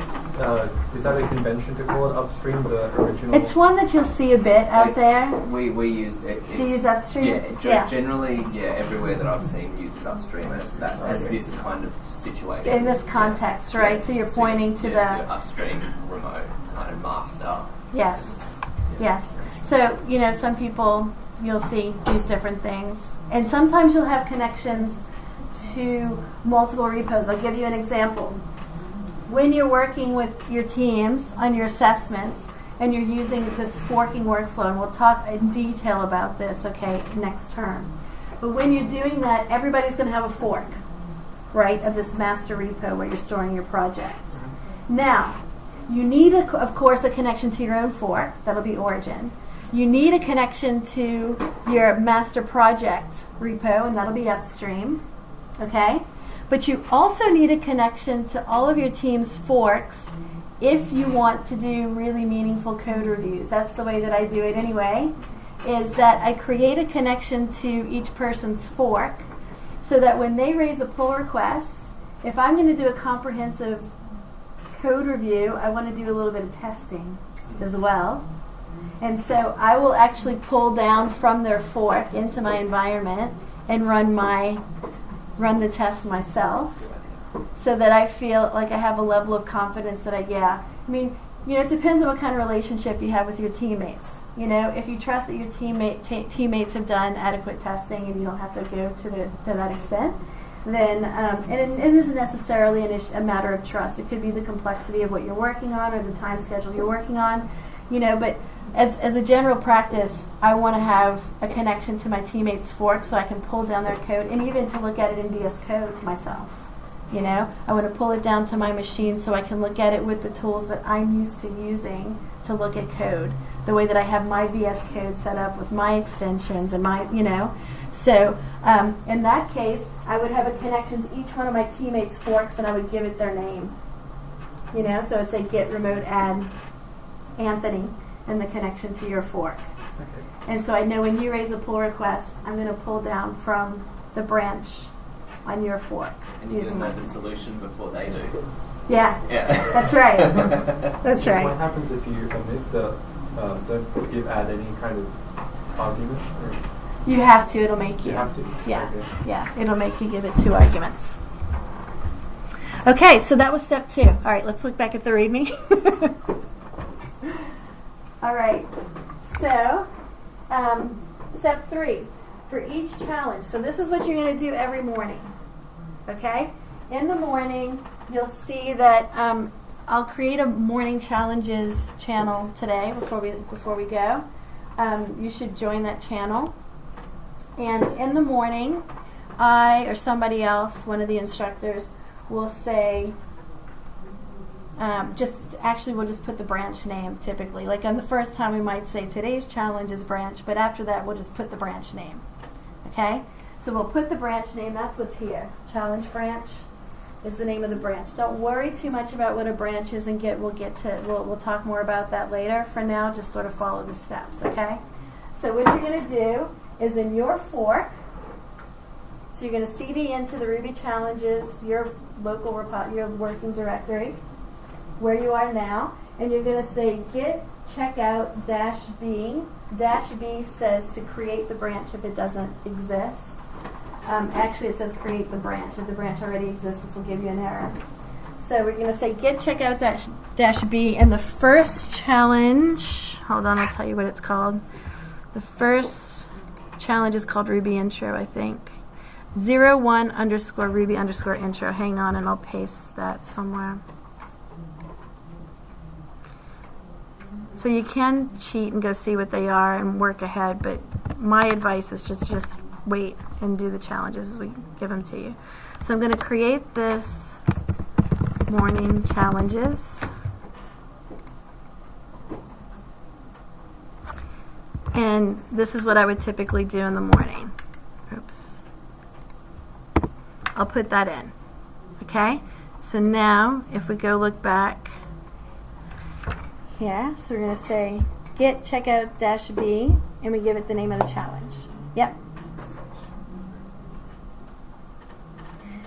S10: a convention to call it upstream, the original?
S1: It's one that you'll see a bit out there.
S3: We use it.
S1: Do you use upstream?
S3: Yeah, generally, everywhere that I've seen uses upstream as this kind of situation.
S1: In this context, right? So you're pointing to the
S3: upstream remote kind of master.
S1: Yes. Yes. So, some people you'll see use different things. And sometimes you'll have connections to multiple repos. I'll give you an example. When you're working with your teams on your assessments and you're using this forking workflow, and we'll talk in detail about this, okay, next term. But when you're doing that, everybody's going to have a fork, right, of this master repo where you're storing your projects. Now, you need, of course, a connection to your own fork. That'll be origin. You need a connection to your master project repo, and that'll be upstream, okay? But you also need a connection to all of your team's forks if you want to do really meaningful code reviews, that's the way that I do it anyway, is that I create a connection to each person's fork so that when they raise a pull request, if I'm going to do a comprehensive code review, I want to do a little bit of testing as well. And so I will actually pull down from their fork into my environment and run the test myself, so that I feel like I have a level of confidence that I mean, it depends on what kind of relationship you have with your teammates. If you trust that your teammates have done adequate testing and you don't have to go to that extent, then, and it isn't necessarily a matter of trust. It could be the complexity of what you're working on or the time schedule you're working on, but as a general practice, I want to have a connection to my teammates' fork so I can pull down their code and even to look at it in VS Code myself. I want to pull it down to my machine so I can look at it with the tools that I'm used to using to look at code, the way that I have my VS Code set up with my extensions and my, So in that case, I would have a connection to each one of my teammates' forks and I would give it their name. So I'd say git remote add Anthony and the connection to your fork. Okay. And so I know when you raise a pull request, I'm going to pull down from the branch on your fork.
S3: And you can know the solution before they do.
S1: Yeah. That's right. That's right.
S10: What happens if you omit don't give add any kind of argument? Or?
S1: You have to. It'll make you.
S10: You have to?
S1: Yeah.
S10: Okay.
S1: Yeah. It'll make you give it 2 arguments. Okay, so that was step 2. All right, let's look back at the README. All right, so step 3, for each challenge. So this is what you're going to do every morning, okay? In the morning, you'll see that I'll create a morning challenges channel today before we go. You should join that channel. And in the morning, I or somebody else, one of the instructors, will say, we'll just put the branch name typically. Like on the first time we might say today's challenge is branch, but after that we'll just put the branch name. Okay? So we'll put the branch name, that's what's here. Challenge branch is the name of the branch. Don't worry too much about what a branch is and we'll talk more about that later. For now, just sort of follow the steps, okay? So what you're going to do is in your fork, so you're going to CD into the Ruby challenges, your local your working directory, where you are now, and you're going to say git checkout -b. -b says to create the branch if it doesn't exist. Actually, it says create the branch. If the branch already exists, this will give you an error. So we're going to say git checkout -b, and the first challenge, hold on, I'll tell you what it's called. The first challenge is called Ruby Intro, I think. 01_Ruby_intro. Hang on, and I'll paste that somewhere. So you can cheat and go see what they are and work ahead, but my advice is just wait and do the challenges as we give them to you. So I'm going to create this morning challenges. And this is what I would typically do in the morning. Oops. I'll put that in. Okay? So now, if we go look back here, so we're going to say git checkout -b, and we give it the name of the challenge. Yep.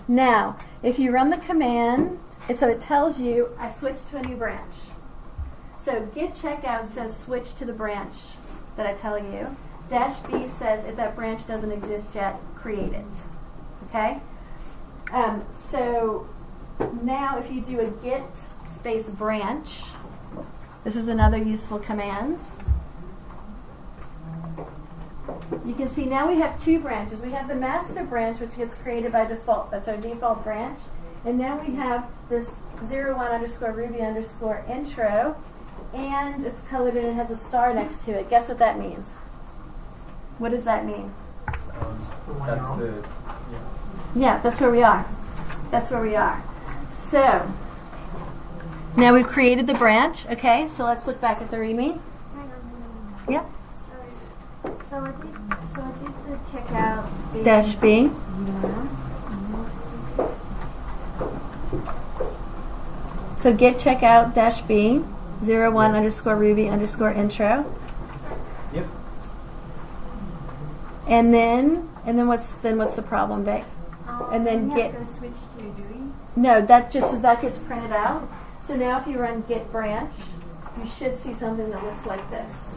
S1: Now, if you run the command, so it tells you I switched to a new branch. So git checkout says switch to the branch that I tell you. -b says if that branch doesn't exist yet, create it. Okay? So now if you do a git space branch, this is another useful command. You can see now we have 2 branches. We have the master branch, which gets created by default. That's our default branch. And now we have this 01_Ruby_intro, and it's colored and it has a star next to it. Guess what that means? What does that mean?
S10: That's it.
S1: Yeah, that's where we are. That's where we are. So, now we've created the branch, okay? So let's look back at the README. Yep.
S2: So I did the checkout
S1: -b. So get checkout dash B 01 underscore Ruby underscore intro.
S9: Yep.
S1: And then what's the problem, Vic? And then
S2: we
S1: get
S2: have to switch to, do we?
S1: no, that just as that gets printed out. So now if you run git branch, you should see something that looks like this.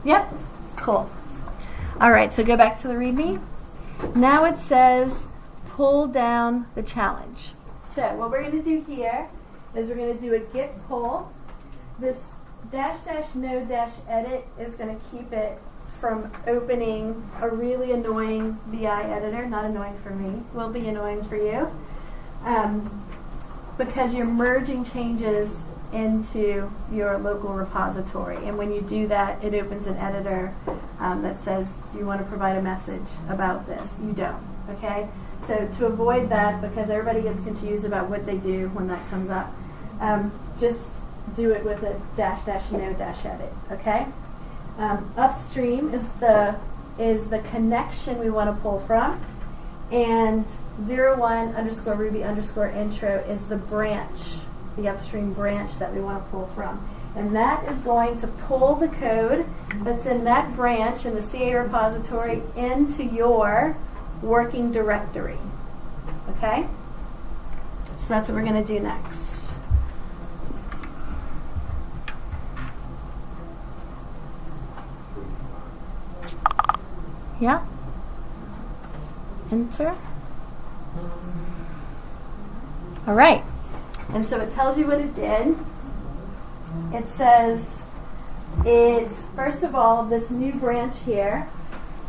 S1: Yep. Cool. All right, so go back to the README. Now it says pull down the challenge. So what we're going to do here is we're going to do a git pull. This --no--edit is going to keep it from opening a really annoying VI editor. Not annoying for me, will be annoying for you. Because you're merging changes into your local repository. And when you do that, it opens an editor that says, do you want to provide a message about this? You don't, okay? So to avoid that, because everybody gets confused about what they do when that comes up, just do it with a --no--edit, okay? Upstream is the connection we want to pull from, and 01 underscore Ruby underscore intro is the branch, the upstream branch that we want to pull from. And that is going to pull the code that's in that branch in the CA repository into your working directory. Okay? So that's what we're going to do next. Yeah? Enter. All right. And so it tells you what it did. It says, first of all, this new branch here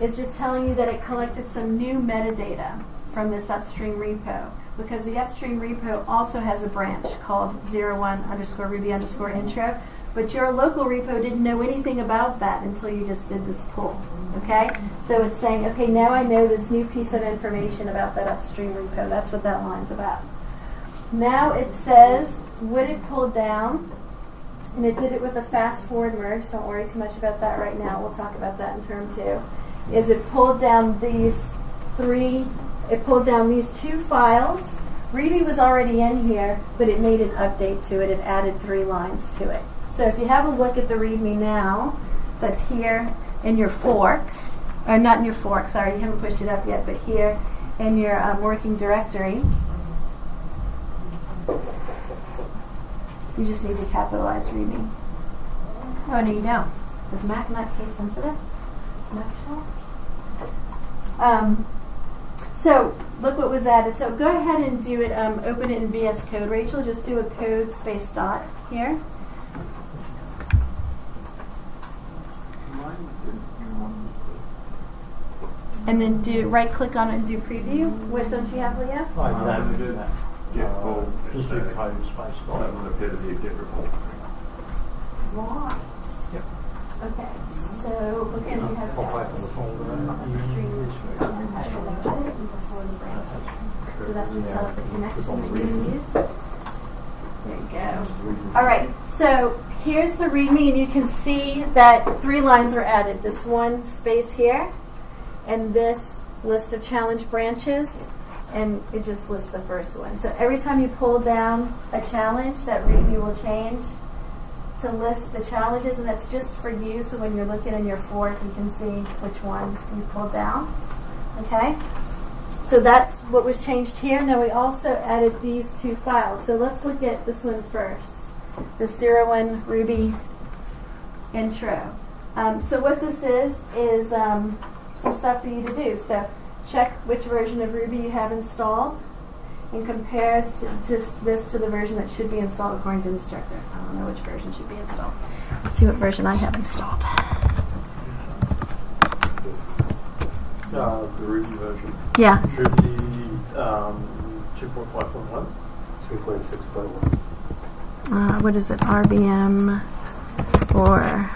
S1: is just telling you that it collected some new metadata from this upstream repo, because the upstream repo also has a branch called 01 underscore Ruby underscore intro, but your local repo didn't know anything about that until you just did this pull, okay? So it's saying, okay, now I know this new piece of information about that upstream repo. That's what that line's about. Now it says, would it pull down? And it did it with a fast forward merge. Don't worry too much about that right now. We'll talk about that in term 2. Is it pulled down these two files. Ruby was already in here, but it made an update to it and added 3 lines to it. So if you have a look at the README now, that's here in your fork, or not in your fork, sorry, you haven't pushed it up yet, but here in your working directory, you just need to capitalize README. Oh, no, you don't. Is Mac not case sensitive? Mac shell? So look what was added. So go ahead and do it, open it in VS Code. Rachel, just do a code space dot here. And then right click on it and do preview. What don't you have, Leah?
S6: Just do code space dot. That would appear to be a git report.
S1: Right.
S9: Yep.
S1: Okay. So look at you have
S9: Pop open the folder.
S1: So that will tell it the connection that you're going to use. There you go. All right. So here's the README, and you can see that 3 lines were added. This one space here, and this list of challenge branches, and it just lists the first one. So every time you pull down a challenge, that README will change to list the challenges, and that's just for you, so when you're looking in your fork, you can see which ones you pulled down. Okay? So that's what was changed here. Now we also added these 2 files. So let's look at this one first, the 01 Ruby intro. So what this is some stuff for you to do. So check which version of Ruby you have installed and compare this to the version that should be installed according to the instructor. I don't know which version should be installed. Let's see what version I have installed.
S6: The Ruby version.
S1: Yeah.
S6: Should be 2.5.1. 2.6.1.
S1: What is it? RVM or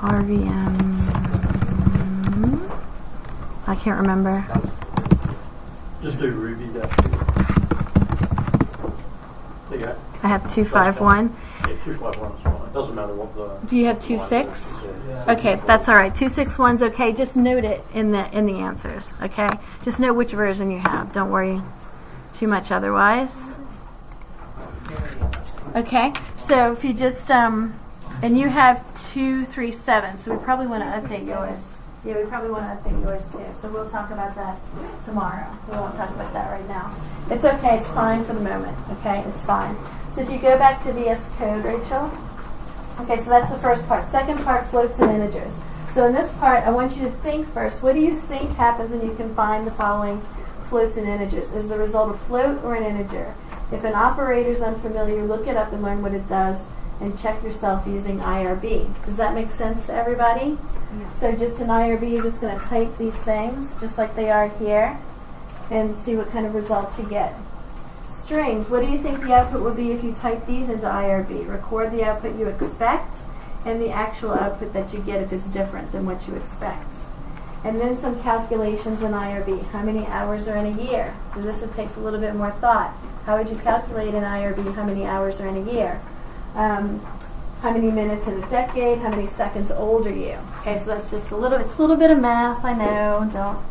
S1: RVM? I can't remember.
S6: Just do Ruby dash. There you go.
S1: I have 251.
S6: Yeah, 251 is fine.
S8: Doesn't matter what the.
S1: Do you have 2.6?
S8: Yeah.
S1: Okay, that's all right. 2.6.1's okay. Just note it in the answers. Okay, just know which version you have. Don't worry too much otherwise. Okay, so if you just and you have 2.3.7, so we probably want to update yours. Yeah, we probably want to update yours too. So we'll talk about that tomorrow. We won't talk about that right now. It's okay. It's fine for the moment. Okay, it's fine. So if you go back to VS Code, Rachel. Okay, so that's the first part. Second part, floats and integers. So in this part, I want you to think first. What do you think happens when you combine the following floats and integers? Is the result a float or an integer? If an operator is unfamiliar, look it up and learn what it does, and check yourself using IRB. Does that make sense to everybody? So just in IRB, you're just going to type these things, just like they are here, and see what kind of results you get. Strings, what do you think the output would be if you type these into IRB? Record the output you expect and the actual output that you get if it's different than what you expect. And then some calculations in IRB. How many hours are in a year? So this takes a little bit more thought. How would you calculate in IRB how many hours are in a year? How many minutes in a decade? How many seconds old are you? Okay, so that's just it's a little bit of math, I know.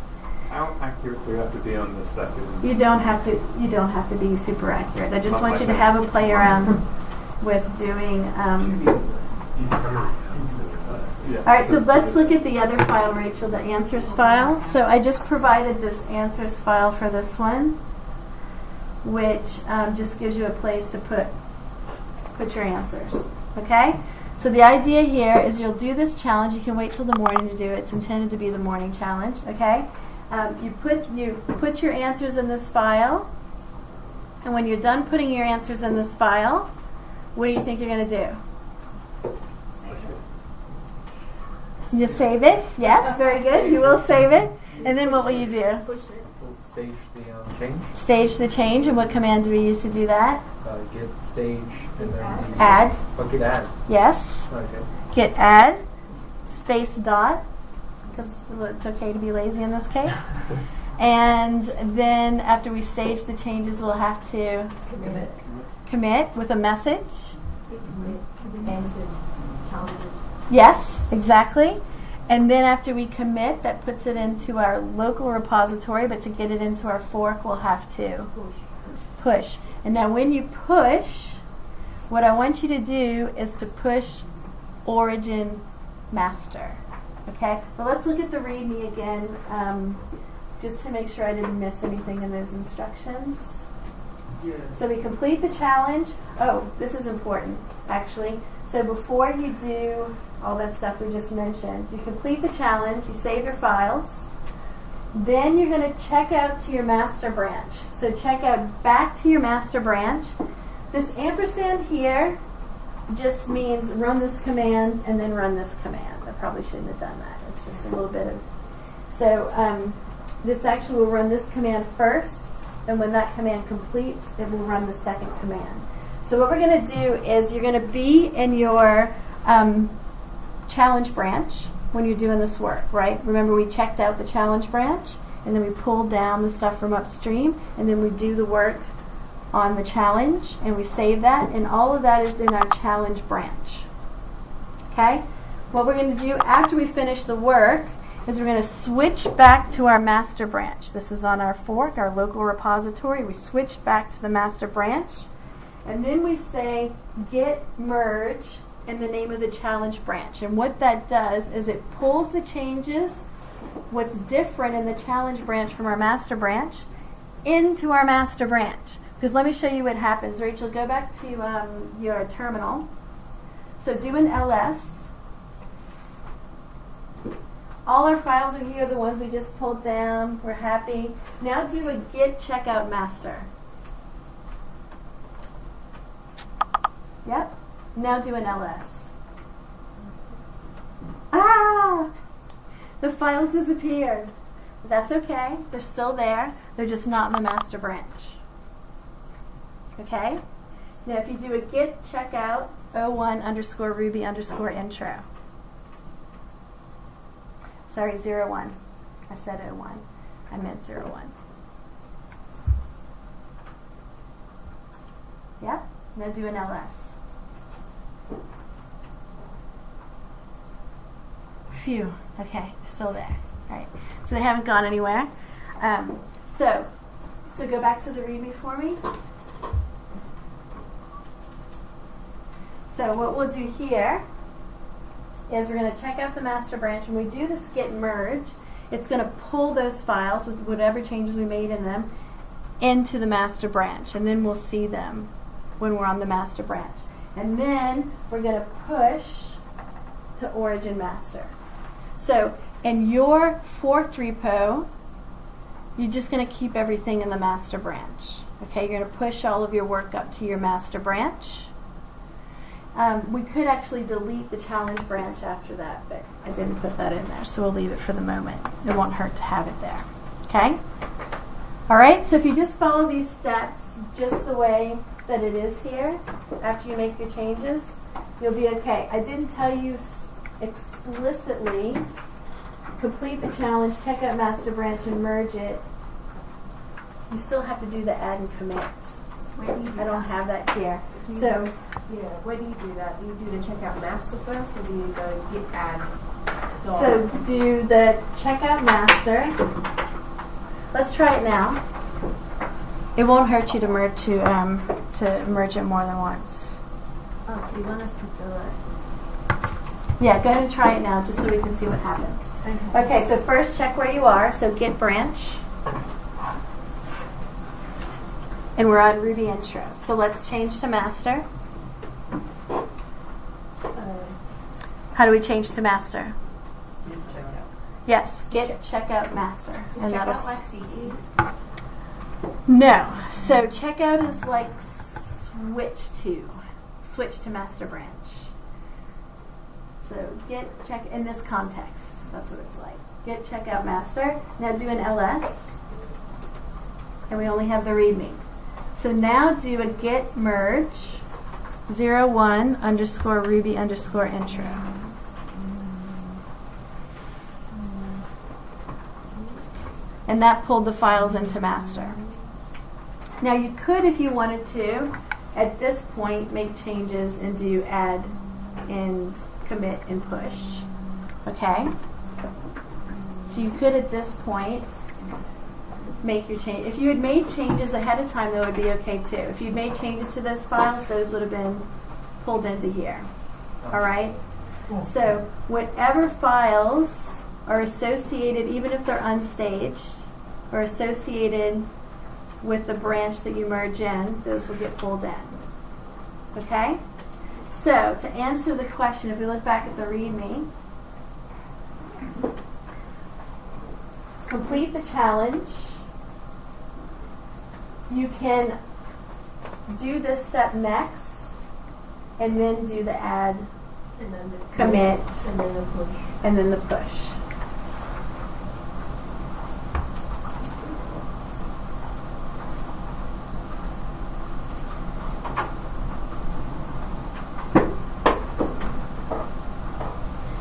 S8: How accurate do you have to be on this second?
S1: You don't have to be super accurate. I just want you to have a play around with doing. All right, so let's look at the other file, Rachel, the answers file. So I just provided this answers file for this one, which just gives you a place to put your answers. Okay? So the idea here is you'll do this challenge. You can wait till the morning to do it. It's intended to be the morning challenge. Okay? You put your answers in this file, and when you're done putting your answers in this file, what do you think you're going to do? You save it? Yes, very good. You will save it. And then what will you do?
S10: Stage the change.
S1: Stage the change, and what command do we use to do that?
S10: Get stage and then
S1: add.
S10: Oh, get add.
S1: Yes.
S10: Okay.
S1: Get add, space dot, because it's okay to be lazy in this case. And then after we stage the changes, we'll have to commit with a message. Yes, exactly. And then after we commit, that puts it into our local repository, but to get it into our fork, we'll have to push. And now when you push, what I want you to do is to push origin master. Okay? But let's look at the README again, just to make sure I didn't miss anything in those instructions.
S7: Yeah.
S1: So we complete the challenge. Oh, this is important, actually. So before you do all that stuff we just mentioned, you complete the challenge, you save your files, then you're going to check out to your master branch. So check out back to your master branch. This ampersand here just means run this command and then run this command. I probably shouldn't have done that. It's just a little bit of... So this actually will run this command first, and when that command completes, it will run the second command. So what we're going to do is you're going to be in your challenge branch when you're doing this work, right? Remember we checked out the challenge branch, and then we pulled down the stuff from upstream, and then we do the work on the challenge, and we save that, and all of that is in our challenge branch. Okay? What we're going to do after we finish the work is we're going to switch back to our master branch. This is on our fork, our local repository. We switch back to the master branch, and then we say git merge in the name of the challenge branch. And what that does is it pulls the changes, what's different in the challenge branch from our master branch, into our master branch. Because let me show you what happens. Rachel, go back to your terminal. So do an ls. All our files are here, the ones we just pulled down. We're happy. Now do a git checkout master. Yep. Now do an ls. Ah! The files disappeared. That's okay. They're still there. They're just not in the master branch. Okay? Now if you do a git checkout 01_Ruby_intro. Sorry, 01. I said 01. I meant 01. Yep. Now do an ls. Phew. Okay, still there. All right. So they haven't gone anywhere. So go back to the README for me. So what we'll do here is we're going to check out the master branch. When we do this git merge, it's going to pull those files with whatever changes we made in them into the master branch, and then we'll see them when we're on the master branch. And then we're going to push to origin master. So in your forked repo, you're just going to keep everything in the master branch. Okay, you're going to push all of your work up to your master branch. We could actually delete the challenge branch after that, but I didn't put that in there, so we'll leave it for the moment. It won't hurt to have it there. Okay? All right, so if you just follow these steps just the way that it is here, after you make your changes, you'll be okay. I didn't tell you explicitly complete the challenge, check out master branch, and merge it. You still have to do the add and commit.
S12: Where do you do
S1: I don't
S12: that?
S1: have that here.
S12: Yeah, where do you do that? Do you do the checkout master first, or do you go git add?
S1: So do the checkout master. Let's try it now. It won't hurt you to merge it more than once.
S12: Oh, so you want us to do it?
S1: Yeah, go ahead and try it now, just so we can see what happens. Okay, so first check where you are. So git branch. And we're on Ruby intro. So let's change to master. How do we change to master? Yes, git checkout master.
S12: Is checkout like CD?
S1: No. So checkout is like switch to master branch. So git check in this context. That's what it's like. Git checkout master. Now do an ls. And we only have the README. So now do a git merge 01 underscore Ruby underscore intro. And that pulled the files into master. Now you could, if you wanted to, at this point make changes and do add and commit and push. Okay? So you could at this point make your change. If you had made changes ahead of time, that would be okay too. If you made changes to those files, those would have been pulled into here. All right? So whatever files are associated, even if they're unstaged, or associated with the branch that you merge in, those will get pulled in. Okay? So to answer the question, if we look back at the README, complete the challenge. You can do this step next, and then do the add,
S12: And then the
S1: commit,
S12: and then the push.
S1: and then the push.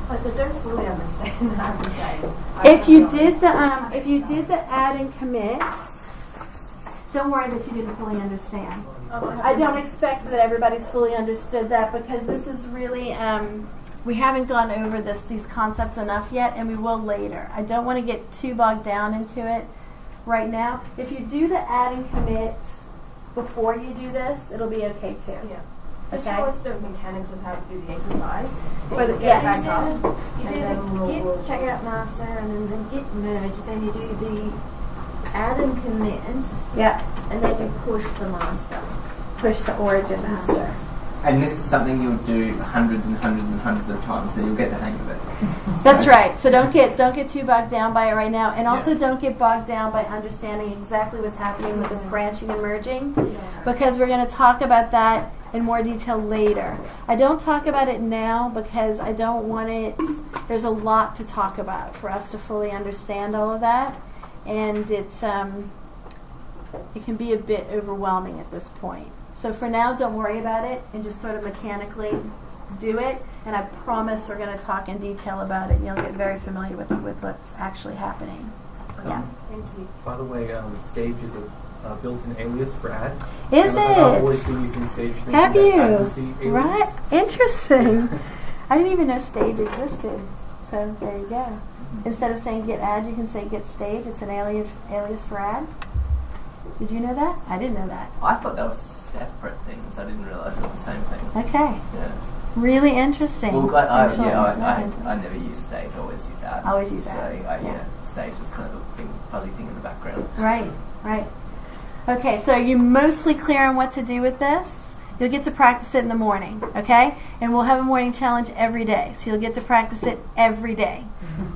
S12: But I don't fully understand how to say.
S1: If you did the add and commit, don't worry that you didn't fully understand. I don't expect that everybody's fully understood that, because this is really we haven't gone over these concepts enough yet, and we will later. I don't want to get too bogged down into it right now. If you do the add and commit before you do this, it'll be okay too.
S12: Yeah. Just
S1: Okay.
S12: show us the mechanics of how to do the exercise.
S1: For the-
S12: Get
S1: yes.
S12: back up,
S2: You do
S12: and then
S2: the
S12: we'll
S2: git checkout master, and then the git merge, then you do the add and commit,
S1: Yeah,
S2: and then you push the master.
S1: push to origin master.
S3: And this is something you'll do hundreds and hundreds and hundreds of times, so you'll get the hang of it.
S1: That's right. So don't get too bogged down by it right now, and also
S3: Yeah.
S1: don't get bogged down by understanding exactly what's happening with this branching and merging, because we're going to talk about that in more detail later. I don't talk about it now because I don't want it. There's a lot to talk about for us to fully understand all of that, and it can be a bit overwhelming at this point. So for now, don't worry about it and just sort of mechanically do it. And I promise we're going to talk in detail about it, and you'll get very familiar with what's actually happening. Yeah.
S12: Thank you.
S10: By the way, stage is a built-in alias for add.
S1: Is
S10: and I've
S1: it?
S10: always been using stage.
S1: Have
S10: making that
S1: you?
S10: add alias.
S1: Right. Interesting. I didn't even know stage existed. So there you go. Instead of saying get add, you can say get stage. It's an alias for add. Did you know that? I didn't know that.
S3: I thought that was separate things. I didn't realise it was the same thing.
S1: Okay.
S3: Yeah.
S1: Really interesting.
S3: Well, I never use stage. I always use add.
S1: Always use
S3: so
S1: add.
S3: Yeah, stage is kind of the fuzzy thing in the background.
S1: Right. Okay, so you're mostly clear on what to do with this. You'll get to practice it in the morning, okay? And we'll have a morning challenge every day, so you'll get to practice it every day,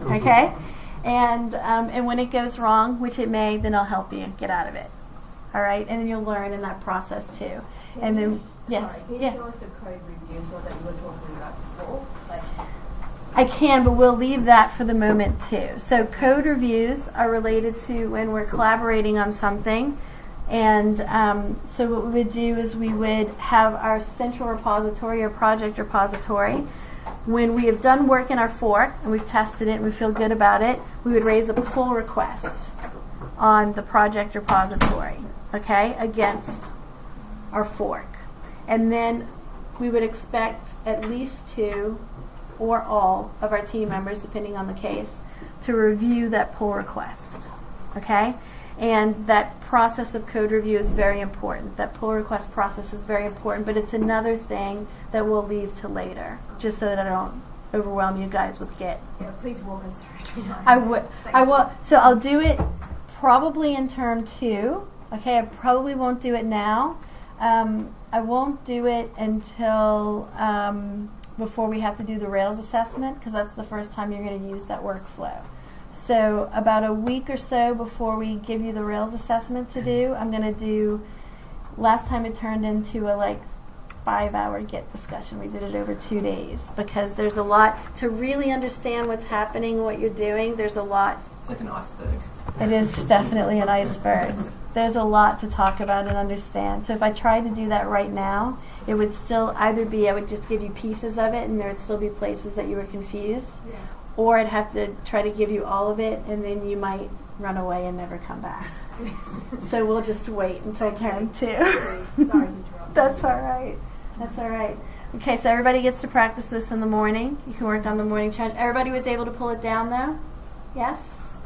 S1: okay? And when it goes wrong, which it may, then I'll help you get out of it, all right? And then you'll learn in that process too. And then, yes,
S12: Can you show us the code reviews that you were talking about before?
S1: I can, but we'll leave that for the moment too. So code reviews are related to when we're collaborating on something. And so what we would do is we would have our central repository or project repository. When we have done work in our fork and we've tested it and we feel good about it, we would raise a pull request on the project repository, okay, against our fork. And then we would expect at least 2 or all of our team members, depending on the case, to review that pull request, okay? And that process of code review is very important. That pull request process is very important, but it's another thing that we'll leave to later, just so that I don't overwhelm you guys with Git.
S12: Yeah, please walk us through.
S1: I will. So I'll do it probably in term 2. Okay, I probably won't do it now. I won't do it until before we have to do the Rails assessment, because that's the first time you're going to use that workflow. So about a week or so before we give you the Rails assessment to do, I'm going to do, last time it turned into a 5-hour Git discussion. We did it over 2 days because there's a lot to really understand what's happening, what you're doing. There's a lot.
S3: It's like an iceberg.
S1: It is definitely an iceberg. There's a lot to talk about and understand. So if I tried to do that right now, it would still either be I would just give you pieces of it and there would still be places that you were confused. Yeah. Or I'd have to try to give you all of it, and then you might run away and never come back. So we'll just wait until term 2.
S12: Sorry.
S1: That's all right. That's all right. Okay, so everybody gets to practice this in the morning. You can work on the morning challenge. Everybody was able to pull it down, though? Yes?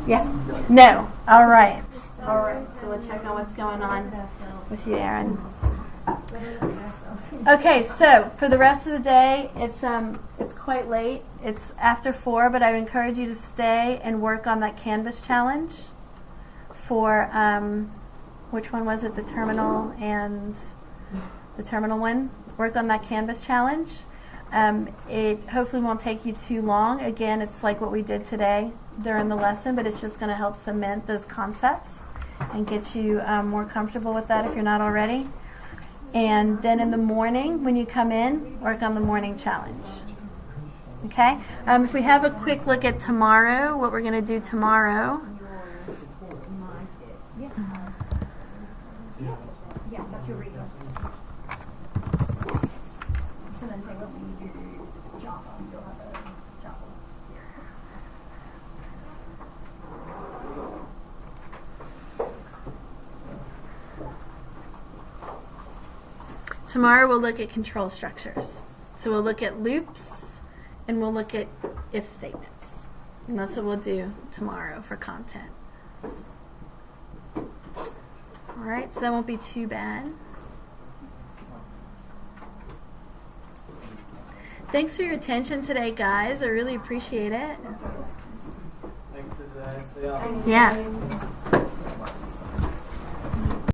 S1: Yeah? No. All right. All right. So we'll check on what's going on with you, Aaron. Okay, so for the rest of the day, it's quite late. It's after 4, but I would encourage you to stay and work on that Canvas challenge for which one was it? The terminal and the terminal one. Work on that Canvas challenge. It hopefully won't take you too long. Again, it's like what we did today during the lesson, but it's just going to help cement those concepts and get you more comfortable with that if you're not already. And then in the morning, when you come in, work on the morning challenge. Okay? If we have a quick look at tomorrow, what we're going to do tomorrow.
S12: Yeah, that's your reader. So then say what we do Java, you'll have a Java.
S1: Tomorrow we'll look at control structures. So we'll look at loops and we'll look at if statements. And that's what we'll do tomorrow for content. All right, so that won't be too bad. Thanks for your attention today, guys. I really appreciate it.
S9: Thanks, Suzanne. See ya.
S1: Yeah.